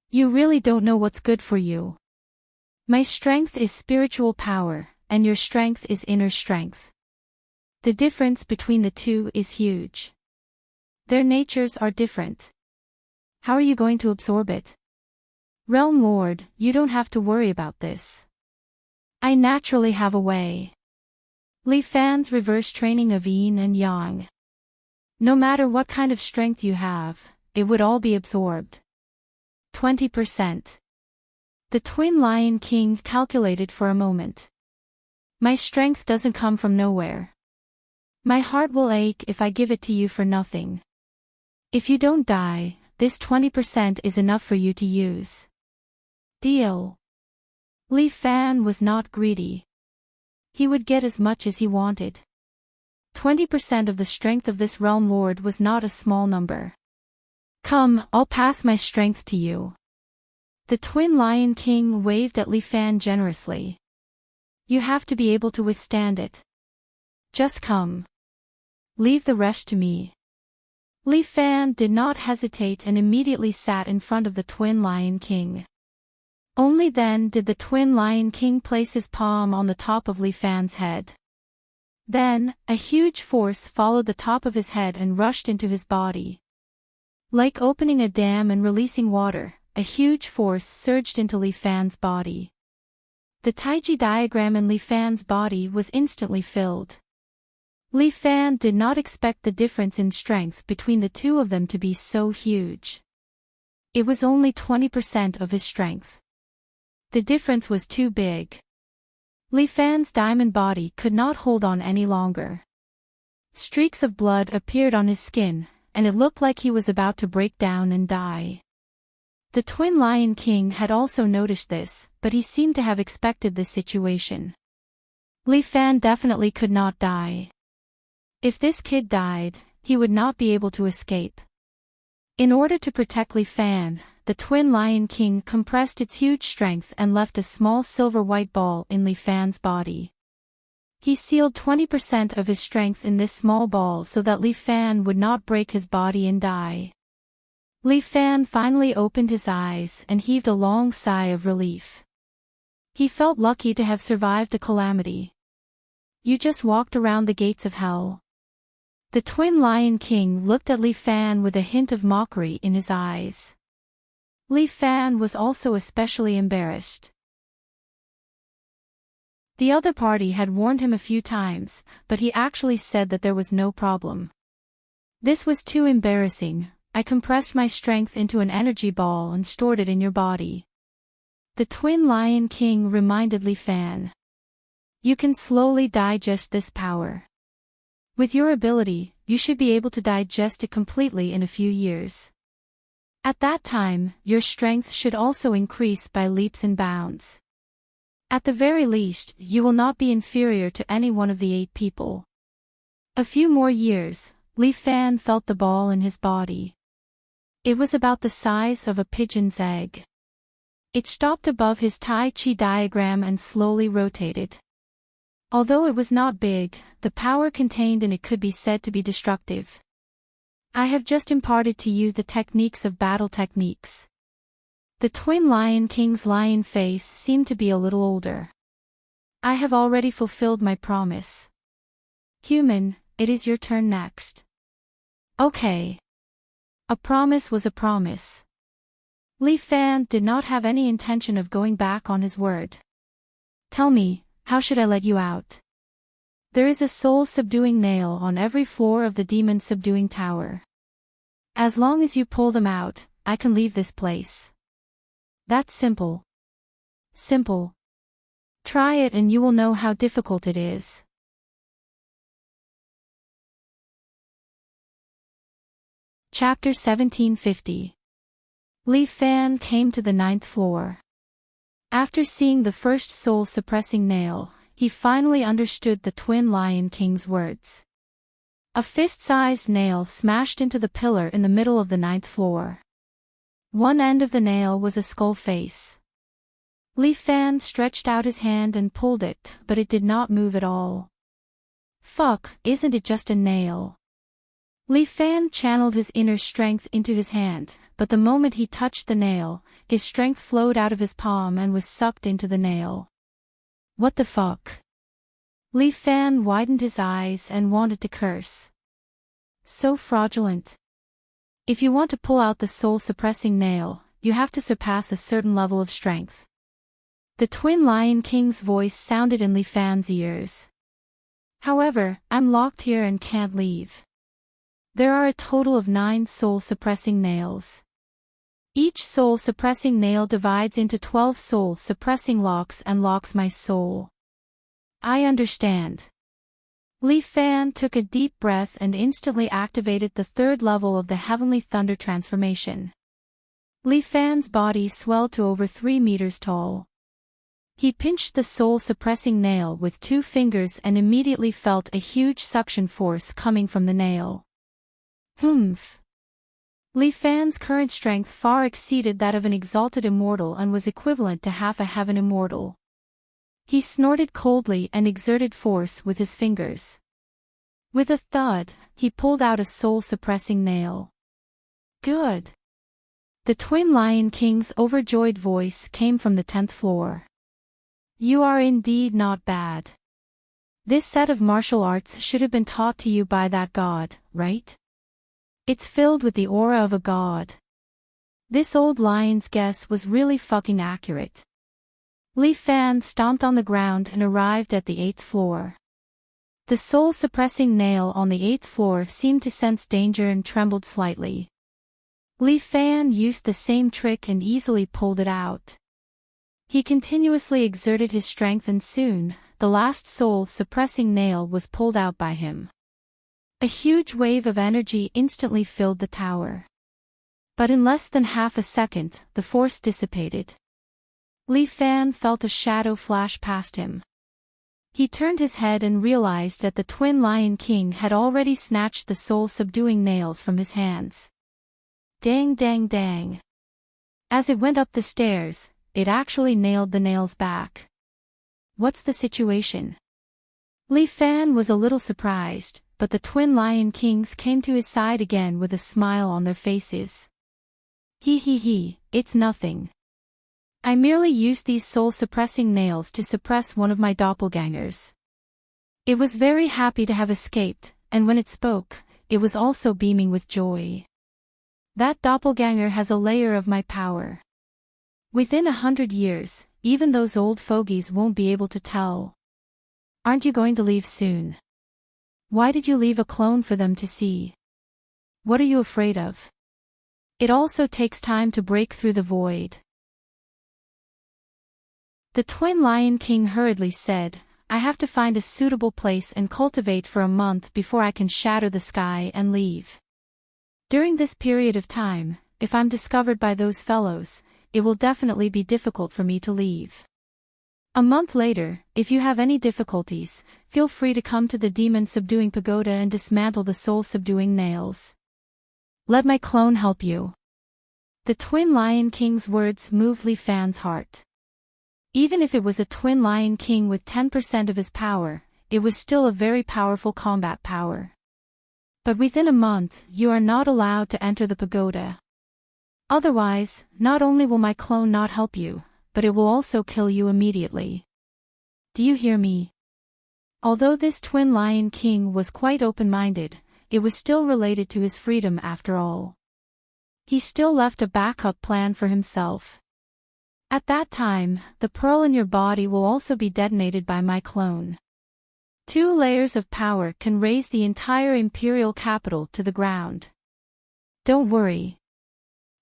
A: You really don't know what's good for you. My strength is spiritual power, and your strength is inner strength. The difference between the two is huge. Their natures are different. How are you going to absorb it? Realm Lord, you don't have to worry about this. I naturally have a way. Li Fan's reverse training of yin and yang. No matter what kind of strength you have, it would all be absorbed. 20%. The Twin Lion King calculated for a moment. My strength doesn't come from nowhere. My heart will ache if I give it to you for nothing. If you don't die, this 20% is enough for you to use. Deal. Li Fan was not greedy. He would get as much as he wanted. 20% of the strength of this realm lord was not a small number. Come, I'll pass my strength to you. The Twin Lion King waved at Li Fan generously. You have to be able to withstand it. Just come. Leave the rest to me. Li Fan did not hesitate and immediately sat in front of the Twin Lion King. Only then did the Twin Lion King place his palm on the top of Li Fan's head. Then, a huge force followed the top of his head and rushed into his body. Like opening a dam and releasing water, a huge force surged into Li Fan's body. The Taiji diagram in Li Fan's body was instantly filled. Li Fan did not expect the difference in strength between the two of them to be so huge. It was only 20% of his strength. The difference was too big. Li Fan's diamond body could not hold on any longer. Streaks of blood appeared on his skin, and it looked like he was about to break down and die. The Twin Lion King had also noticed this, but he seemed to have expected this situation. Li Fan definitely could not die. If this kid died, he would not be able to escape. In order to protect Li Fan, the Twin Lion King compressed its huge strength and left a small silver-white ball in Li Fan's body. He sealed 20% of his strength in this small ball so that Li Fan would not break his body and die. Li Fan finally opened his eyes and heaved a long sigh of relief. He felt lucky to have survived the calamity. You just walked around the gates of hell. The twin Lion King looked at Li Fan with a hint of mockery in his eyes. Li Fan was also especially embarrassed. The other party had warned him a few times, but he actually said that there was no problem. This was too embarrassing. I compressed my strength into an energy ball and stored it in your body. The twin Lion King reminded Li Fan. You can slowly digest this power. With your ability, you should be able to digest it completely in a few years. At that time, your strength should also increase by leaps and bounds. At the very least, you will not be inferior to any one of the 8 people. A few more years, Li Fan felt the ball in his body. It was about the size of a pigeon's egg. It stopped above his Tai Chi diagram and slowly rotated. Although it was not big, the power contained in it could be said to be destructive. I have just imparted to you the techniques of battle techniques. The twin Lion King's lion face seemed to be a little older. I have already fulfilled my promise. Human, it is your turn next. Okay. A promise was a promise. Li Fan did not have any intention of going back on his word. Tell me, how should I let you out? There is a soul-subduing nail on every floor of the demon-subduing tower. As long as you pull them out, I can leave this place. That's simple. Simple. Try it and you will know how difficult it is. Chapter 1750. Li Fan came to the 9th floor. After seeing the first soul-suppressing nail, he finally understood the twin Lion King's words. A fist-sized nail smashed into the pillar in the middle of the 9th floor. One end of the nail was a skull face. Li Fan stretched out his hand and pulled it, but it did not move at all. Fuck, isn't it just a nail? Li Fan channeled his inner strength into his hand, but the moment he touched the nail, his strength flowed out of his palm and was sucked into the nail. What the fuck? Li Fan widened his eyes and wanted to curse. So fraudulent. If you want to pull out the soul-suppressing nail, you have to surpass a certain level of strength. The twin Lion King's voice sounded in Li Fan's ears. However, I'm locked here and can't leave. There are a total of 9 soul-suppressing nails. Each soul-suppressing nail divides into 12 soul-suppressing locks and locks my soul. I understand. Li Fan took a deep breath and instantly activated the 3rd level of the Heavenly Thunder transformation. Li Fan's body swelled to over 3 meters tall. He pinched the soul-suppressing nail with 2 fingers and immediately felt a huge suction force coming from the nail. Humph. Li Fan's current strength far exceeded that of an exalted immortal and was equivalent to half a heaven immortal. He snorted coldly and exerted force with his fingers. With a thud, he pulled out a soul-suppressing nail. Good. The twin Lion King's overjoyed voice came from the 10th floor. You are indeed not bad. This set of martial arts should have been taught to you by that god, right? It's filled with the aura of a god. This old lion's guess was really fucking accurate. Li Fan stomped on the ground and arrived at the 8th floor. The soul-suppressing nail on the 8th floor seemed to sense danger and trembled slightly. Li Fan used the same trick and easily pulled it out. He continuously exerted his strength and soon, the last soul-suppressing nail was pulled out by him. A huge wave of energy instantly filled the tower. But in less than half a second, the force dissipated. Li Fan felt a shadow flash past him. He turned his head and realized that the twin Lion King had already snatched the soul-subduing nails from his hands. Dang dang dang. As it went up the stairs, it actually nailed the nails back. What's the situation? Li Fan was a little surprised, but the twin Lion Kings came to his side again with a smile on their faces. He, it's nothing. I merely used these soul-suppressing nails to suppress one of my doppelgangers. It was very happy to have escaped, and when it spoke, it was also beaming with joy. That doppelganger has a layer of my power. Within 100 years, even those old fogies won't be able to tell. Aren't you going to leave soon? Why did you leave a clone for them to see? What are you afraid of? It also takes time to break through the void. The twin Lion King hurriedly said, I have to find a suitable place and cultivate for a month before I can shatter the sky and leave. During this period of time, if I'm discovered by those fellows, it will definitely be difficult for me to leave. A month later, if you have any difficulties, feel free to come to the demon-subduing pagoda and dismantle the soul-subduing nails. Let my clone help you. The twin Lion King's words moved Li Fan's heart. Even if it was a twin Lion King with 10% of his power, it was still a very powerful combat power. But within a month, you are not allowed to enter the pagoda. Otherwise, not only will my clone not help you, but it will also kill you immediately. Do you hear me? Although this twin Lion King was quite open-minded, it was still related to his freedom after all. He still left a backup plan for himself. At that time, the pearl in your body will also be detonated by my clone. 2 layers of power can raise the entire imperial capital to the ground. Don't worry.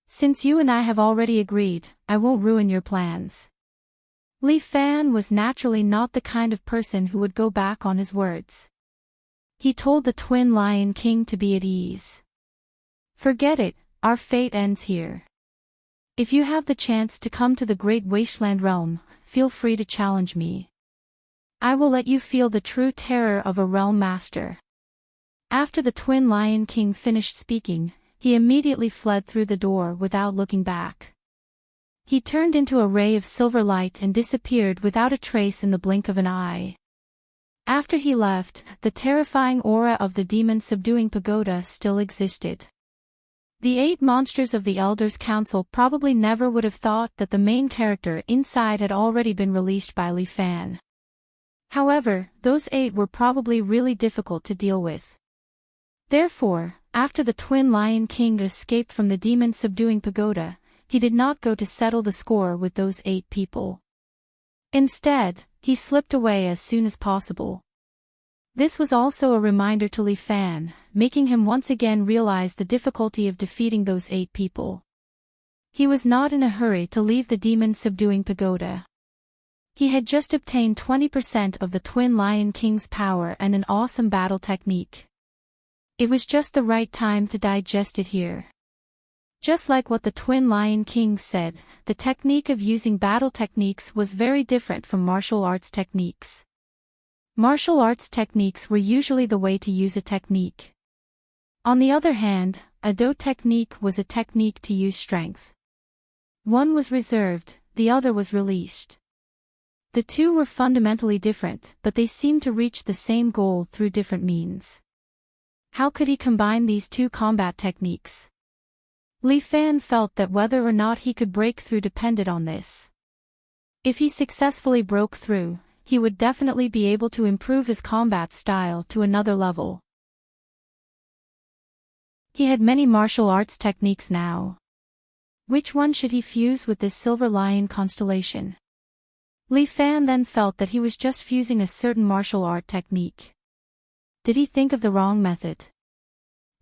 A: Since you and I have already agreed, I won't ruin your plans. Li Fan was naturally not the kind of person who would go back on his words. He told the twin Lion King to be at ease. Forget it, our fate ends here. If you have the chance to come to the Great Wasteland Realm, feel free to challenge me. I will let you feel the true terror of a realm master. After the twin Lion King finished speaking, he immediately fled through the door without looking back. He turned into a ray of silver light and disappeared without a trace in the blink of an eye. After he left, the terrifying aura of the demon-subduing pagoda still existed. The 8 monsters of the Elders' Council probably never would have thought that the main character inside had already been released by Li Fan. However, those 8 were probably really difficult to deal with. Therefore, after the twin Lion King escaped from the demon-subduing pagoda, he did not go to settle the score with those 8 people. Instead, he slipped away as soon as possible. This was also a reminder to Li Fan, making him once again realize the difficulty of defeating those 8 people. He was not in a hurry to leave the demon-subduing pagoda. He had just obtained 20% of the twin Lion King's power and an awesome battle technique. It was just the right time to digest it here. Just like what the twin Lion King said, the technique of using battle techniques was very different from martial arts techniques. Martial arts techniques were usually the way to use a technique. On the other hand, a do technique was a technique to use strength. One was reserved, the other was released. The two were fundamentally different, but they seemed to reach the same goal through different means. How could he combine these 2 combat techniques? Li Fan felt that whether or not he could break through depended on this. If he successfully broke through, he would definitely be able to improve his combat style to another level. He had many martial arts techniques now. Which one should he fuse with this Silver Lion constellation? Li Fan then felt that he was just fusing a certain martial art technique. Did he think of the wrong method?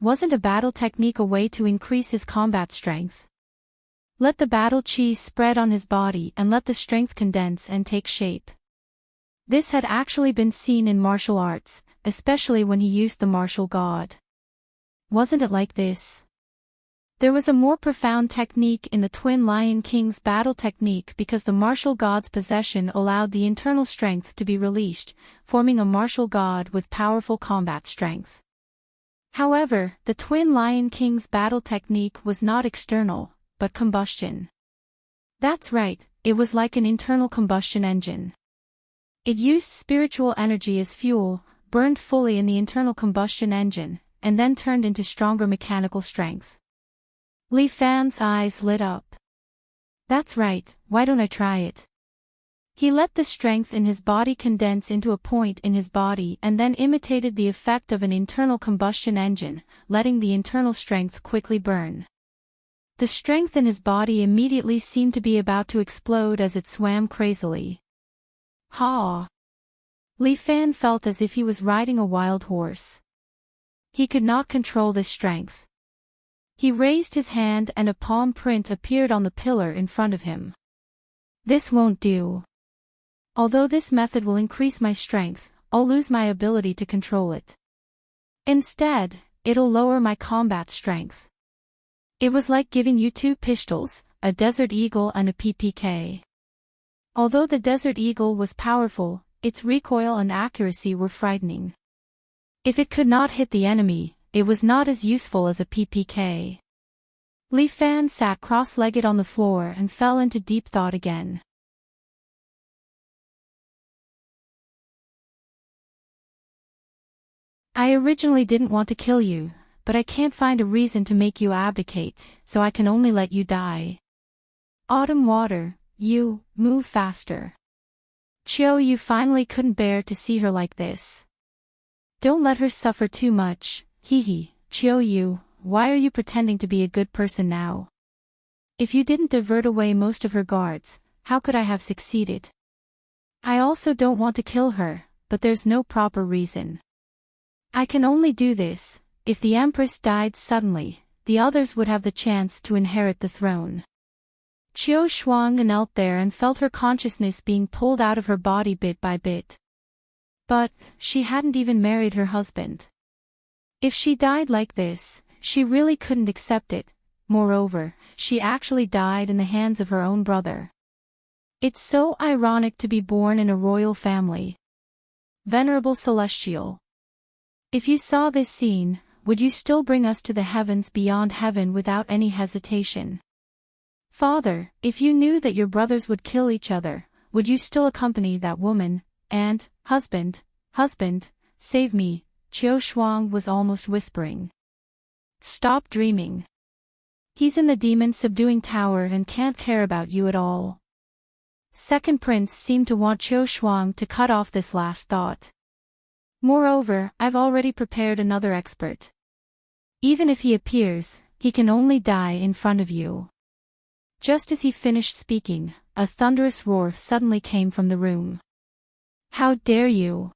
A: Wasn't a battle technique a way to increase his combat strength? Let the battle chi spread on his body and let the strength condense and take shape. This had actually been seen in martial arts, especially when he used the martial god. Wasn't it like this? There was a more profound technique in the twin Lion King's battle technique because the martial god's possession allowed the internal strength to be released, forming a martial god with powerful combat strength. However, the twin Lion King's battle technique was not external, but combustion. That's right, it was like an internal combustion engine. It used spiritual energy as fuel, burned fully in the internal combustion engine, and then turned into stronger mechanical strength. Li Fan's eyes lit up. That's right, why don't I try it? He let the strength in his body condense into a point in his body and then imitated the effect of an internal combustion engine, letting the internal strength quickly burn. The strength in his body immediately seemed to be about to explode as it swam crazily. Ha! Li Fan felt as if he was riding a wild horse. He could not control this strength. He raised his hand and a palm print appeared on the pillar in front of him. This won't do. Although this method will increase my strength, I'll lose my ability to control it. Instead, it'll lower my combat strength. It was like giving you two pistols, a Desert Eagle and a PPK. Although the Desert Eagle was powerful, its recoil and accuracy were frightening. If it could not hit the enemy, it was not as useful as a PPK. Li Fan sat cross-legged on the floor and fell into deep thought again. I originally didn't want to kill you, but I can't find a reason to make you abdicate, so I can only let you die. Autumn Water, you, move faster. Chiou finally couldn't bear to see her like this. Don't let her suffer too much, hee. Chiou, why are you pretending to be a good person now? If you didn't divert away most of her guards, how could I have succeeded? I also don't want to kill her, but there's no proper reason. I can only do this. If the Empress died suddenly, the others would have the chance to inherit the throne. Chiou Shuang knelt there and felt her consciousness being pulled out of her body bit by bit. But, she hadn't even married her husband. If she died like this, she really couldn't accept it. Moreover, she actually died in the hands of her own brother. It's so ironic to be born in a royal family. Venerable Celestial. If you saw this scene, would you still bring us to the heavens beyond heaven without any hesitation? Father, if you knew that your brothers would kill each other, would you still accompany that woman, and, husband, save me, Chiou Shuang was almost whispering. Stop dreaming. He's in the demon-subduing tower and can't care about you at all. Second Prince seemed to want Chiou Shuang to cut off this last thought. Moreover, I've already prepared another expert. Even if he appears, he can only die in front of you. Just as he finished speaking, a thunderous roar suddenly came from the room. How dare you!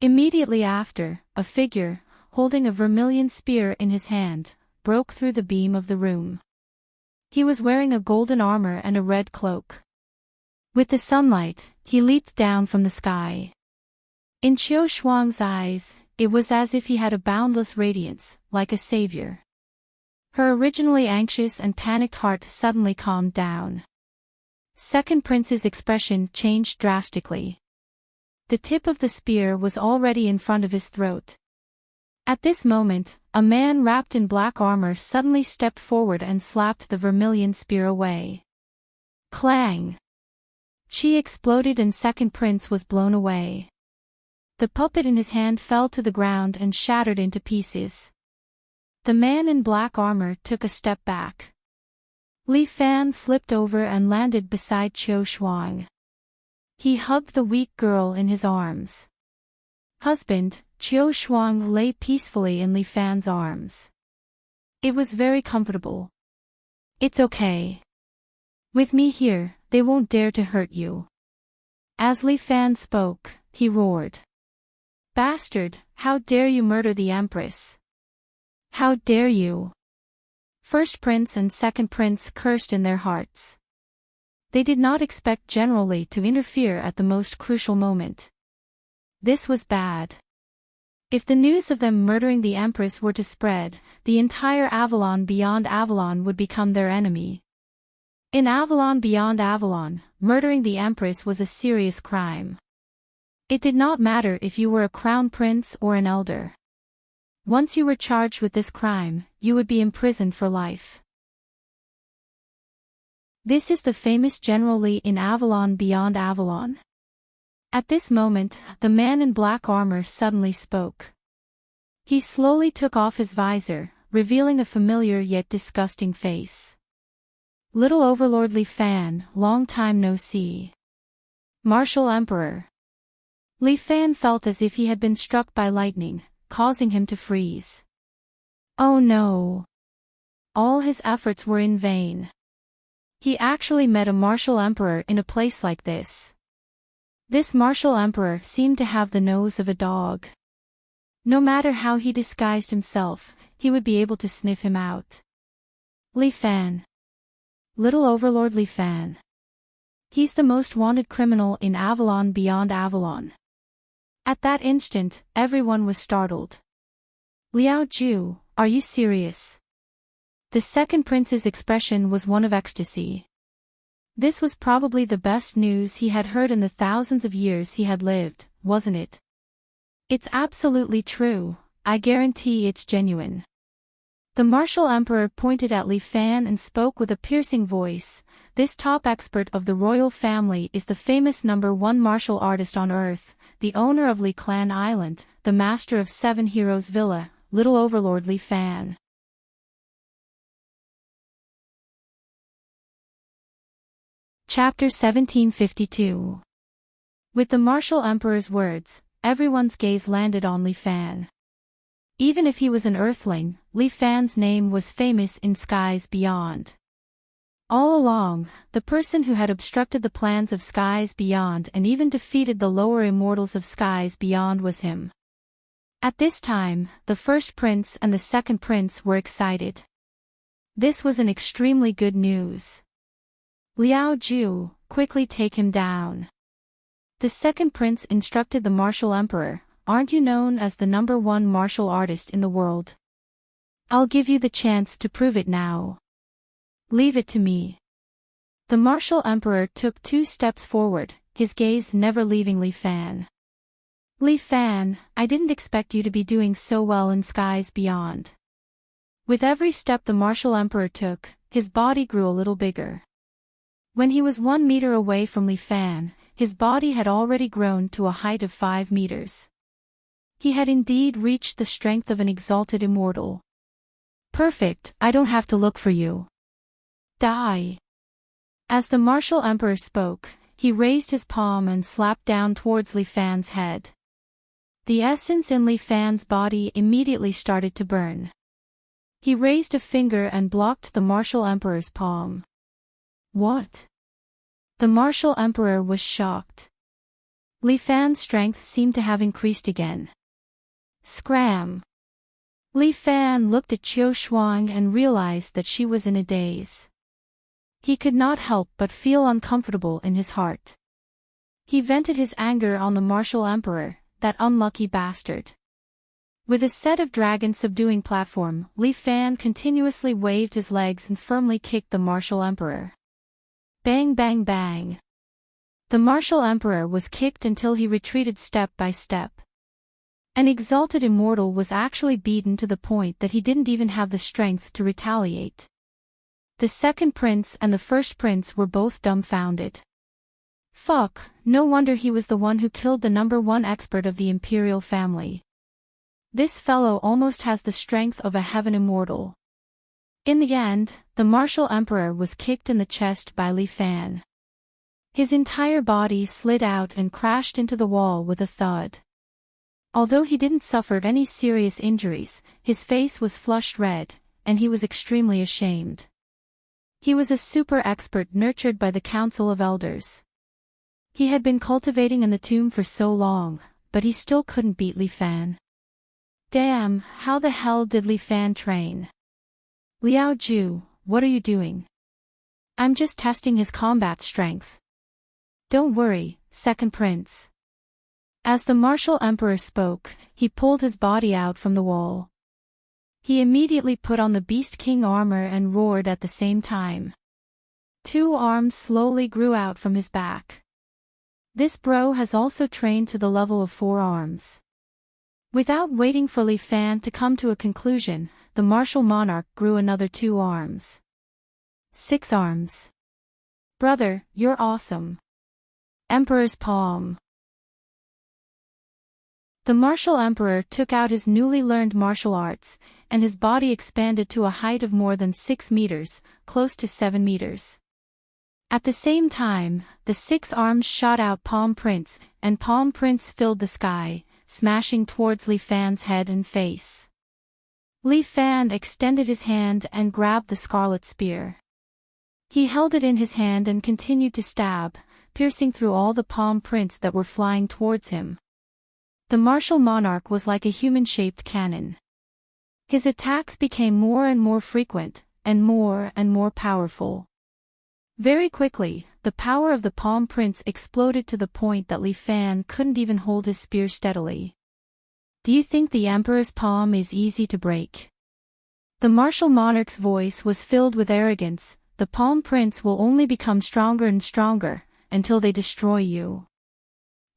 A: Immediately after, a figure, holding a vermilion spear in his hand, broke through the beam of the room. He was wearing a golden armor and a red cloak. With the sunlight, he leaped down from the sky. In Chiou Shuang's eyes, it was as if he had a boundless radiance, like a savior. Her originally anxious and panicked heart suddenly calmed down. Second Prince's expression changed drastically. The tip of the spear was already in front of his throat. At this moment, a man wrapped in black armor suddenly stepped forward and slapped the vermilion spear away. Clang! Chi exploded and Second Prince was blown away. The puppet in his hand fell to the ground and shattered into pieces. The man in black armor took a step back. Li Fan flipped over and landed beside Chiou Shuang. He hugged the weak girl in his arms. Husband, Chiou Shuang lay peacefully in Li Fan's arms. It was very comfortable. It's okay. With me here, they won't dare to hurt you. As Li Fan spoke, he roared. Bastard, how dare you murder the Empress? How dare you? First Prince and Second Prince cursed in their hearts. They did not expect General Li to interfere at the most crucial moment. This was bad. If the news of them murdering the Empress were to spread, the entire Avalon beyond Avalon would become their enemy. In Avalon beyond Avalon, murdering the Empress was a serious crime. It did not matter if you were a crown prince or an elder. Once you were charged with this crime, you would be imprisoned for life. This is the famous General Li in Avalon beyond Avalon. At this moment, the man in black armor suddenly spoke. He slowly took off his visor, revealing a familiar yet disgusting face. Little Overlord Li Fan, long time no see. Martial Emperor. Li Fan felt as if he had been struck by lightning, causing him to freeze. Oh no! All his efforts were in vain. He actually met a martial emperor in a place like this. This martial emperor seemed to have the nose of a dog. No matter how he disguised himself, he would be able to sniff him out. Li Fan. Little Overlord Li Fan. He's the most wanted criminal in Avalon beyond Avalon. At that instant, everyone was startled. Liao Ju, are you serious? The second prince's expression was one of ecstasy. This was probably the best news he had heard in the thousands of years he had lived, wasn't it? It's absolutely true, I guarantee it's genuine. The martial emperor pointed at Li Fan and spoke with a piercing voice. This top expert of the royal family is the famous #1 martial artist on Earth, the owner of Li Clan Island, the master of 7 Heroes Villa, Little Overlord Li Fan. Chapter 1752. With the martial emperor's words, everyone's gaze landed on Li Fan. Even if he was an earthling, Li Fan's name was famous in skies beyond. All along, the person who had obstructed the plans of skies beyond and even defeated the lower immortals of skies beyond was him. At this time, the first prince and the second prince were excited. This was an extremely good news. Liao Ju, quickly take him down. The second prince instructed the martial emperor, aren't you known as the #1 martial artist in the world? I'll give you the chance to prove it now. Leave it to me. The martial emperor took 2 steps forward, his gaze never leaving Li Fan. Li Fan, I didn't expect you to be doing so well in skies beyond. With every step the martial emperor took, his body grew a little bigger. When he was 1 meter away from Li Fan, his body had already grown to a height of 5 meters. He had indeed reached the strength of an exalted immortal. Perfect, I don't have to look for you. Die. As the martial emperor spoke, he raised his palm and slapped down towards Li Fan's head. The essence in Li Fan's body immediately started to burn. He raised a finger and blocked the martial emperor's palm. What? The martial emperor was shocked. Li Fan's strength seemed to have increased again. Scram! Li Fan looked at Qiu Shuang and realized that she was in a daze. He could not help but feel uncomfortable in his heart. He vented his anger on the martial emperor, that unlucky bastard. With a set of dragon subduing platform, Li Fan continuously waved his legs and firmly kicked the martial emperor. Bang bang bang. The martial emperor was kicked until he retreated step by step. An exalted immortal was actually beaten to the point that he didn't even have the strength to retaliate. The second prince and the first prince were both dumbfounded. Fuck, no wonder he was the one who killed the #1 expert of the imperial family. This fellow almost has the strength of a heaven immortal. In the end, the martial emperor was kicked in the chest by Li Fan. His entire body slid out and crashed into the wall with a thud. Although he didn't suffer any serious injuries, his face was flushed red, and he was extremely ashamed. He was a super expert nurtured by the Council of Elders. He had been cultivating in the tomb for so long, but he still couldn't beat Li Fan. Damn, how the hell did Li Fan train? Liao Ju, what are you doing? I'm just testing his combat strength. Don't worry, second prince. As the martial emperor spoke, he pulled his body out from the wall. He immediately put on the Beast King armor and roared at the same time. 2 arms slowly grew out from his back. This bro has also trained to the level of 4 arms. Without waiting for Li Fan to come to a conclusion, the martial monarch grew another 2 arms. 6 arms. Brother, you're awesome. Emperor's palm. The martial emperor took out his newly learned martial arts, and his body expanded to a height of more than 6 meters, close to 7 meters. At the same time, the 6 arms shot out palm prints, and palm prints filled the sky, smashing towards Li Fan's head and face. Li Fan extended his hand and grabbed the scarlet spear. He held it in his hand and continued to stab, piercing through all the palm prints that were flying towards him. The martial monarch was like a human-shaped cannon. His attacks became more and more frequent, and more powerful. Very quickly, the power of the palm prints exploded to the point that Li Fan couldn't even hold his spear steadily. Do you think the emperor's palm is easy to break? The martial monarch's voice was filled with arrogance. The palm prints will only become stronger and stronger, until they destroy you.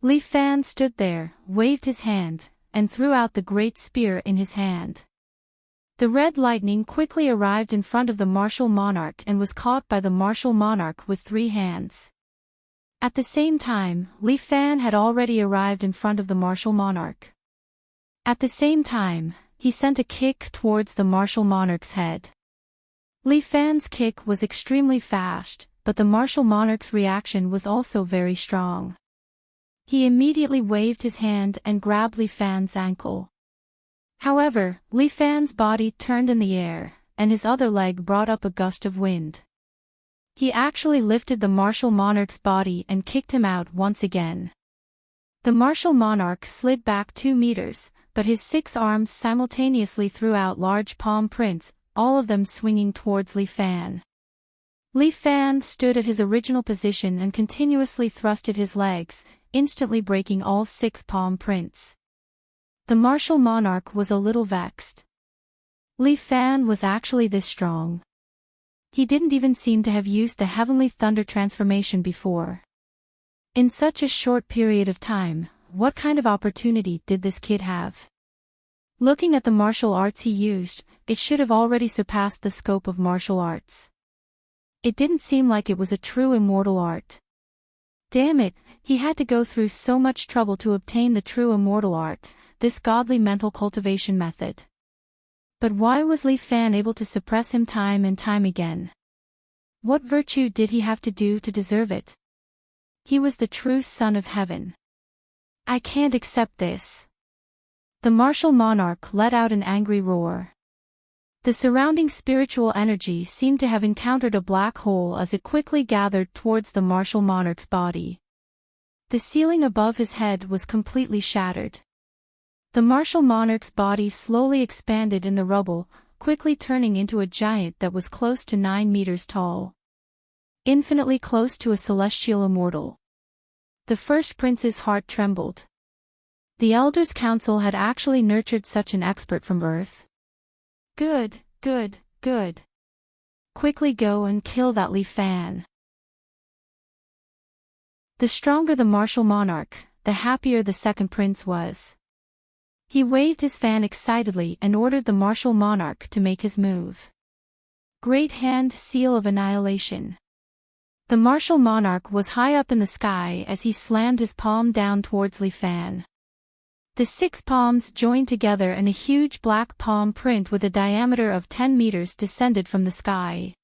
A: Li Fan stood there, waved his hand, and threw out the great spear in his hand. The red lightning quickly arrived in front of the martial monarch and was caught by the martial monarch with 3 hands. At the same time, Li Fan had already arrived in front of the martial monarch. At the same time, he sent a kick towards the martial monarch's head. Li Fan's kick was extremely fast, but the martial monarch's reaction was also very strong. He immediately waved his hand and grabbed Li Fan's ankle. However, Li Fan's body turned in the air, and his other leg brought up a gust of wind. He actually lifted the martial monarch's body and kicked him out once again. The martial monarch slid back 2 meters, but his 6 arms simultaneously threw out large palm prints, all of them swinging towards Li Fan. Li Fan stood at his original position and continuously thrusted his legs, instantly breaking all 6 palm prints. The martial monarch was a little vexed. Li Fan was actually this strong. He didn't even seem to have used the heavenly thunder transformation before. In such a short period of time, what kind of opportunity did this kid have? Looking at the martial arts he used, it should have already surpassed the scope of martial arts. It didn't seem like it was a true immortal art. Damn it, he had to go through so much trouble to obtain the true immortal art, this godly mental cultivation method. But why was Li Fan able to suppress him time and time again? What virtue did he have to do to deserve it? He was the true son of heaven. I can't accept this. The martial monarch let out an angry roar. The surrounding spiritual energy seemed to have encountered a black hole as it quickly gathered towards the martial monarch's body. The ceiling above his head was completely shattered. The martial monarch's body slowly expanded in the rubble, quickly turning into a giant that was close to 9 meters tall. Infinitely close to a celestial immortal. The first prince's heart trembled. The Elders' Council had actually nurtured such an expert from Earth. Good. Quickly go and kill that Li Fan. The stronger the martial monarch, the happier the second prince was. He waved his fan excitedly and ordered the martial monarch to make his move. Great hand seal of annihilation. The martial monarch was high up in the sky as he slammed his palm down towards Li Fan. The 6 palms joined together and a huge black palm print with a diameter of 10 meters descended from the sky.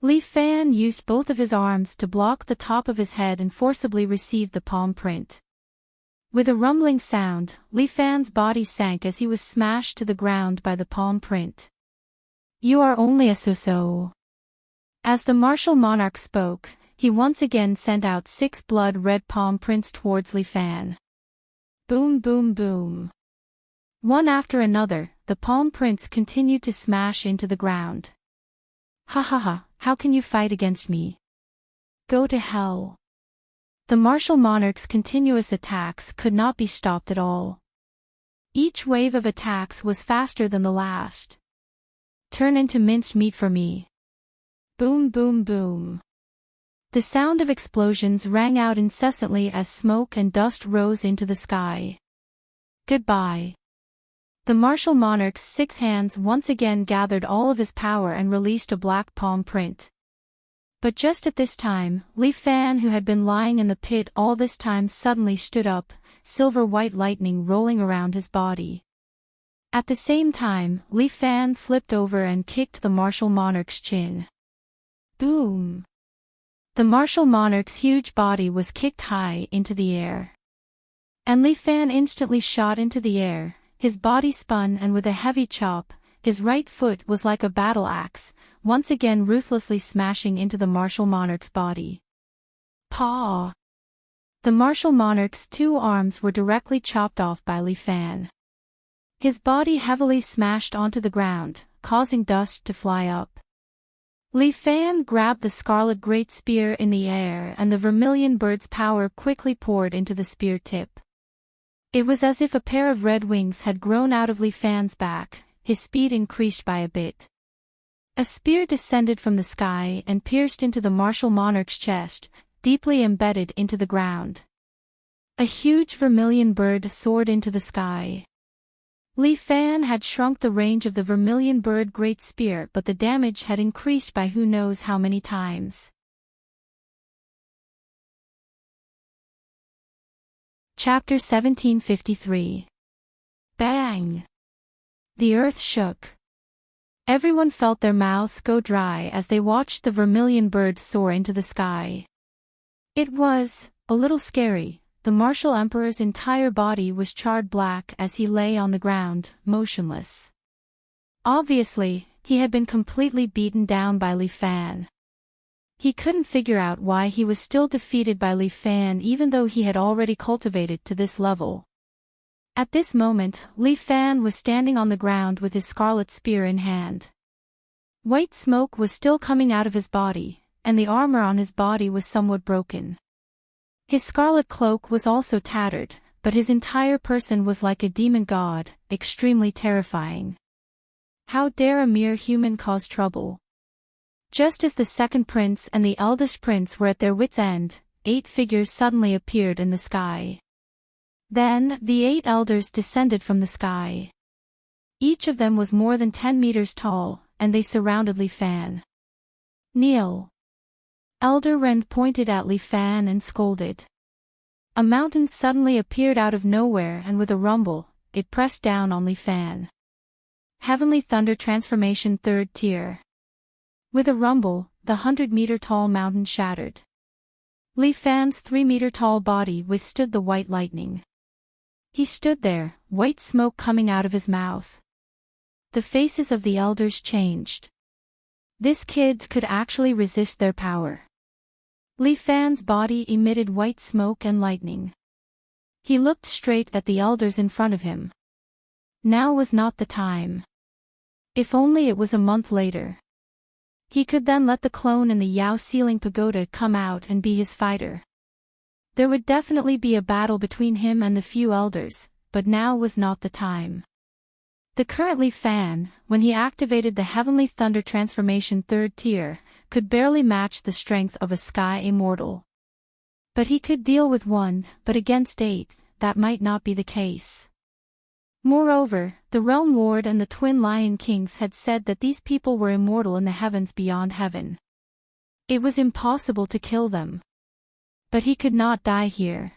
A: Li Fan used both of his arms to block the top of his head and forcibly received the palm print. With a rumbling sound, Li Fan's body sank as he was smashed to the ground by the palm print. You are only a so-so. As the martial monarch spoke, he once again sent out 6 blood-red palm prints towards Li Fan. Boom boom boom. One after another, the palm prints continued to smash into the ground. Ha ha ha, how can you fight against me? Go to hell. The martial monarch's continuous attacks could not be stopped at all. Each wave of attacks was faster than the last. Turn into minced meat for me. Boom boom boom. The sound of explosions rang out incessantly as smoke and dust rose into the sky. Goodbye. The martial monarch's 6 hands once again gathered all of his power and released a black palm print. But just at this time, Li Fan, who had been lying in the pit all this time, suddenly stood up, silver-white lightning rolling around his body. At the same time, Li Fan flipped over and kicked the martial monarch's chin. Boom! The martial monarch's huge body was kicked high into the air. And Li Fan instantly shot into the air, his body spun and with a heavy chop, his right foot was like a battle axe, once again ruthlessly smashing into the martial monarch's body. Paw! The martial monarch's 2 arms were directly chopped off by Li Fan. His body heavily smashed onto the ground, causing dust to fly up. Li Fan grabbed the scarlet great spear in the air and the vermilion bird's power quickly poured into the spear tip. It was as if a pair of red wings had grown out of Li Fan's back, his speed increased by a bit. A spear descended from the sky and pierced into the martial monarch's chest, deeply embedded into the ground. A huge vermilion bird soared into the sky. Li Fan had shrunk the range of the vermilion bird great spear, but the damage had increased by who knows how many times. Chapter 1753. Bang! The earth shook. Everyone felt their mouths go dry as they watched the vermilion bird soar into the sky. It was a little scary. The martial emperor's entire body was charred black as he lay on the ground, motionless. Obviously, he had been completely beaten down by Li Fan. He couldn't figure out why he was still defeated by Li Fan even though he had already cultivated to this level. At this moment, Li Fan was standing on the ground with his scarlet spear in hand. White smoke was still coming out of his body, and the armor on his body was somewhat broken. His scarlet cloak was also tattered, but his entire person was like a demon god, extremely terrifying. How dare a mere human cause trouble? Just as the second prince and the eldest prince were at their wits' end, 8 figures suddenly appeared in the sky. Then, the 8 elders descended from the sky. Each of them was more than 10 meters tall, and they surrounded Li Fan. Kneel! Elder Ren pointed at Li Fan and scolded. A mountain suddenly appeared out of nowhere and with a rumble, it pressed down on Li Fan. Heavenly Thunder Transformation 3rd Tier. With a rumble, the 100-meter-tall mountain shattered. Li Fan's 3-meter-tall body withstood the white lightning. He stood there, white smoke coming out of his mouth. The faces of the elders changed. This kid could actually resist their power. Li Fan's body emitted white smoke and lightning. He looked straight at the elders in front of him. Now was not the time. If only it was a month later. He could then let the clone in the Yao Ceiling Pagoda come out and be his fighter. There would definitely be a battle between him and the few elders, but now was not the time. The current Li Fan, when he activated the Heavenly Thunder Transformation 3rd Tier, could barely match the strength of a Sky Immortal. But he could deal with 1, but against 8, that might not be the case. Moreover, the Realm Lord and the Twin Lion Kings had said that these people were immortal in the heavens beyond heaven. It was impossible to kill them. But he could not die here.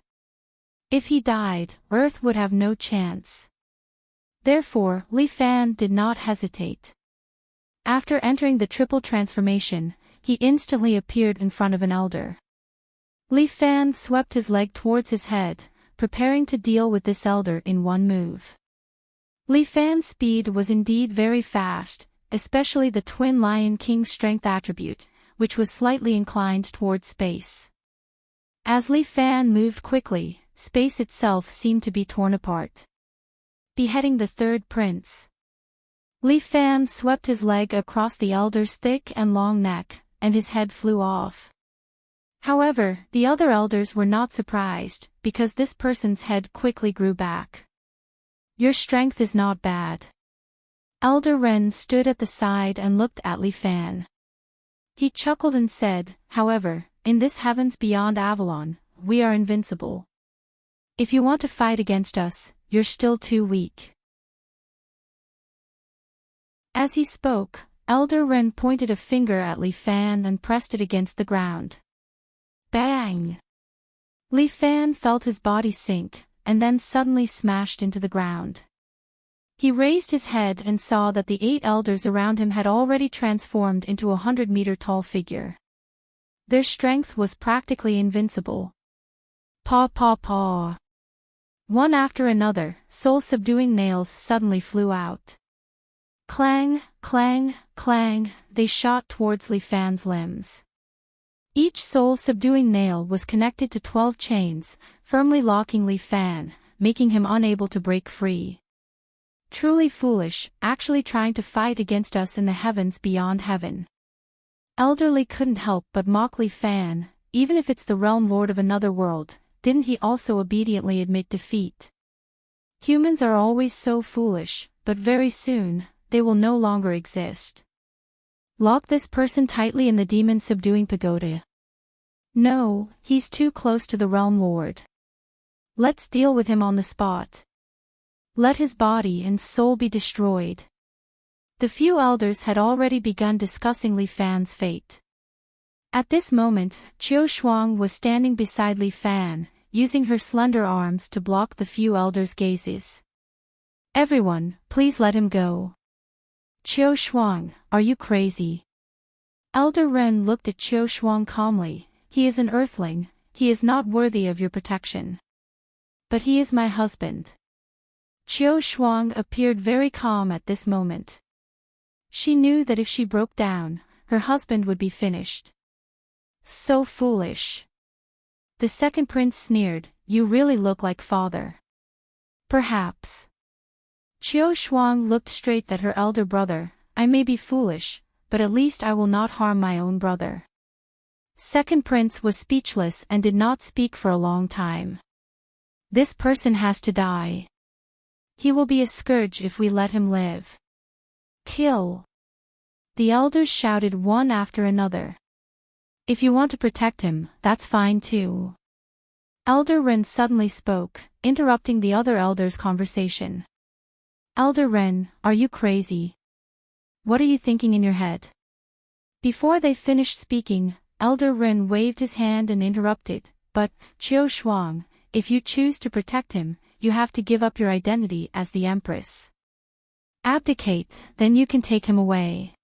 A: If he died, Earth would have no chance. Therefore, Li Fan did not hesitate. After entering the triple transformation, he instantly appeared in front of an elder. Li Fan swept his leg towards his head, preparing to deal with this elder in one move. Li Fan's speed was indeed very fast, especially the Twin Lion King's strength attribute, which was slightly inclined towards space. As Li Fan moved quickly, space itself seemed to be torn apart. Beheading the 3rd prince. Li Fan swept his leg across the elder's thick and long neck, and his head flew off. However, the other elders were not surprised, because this person's head quickly grew back. Your strength is not bad. Elder Ren stood at the side and looked at Li Fan. He chuckled and said, however, in this heavens beyond Avalon, we are invincible. If you want to fight against us, you're still too weak. As he spoke, Elder Ren pointed a finger at Li Fan and pressed it against the ground. Bang! Li Fan felt his body sink, and then suddenly smashed into the ground. He raised his head and saw that the 8 elders around him had already transformed into a 100-meter-tall figure. Their strength was practically invincible. Paw paw paw. One after another, soul-subduing nails suddenly flew out. Clang, clang, clang, they shot towards Li Fan's limbs. Each soul-subduing nail was connected to 12 chains, firmly locking Li Fan, making him unable to break free. Truly foolish, actually trying to fight against us in the heavens beyond heaven. Elderly couldn't help but mock Li Fan, even if it's the realm lord of another world, didn't he also obediently admit defeat? Humans are always so foolish, but very soon, they will no longer exist. Lock this person tightly in the demon-subduing pagoda. No, he's too close to the realm lord. Let's deal with him on the spot. Let his body and soul be destroyed. The few elders had already begun discussing Li Fan's fate. At this moment, Qiu Shuang was standing beside Li Fan, using her slender arms to block the few elders' gazes. Everyone, please let him go. Qiu Shuang, are you crazy? Elder Ren looked at Qiu Shuang calmly. He is an earthling, he is not worthy of your protection. But he is my husband. Qiu Shuang appeared very calm at this moment. She knew that if she broke down, her husband would be finished. So foolish. The second prince sneered, you really look like father. Perhaps. Qiu Shuang looked straight at her elder brother, I may be foolish, but at least I will not harm my own brother. Second prince was speechless and did not speak for a long time. This person has to die. He will be a scourge if we let him live. Kill. The elders shouted one after another. If you want to protect him, that's fine too. Elder Ren suddenly spoke, interrupting the other elders' conversation. Elder Ren, are you crazy? What are you thinking in your head? Before they finished speaking, Elder Ren waved his hand and interrupted, but, Qiu Shuang, if you choose to protect him, you have to give up your identity as the Empress. Abdicate, then you can take him away.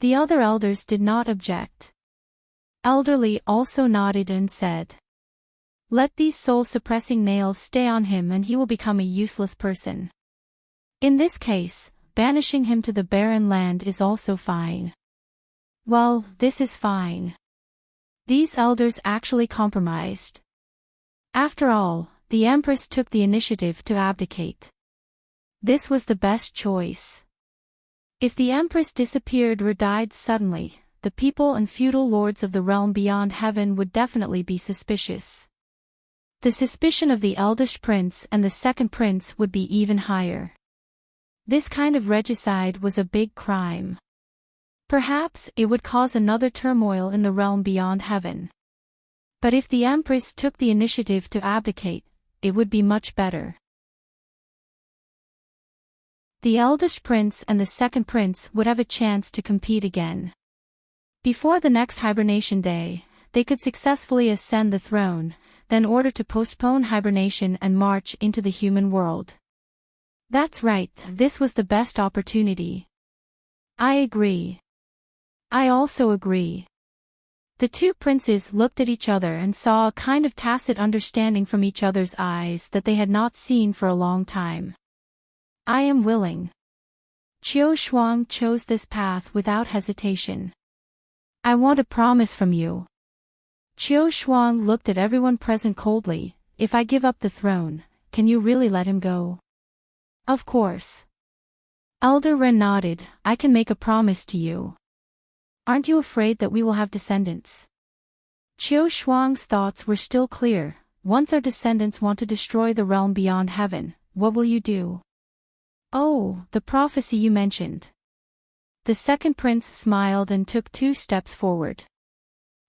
A: The other elders did not object. Elderly also nodded and said, let these soul-suppressing nails stay on him and he will become a useless person. In this case, banishing him to the barren land is also fine. Well, this is fine. These elders actually compromised. After all, the Empress took the initiative to abdicate. This was the best choice. If the Empress disappeared or died suddenly, the people and feudal lords of the realm beyond heaven would definitely be suspicious. The suspicion of the eldest prince and the second prince would be even higher. This kind of regicide was a big crime. Perhaps it would cause another turmoil in the realm beyond heaven. But if the Empress took the initiative to abdicate, it would be much better. The eldest prince and the second prince would have a chance to compete again. Before the next hibernation day, they could successfully ascend the throne, then order to postpone hibernation and march into the human world. That's right, this was the best opportunity. I agree. I also agree. The two princes looked at each other and saw a kind of tacit understanding from each other's eyes that they had not seen for a long time. I am willing. Qiu Shuang chose this path without hesitation. I want a promise from you. Qiu Shuang looked at everyone present coldly. If I give up the throne, can you really let him go? Of course. Elder Ren nodded, I can make a promise to you. Aren't you afraid that we will have descendants? Qiu Shuang's thoughts were still clear. Once our descendants want to destroy the realm beyond heaven, what will you do? Oh, the prophecy you mentioned. The second prince smiled and took 2 steps forward.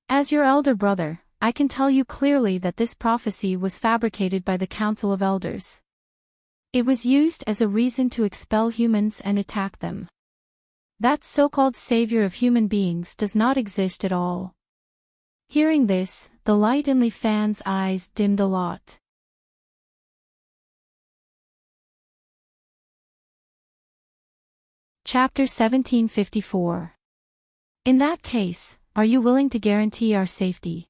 A: As your elder brother, I can tell you clearly that this prophecy was fabricated by the Council of Elders. It was used as a reason to expel humans and attack them. That so-called savior of human beings does not exist at all. Hearing this, the light in Li Fan's eyes dimmed a lot. Chapter 1754. In that case, Are you willing to guarantee our safety?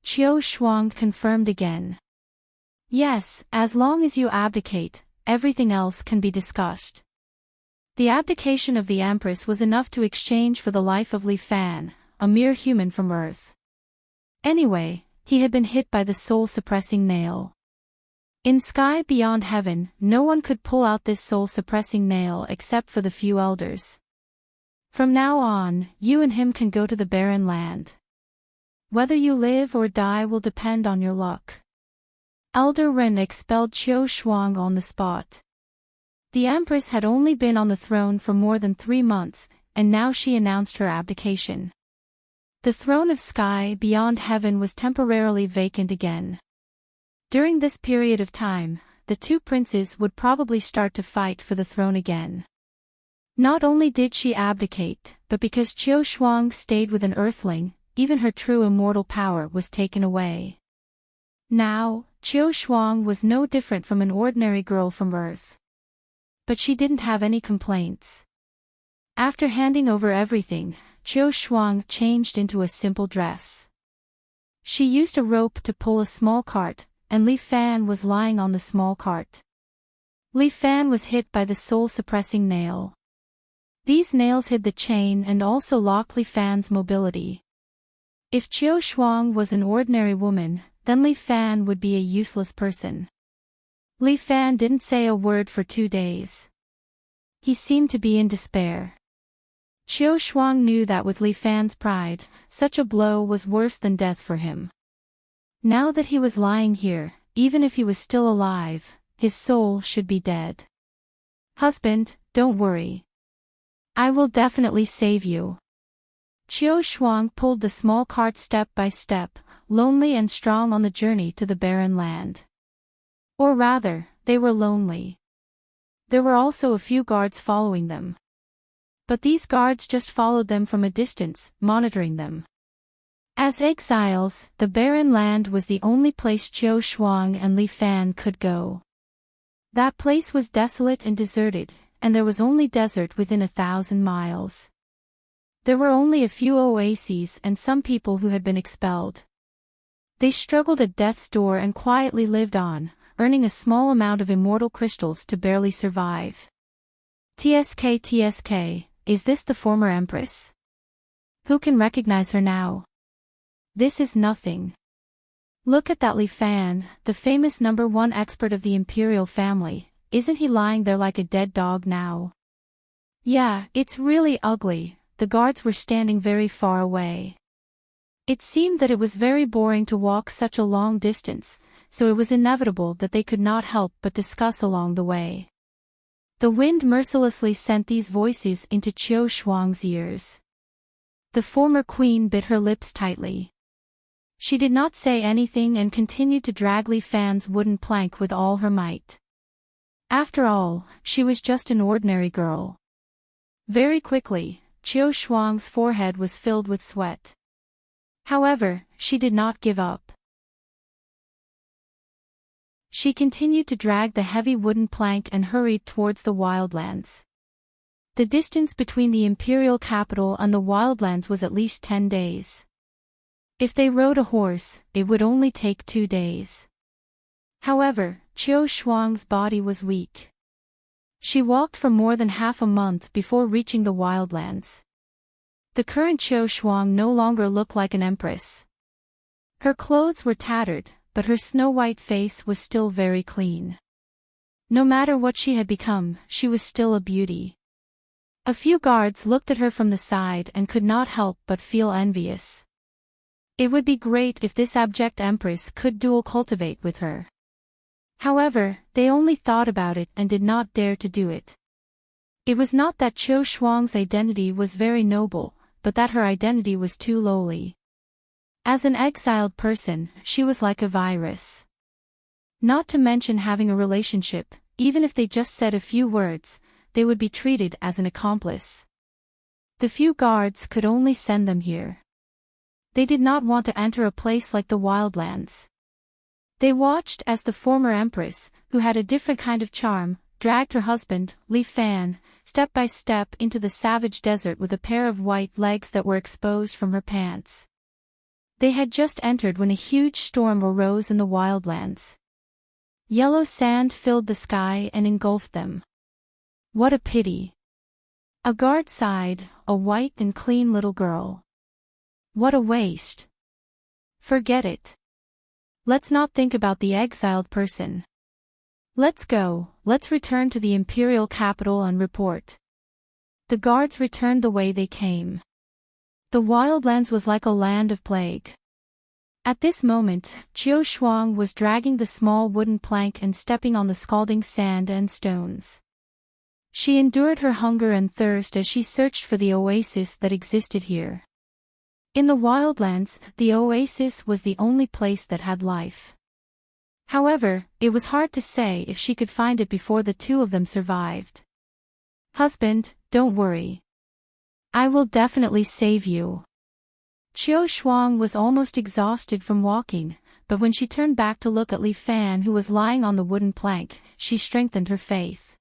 A: Qiu Shuang confirmed again. Yes, as long as you abdicate, everything else can be discussed. The abdication of the Empress was enough to exchange for the life of Li Fan, a mere human from Earth. Anyway, he had been hit by the soul-suppressing nail. In Sky Beyond Heaven, no one could pull out this soul-suppressing nail except for the few elders. From now on, you and him can go to the barren land. Whether you live or die will depend on your luck. Elder Ren expelled Qiu Shuang on the spot. The Empress had only been on the throne for more than 3 months, and now she announced her abdication. The throne of Sky Beyond Heaven was temporarily vacant again. During this period of time, the two princes would probably start to fight for the throne again. Not only did she abdicate, but because Qiu Shuang stayed with an earthling, even her true immortal power was taken away. Now, Qiu Shuang was no different from an ordinary girl from Earth. But she didn't have any complaints. After handing over everything, Qiu Shuang changed into a simple dress. She used a rope to pull a small cart, and Li Fan was lying on the small cart. Li Fan was hit by the soul-suppressing nail. These nails hid the chain and also locked Li Fan's mobility. If Qiu Shuang was an ordinary woman, then Li Fan would be a useless person. Li Fan didn't say a word for 2 days. He seemed to be in despair. Qiu Shuang knew that with Li Fan's pride, such a blow was worse than death for him. Now that he was lying here, even if he was still alive, his soul should be dead. Husband, don't worry. I will definitely save you. Qiu Shuang pulled the small cart step by step, lonely and strong on the journey to the barren land. Or rather, they were lonely. There were also a few guards following them. But these guards just followed them from a distance, monitoring them. As exiles, the barren land was the only place Qiu Shuang and Li Fan could go. That place was desolate and deserted, and there was only desert within 1,000 miles. There were only a few oases and some people who had been expelled. They struggled at death's door and quietly lived on, earning a small amount of immortal crystals to barely survive. TSK, is this the former Empress? Who can recognize her now? This is nothing. Look at that Li Fan, the famous #1 expert of the imperial family. Isn't he lying there like a dead dog now? Yeah, it's really ugly. The guards were standing very far away. It seemed that it was very boring to walk such a long distance, so it was inevitable that they could not help but discuss along the way. The wind mercilessly sent these voices into Qiu Shuang's ears. The former queen bit her lips tightly. She did not say anything and continued to drag Li Fan's wooden plank with all her might. After all, she was just an ordinary girl. Very quickly, Qiu Shuang's forehead was filled with sweat. However, she did not give up. She continued to drag the heavy wooden plank and hurried towards the wildlands. The distance between the imperial capital and the wildlands was at least 10 days. If they rode a horse, it would only take 2 days. However, Qiu Shuang's body was weak. She walked for more than half a month before reaching the wildlands. The current Qiu Shuang no longer looked like an empress. Her clothes were tattered, but her snow-white face was still very clean. No matter what she had become, she was still a beauty. A few guards looked at her from the side and could not help but feel envious. It would be great if this abject empress could dual cultivate with her. However, they only thought about it and did not dare to do it. It was not that Qiu Shuang's identity was very noble, but that her identity was too lowly. As an exiled person, she was like a virus. Not to mention having a relationship, even if they just said a few words, they would be treated as an accomplice. The few guards could only send them here. They did not want to enter a place like the wildlands. They watched as the former empress, who had a different kind of charm, dragged her husband, Li Fan, step by step into the savage desert with a pair of white legs that were exposed from her pants. They had just entered when a huge storm arose in the wildlands. Yellow sand filled the sky and engulfed them. What a pity. A guard sighed, a white and clean little girl. What a waste. Forget it. Let's not think about the exiled person. Let's go, let's return to the imperial capital and report. The guards returned the way they came. The wildlands was like a land of plague. At this moment, Qiu Shuang was dragging the small wooden plank and stepping on the scalding sand and stones. She endured her hunger and thirst as she searched for the oasis that existed here. In the wildlands, the oasis was the only place that had life. However, it was hard to say if she could find it before the two of them survived. Husband, don't worry. I will definitely save you. Qiu Shuang was almost exhausted from walking, but when she turned back to look at Li Fan who was lying on the wooden plank, she strengthened her faith.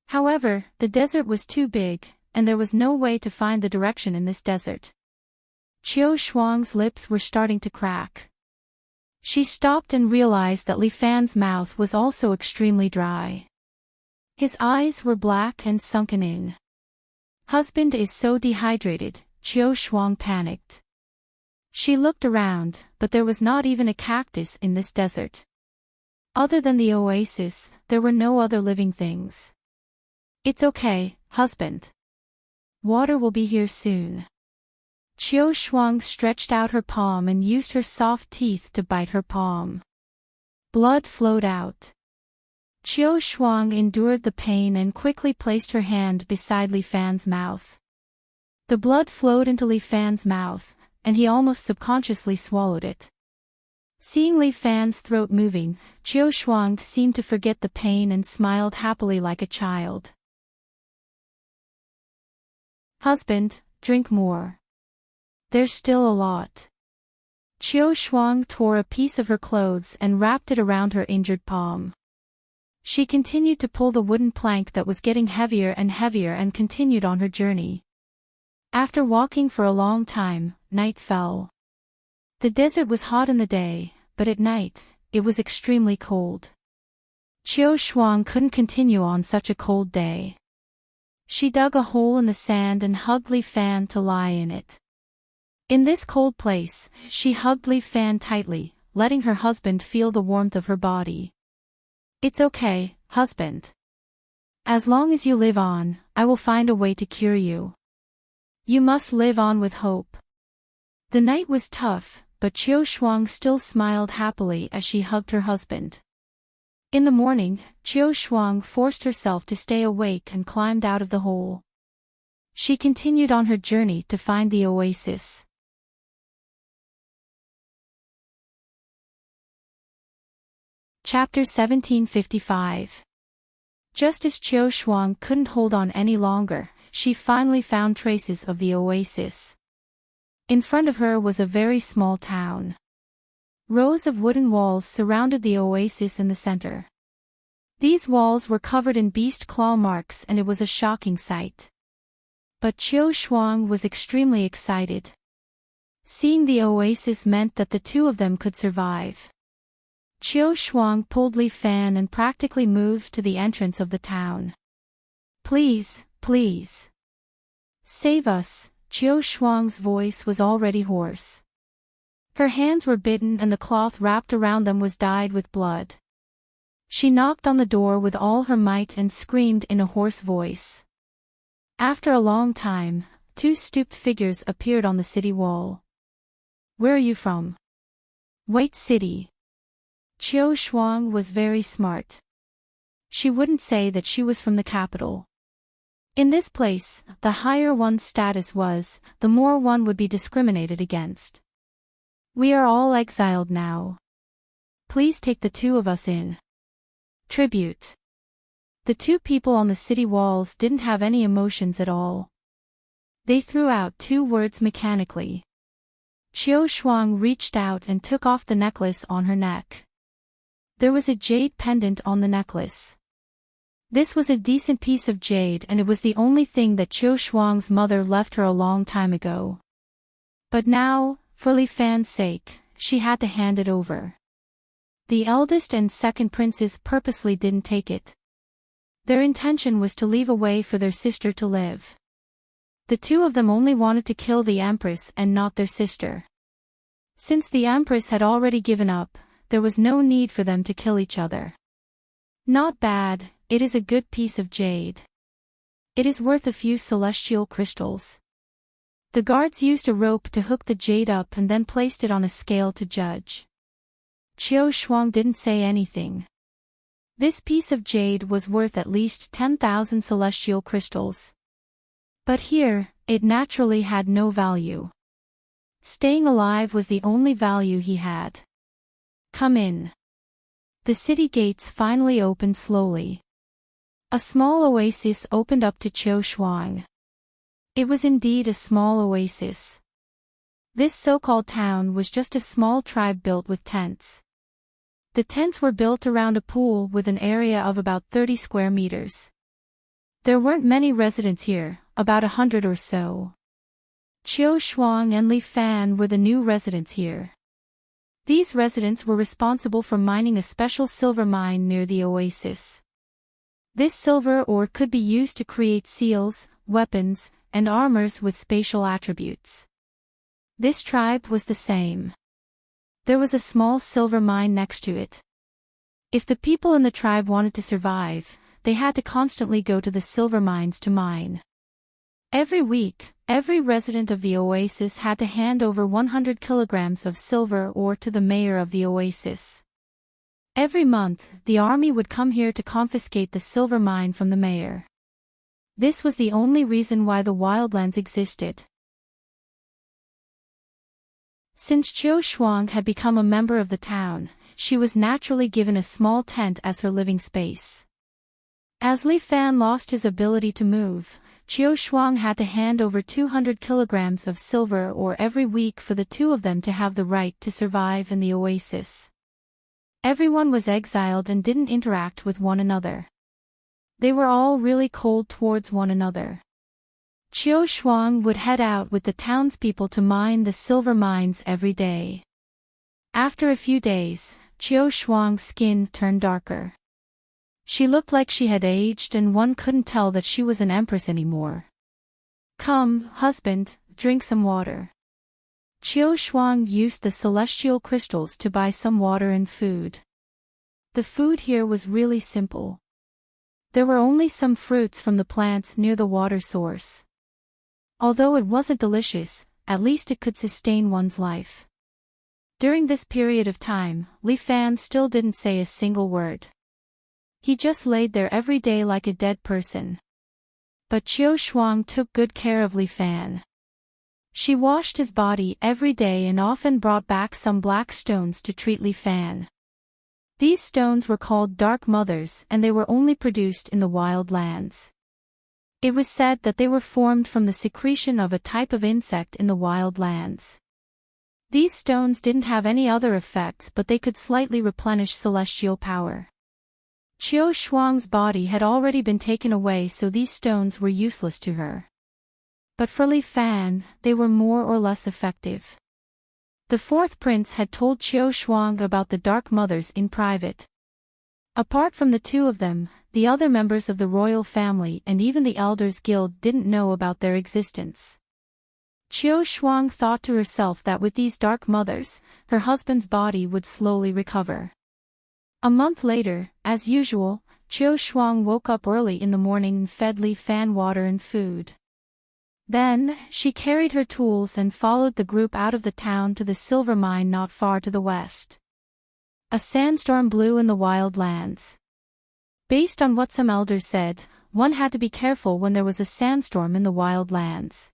A: However, the desert was too big, and there was no way to find the direction in this desert. Qiu Shuang's lips were starting to crack. She stopped and realized that Li Fan's mouth was also extremely dry. His eyes were black and sunken in. Husband is so dehydrated, Qiu Shuang panicked. She looked around, but there was not even a cactus in this desert. Other than the oasis, there were no other living things. It's okay, husband. Water will be here soon. Qiu Shuang stretched out her palm and used her soft teeth to bite her palm. Blood flowed out. Qiu Shuang endured the pain and quickly placed her hand beside Li Fan's mouth. The blood flowed into Li Fan's mouth, and he almost subconsciously swallowed it. Seeing Li Fan's throat moving, Qiu Shuang seemed to forget the pain and smiled happily like a child. Husband, drink more. There's still a lot. Qiu Shuang tore a piece of her clothes and wrapped it around her injured palm. She continued to pull the wooden plank that was getting heavier and continued on her journey. After walking for a long time, night fell. The desert was hot in the day, but at night, it was extremely cold. Qiu Shuang couldn't continue on such a cold day. She dug a hole in the sand and hugged Li Fan to lie in it. In this cold place, she hugged Li Fan tightly, letting her husband feel the warmth of her body. It's okay, husband. As long as you live on, I will find a way to cure you. You must live on with hope. The night was tough, but Qiu Shuang still smiled happily as she hugged her husband. In the morning, Qiu Shuang forced herself to stay awake and climbed out of the hole. She continued on her journey to find the oasis. Chapter 1755. Just as Qiu Shuang couldn't hold on any longer, she finally found traces of the oasis. In front of her was a very small town. Rows of wooden walls surrounded the oasis in the center. These walls were covered in beast claw marks and it was a shocking sight. But Qiu Shuang was extremely excited. Seeing the oasis meant that the two of them could survive. Qiu Shuang pulled Li Fan and practically moved to the entrance of the town. Please, please. Save us, Qiu Shuang's voice was already hoarse. Her hands were bitten and the cloth wrapped around them was dyed with blood. She knocked on the door with all her might and screamed in a hoarse voice. After a long time, two stooped figures appeared on the city wall. Where are you from? White City. Qiu Shuang was very smart. She wouldn't say that she was from the capital. In this place, the higher one's status was, the more one would be discriminated against. We are all exiled now. Please take the two of us in. Tribute. The two people on the city walls didn't have any emotions at all. They threw out two words mechanically. Qiu Shuang reached out and took off the necklace on her neck. There was a jade pendant on the necklace. This was a decent piece of jade, and it was the only thing that Qiu Shuang's mother left her a long time ago. But now, for Li Fan's sake, she had to hand it over. The eldest and second princes purposely didn't take it. Their intention was to leave a way for their sister to live. The two of them only wanted to kill the Empress and not their sister. Since the Empress had already given up, there was no need for them to kill each other. Not bad, it is a good piece of jade. It is worth a few celestial crystals. The guards used a rope to hook the jade up and then placed it on a scale to judge. Qiu Shuang didn't say anything. This piece of jade was worth at least 10,000 celestial crystals. But here, it naturally had no value. Staying alive was the only value he had. Come in. The city gates finally opened slowly. A small oasis opened up to Qiu Shuang. It was indeed a small oasis. This so-called town was just a small tribe built with tents. The tents were built around a pool with an area of about 30 square meters. There weren't many residents here, about 100 or so. Qiu Shuang and Li Fan were the new residents here. These residents were responsible for mining a special silver mine near the oasis. This silver ore could be used to create seals, weapons, and armors with spatial attributes. This tribe was the same. There was a small silver mine next to it. If the people in the tribe wanted to survive, they had to constantly go to the silver mines to mine. Every week, every resident of the oasis had to hand over 100 kilograms of silver ore to the mayor of the oasis. Every month, the army would come here to confiscate the silver mine from the mayor. This was the only reason why the wildlands existed. Since Qiu Shuang had become a member of the town, she was naturally given a small tent as her living space. As Li Fan lost his ability to move, Qiu Shuang had to hand over 200 kilograms of silver ore every week for the two of them to have the right to survive in the oasis. Everyone was exiled and didn't interact with one another. They were all really cold towards one another. Qiu Shuang would head out with the townspeople to mine the silver mines every day. After a few days, Qiu Shuang's skin turned darker. She looked like she had aged and one couldn't tell that she was an empress anymore. Come, husband, drink some water. Qiu Shuang used the celestial crystals to buy some water and food. The food here was really simple. There were only some fruits from the plants near the water source. Although it wasn't delicious, at least it could sustain one's life. During this period of time, Li Fan still didn't say a single word. He just laid there every day like a dead person. But Qiu Shuang took good care of Li Fan. She washed his body every day and often brought back some black stones to treat Li Fan. These stones were called Dark Mothers and they were only produced in the wild lands. It was said that they were formed from the secretion of a type of insect in the wild lands. These stones didn't have any other effects, but they could slightly replenish celestial power. Qiu Shuang's body had already been taken away, so these stones were useless to her. But for Li Fan, they were more or less effective. The fourth prince had told Qiu Shuang about the Dark Mothers in private. Apart from the two of them, the other members of the royal family and even the Elders Guild didn't know about their existence. Qiu Shuang thought to herself that with these Dark Mothers, her husband's body would slowly recover. A month later, as usual, Qiu Shuang woke up early in the morning and fed Li Fan water and food. Then, she carried her tools and followed the group out of the town to the silver mine not far to the west. A sandstorm blew in the wild lands. Based on what some elders said, one had to be careful when there was a sandstorm in the wild lands.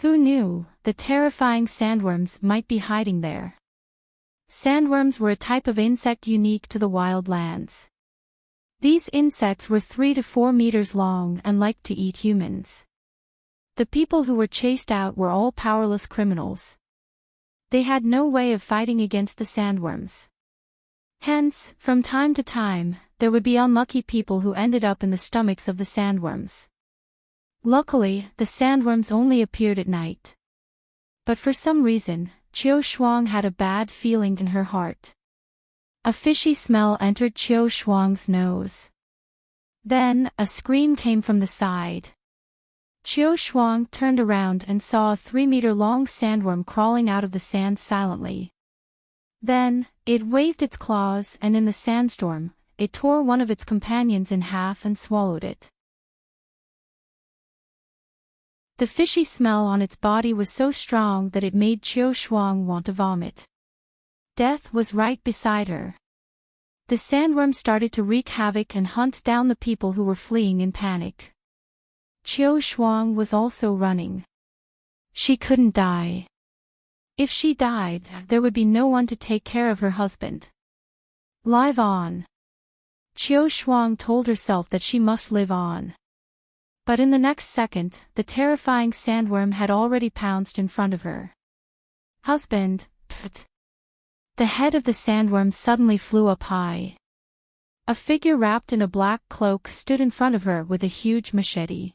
A: Who knew, the terrifying sandworms might be hiding there. Sandworms were a type of insect unique to the wild lands. These insects were 3 to 4 meters long and liked to eat humans. The people who were chased out were all powerless criminals. They had no way of fighting against the sandworms. Hence, from time to time, there would be unlucky people who ended up in the stomachs of the sandworms. Luckily, the sandworms only appeared at night. But for some reason, Qiu Shuang had a bad feeling in her heart. A fishy smell entered Qiu Shuang's nose. Then, a scream came from the side. Qiu Shuang turned around and saw a 3-meter-long sandworm crawling out of the sand silently. Then, it waved its claws and in the sandstorm, it tore one of its companions in half and swallowed it. The fishy smell on its body was so strong that it made Qiu Shuang want to vomit. Death was right beside her. The sandworm started to wreak havoc and hunt down the people who were fleeing in panic. Qiu Shuang was also running. She couldn't die. If she died, there would be no one to take care of her husband. Live on. Qiu Shuang told herself that she must live on. But in the next second, the terrifying sandworm had already pounced in front of her. Husband, pfft. The head of the sandworm suddenly flew up high. A figure wrapped in a black cloak stood in front of her with a huge machete.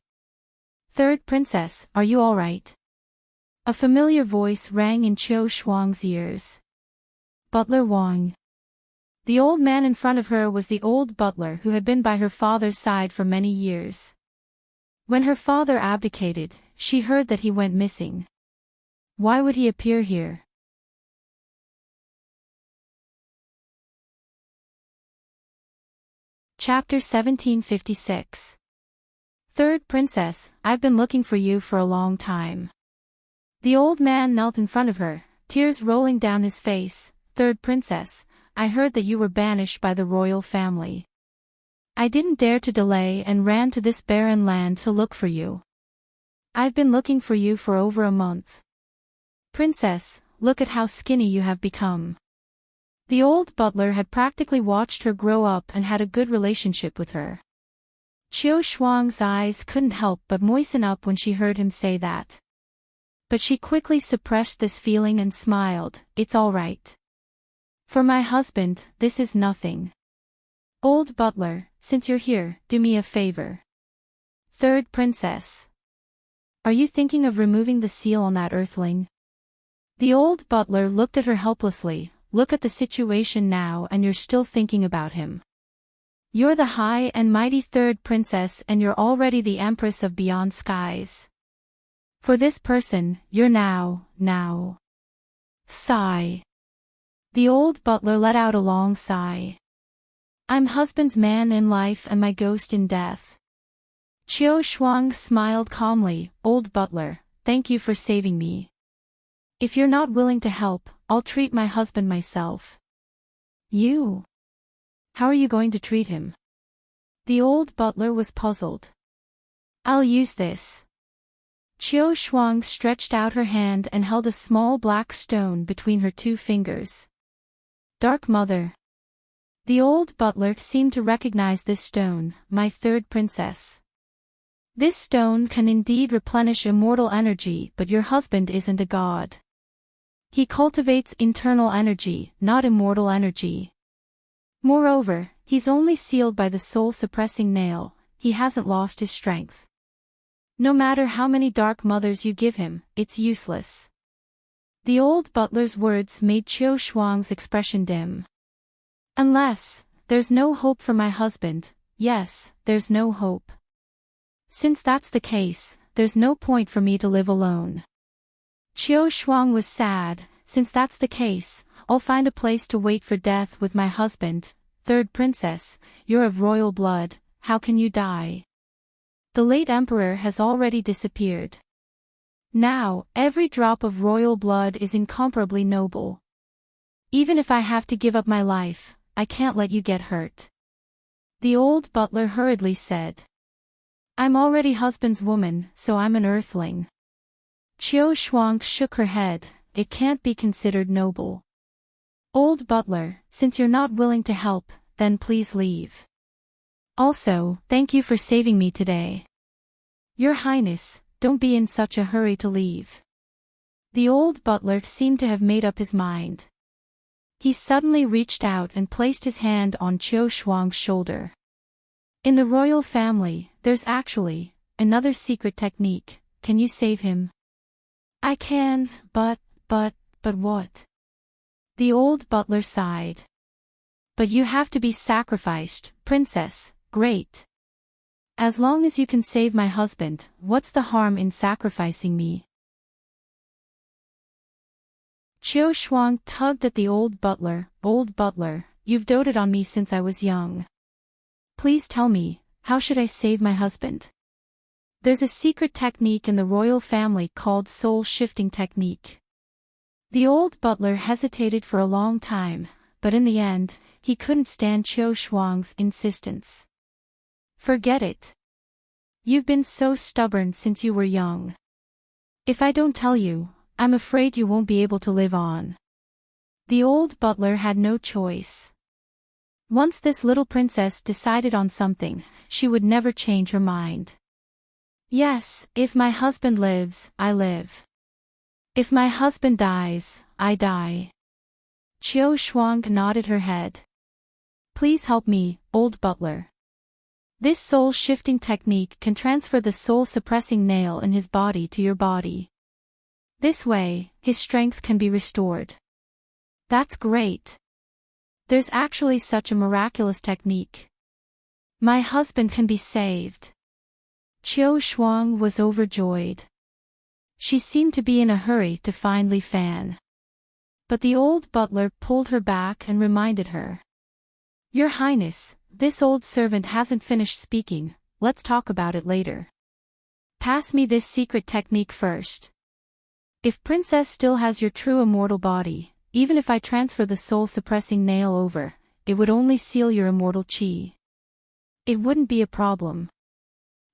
A: Third princess, are you all right? A familiar voice rang in Qiu Shuang's ears. Butler Wang. The old man in front of her was the old butler who had been by her father's side for many years. When her father abdicated, she heard that he went missing. Why would he appear here? Chapter 1756. Third princess, I've been looking for you for a long time. The old man knelt in front of her, tears rolling down his face. Third princess, I heard that you were banished by the royal family. I didn't dare to delay and ran to this barren land to look for you. I've been looking for you for over a month. Princess, look at how skinny you have become. The old butler had practically watched her grow up and had a good relationship with her. Qiu Shuang's eyes couldn't help but moisten up when she heard him say that. But she quickly suppressed this feeling and smiled. It's all right. For my husband, this is nothing. Old butler, since you're here, do me a favor. Third princess. Are you thinking of removing the seal on that earthling? The old butler looked at her helplessly. Look at the situation now and you're still thinking about him. You're the high and mighty third princess and you're already the empress of beyond skies. For this person, you're now. Sigh. The old butler let out a long sigh. I'm husband's man in life and my ghost in death. Qiu Shuang smiled calmly. Old butler, thank you for saving me. If you're not willing to help, I'll treat my husband myself. You? How are you going to treat him? The old butler was puzzled. I'll use this. Qiu Shuang stretched out her hand and held a small black stone between her 2 fingers. Dark Mother. The old butler seemed to recognize this stone, my third princess. This stone can indeed replenish immortal energy, but your husband isn't a god. He cultivates internal energy, not immortal energy. Moreover, he's only sealed by the soul-suppressing nail, he hasn't lost his strength. No matter how many dark mothers you give him, it's useless. The old butler's words made Qiu Shuang's expression dim. Unless, there's no hope for my husband, yes, there's no hope. Since that's the case, there's no point for me to live alone. Qiu Shuang was sad. Since that's the case, I'll find a place to wait for death with my husband. Third princess, you're of royal blood, how can you die? The late emperor has already disappeared. Now, every drop of royal blood is incomparably noble. Even if I have to give up my life, I can't let you get hurt. The old butler hurriedly said. I'm already husband's woman, so I'm an earthling. Qiu Shuang shook her head. It can't be considered noble. Old butler, since you're not willing to help, then please leave. Also, thank you for saving me today. Your Highness, don't be in such a hurry to leave. The old butler seemed to have made up his mind. He suddenly reached out and placed his hand on Qiu Shuang's shoulder. In the royal family, there's actually another secret technique. Can you save him? I can, but what? The old butler sighed. But you have to be sacrificed, princess. Great. As long as you can save my husband, what's the harm in sacrificing me? Qiu Shuang tugged at the old butler. Old butler, you've doted on me since I was young. Please tell me, how should I save my husband? There's a secret technique in the royal family called soul-shifting technique. The old butler hesitated for a long time, but in the end, he couldn't stand Qiu Shuang's insistence. Forget it. You've been so stubborn since you were young. If I don't tell you, I'm afraid you won't be able to live on. The old butler had no choice. Once this little princess decided on something, she would never change her mind. Yes, if my husband lives, I live. If my husband dies, I die. Qiu Shuang nodded her head. Please help me, old butler. This soul-shifting technique can transfer the soul-suppressing nail in his body to your body. This way, his strength can be restored. That's great. There's actually such a miraculous technique. My husband can be saved. Qiu Shuang was overjoyed. She seemed to be in a hurry to find Li Fan. But the old butler pulled her back and reminded her. Your Highness, this old servant hasn't finished speaking, let's talk about it later. Pass me this secret technique first. If Princess still has your true immortal body, even if I transfer the soul-suppressing nail over, it would only seal your immortal qi. It wouldn't be a problem.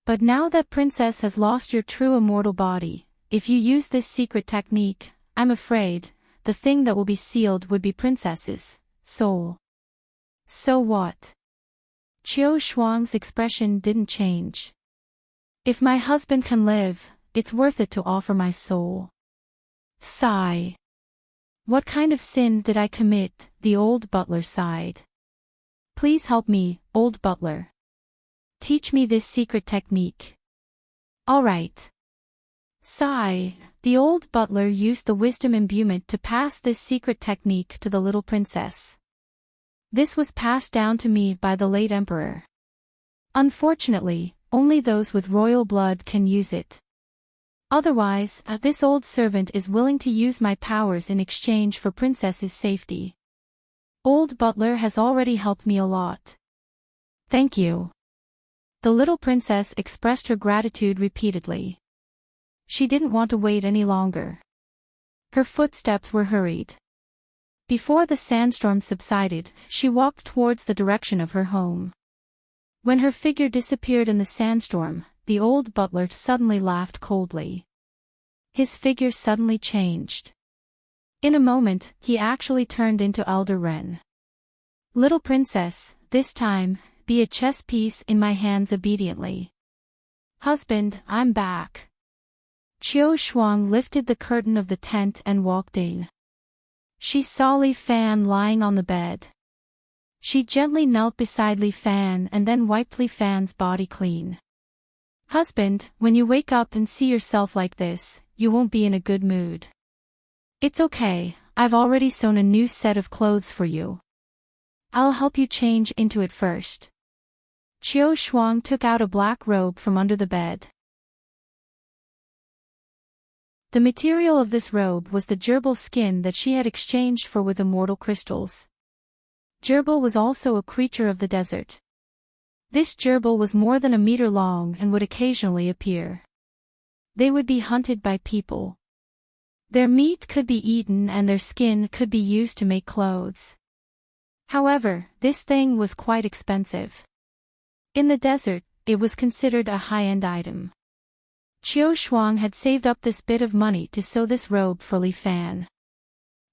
A: But now that Princess has lost your true immortal body, if you use this secret technique, I'm afraid, the thing that will be sealed would be Princess's soul. So what? Qiu Shuang's expression didn't change. If my husband can live, it's worth it to offer my soul. Sigh. What kind of sin did I commit? The old butler sighed. Please help me, old butler. Teach me this secret technique. All right. Sigh. The old butler used the wisdom imbuement to pass this secret technique to the little princess. This was passed down to me by the late emperor. Unfortunately, only those with royal blood can use it. Otherwise, this old servant is willing to use my powers in exchange for Princess's safety. Old butler has already helped me a lot. Thank you. The little princess expressed her gratitude repeatedly. She didn't want to wait any longer. Her footsteps were hurried. Before the sandstorm subsided, she walked towards the direction of her home. When her figure disappeared in the sandstorm, the old butler suddenly laughed coldly. His figure suddenly changed. In a moment, he actually turned into Elder Ren. Little princess, this time, be a chess piece in my hands obediently. Husband, I'm back. Qiu Shuang lifted the curtain of the tent and walked in. She saw Li Fan lying on the bed. She gently knelt beside Li Fan and then wiped Li Fan's body clean. Husband, when you wake up and see yourself like this, you won't be in a good mood. It's okay, I've already sewn a new set of clothes for you. I'll help you change into it first. Qiu Shuang took out a black robe from under the bed. The material of this robe was the gerbil skin that she had exchanged for with immortal crystals. Gerbil was also a creature of the desert. This gerbil was more than a meter long and would occasionally appear. They would be hunted by people. Their meat could be eaten and their skin could be used to make clothes. However, this thing was quite expensive. In the desert, it was considered a high-end item. Qiu Shuang had saved up this bit of money to sew this robe for Li Fan.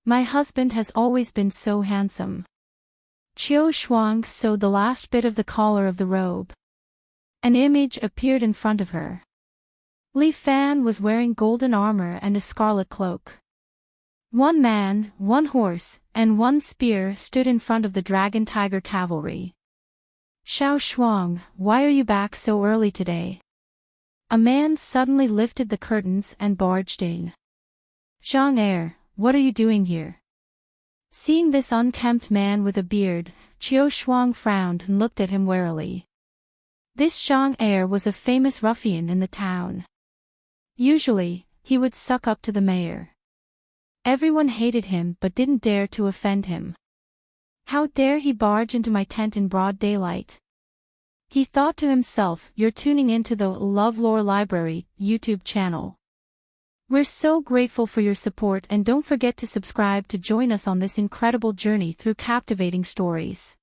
A: My husband has always been so handsome. Qiu Shuang sewed the last bit of the collar of the robe. An image appeared in front of her. Li Fan was wearing golden armor and a scarlet cloak. One man, one horse, and one spear stood in front of the dragon tiger cavalry. Xiao Shuang, why are you back so early today? A man suddenly lifted the curtains and barged in. Zhang Er, what are you doing here? Seeing this unkempt man with a beard, Xiao Shuang frowned and looked at him warily. This Zhang Er was a famous ruffian in the town. Usually, he would suck up to the mayor. Everyone hated him but didn't dare to offend him. How dare he barge into my tent in broad daylight? He thought to himself, you're tuning into the LoveLore Library YouTube channel. We're so grateful for your support and don't forget to subscribe to join us on this incredible journey through captivating stories.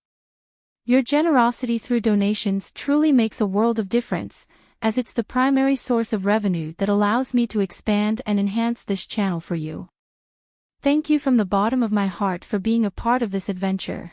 A: Your generosity through donations truly makes a world of difference, as it's the primary source of revenue that allows me to expand and enhance this channel for you. Thank you from the bottom of my heart for being a part of this adventure.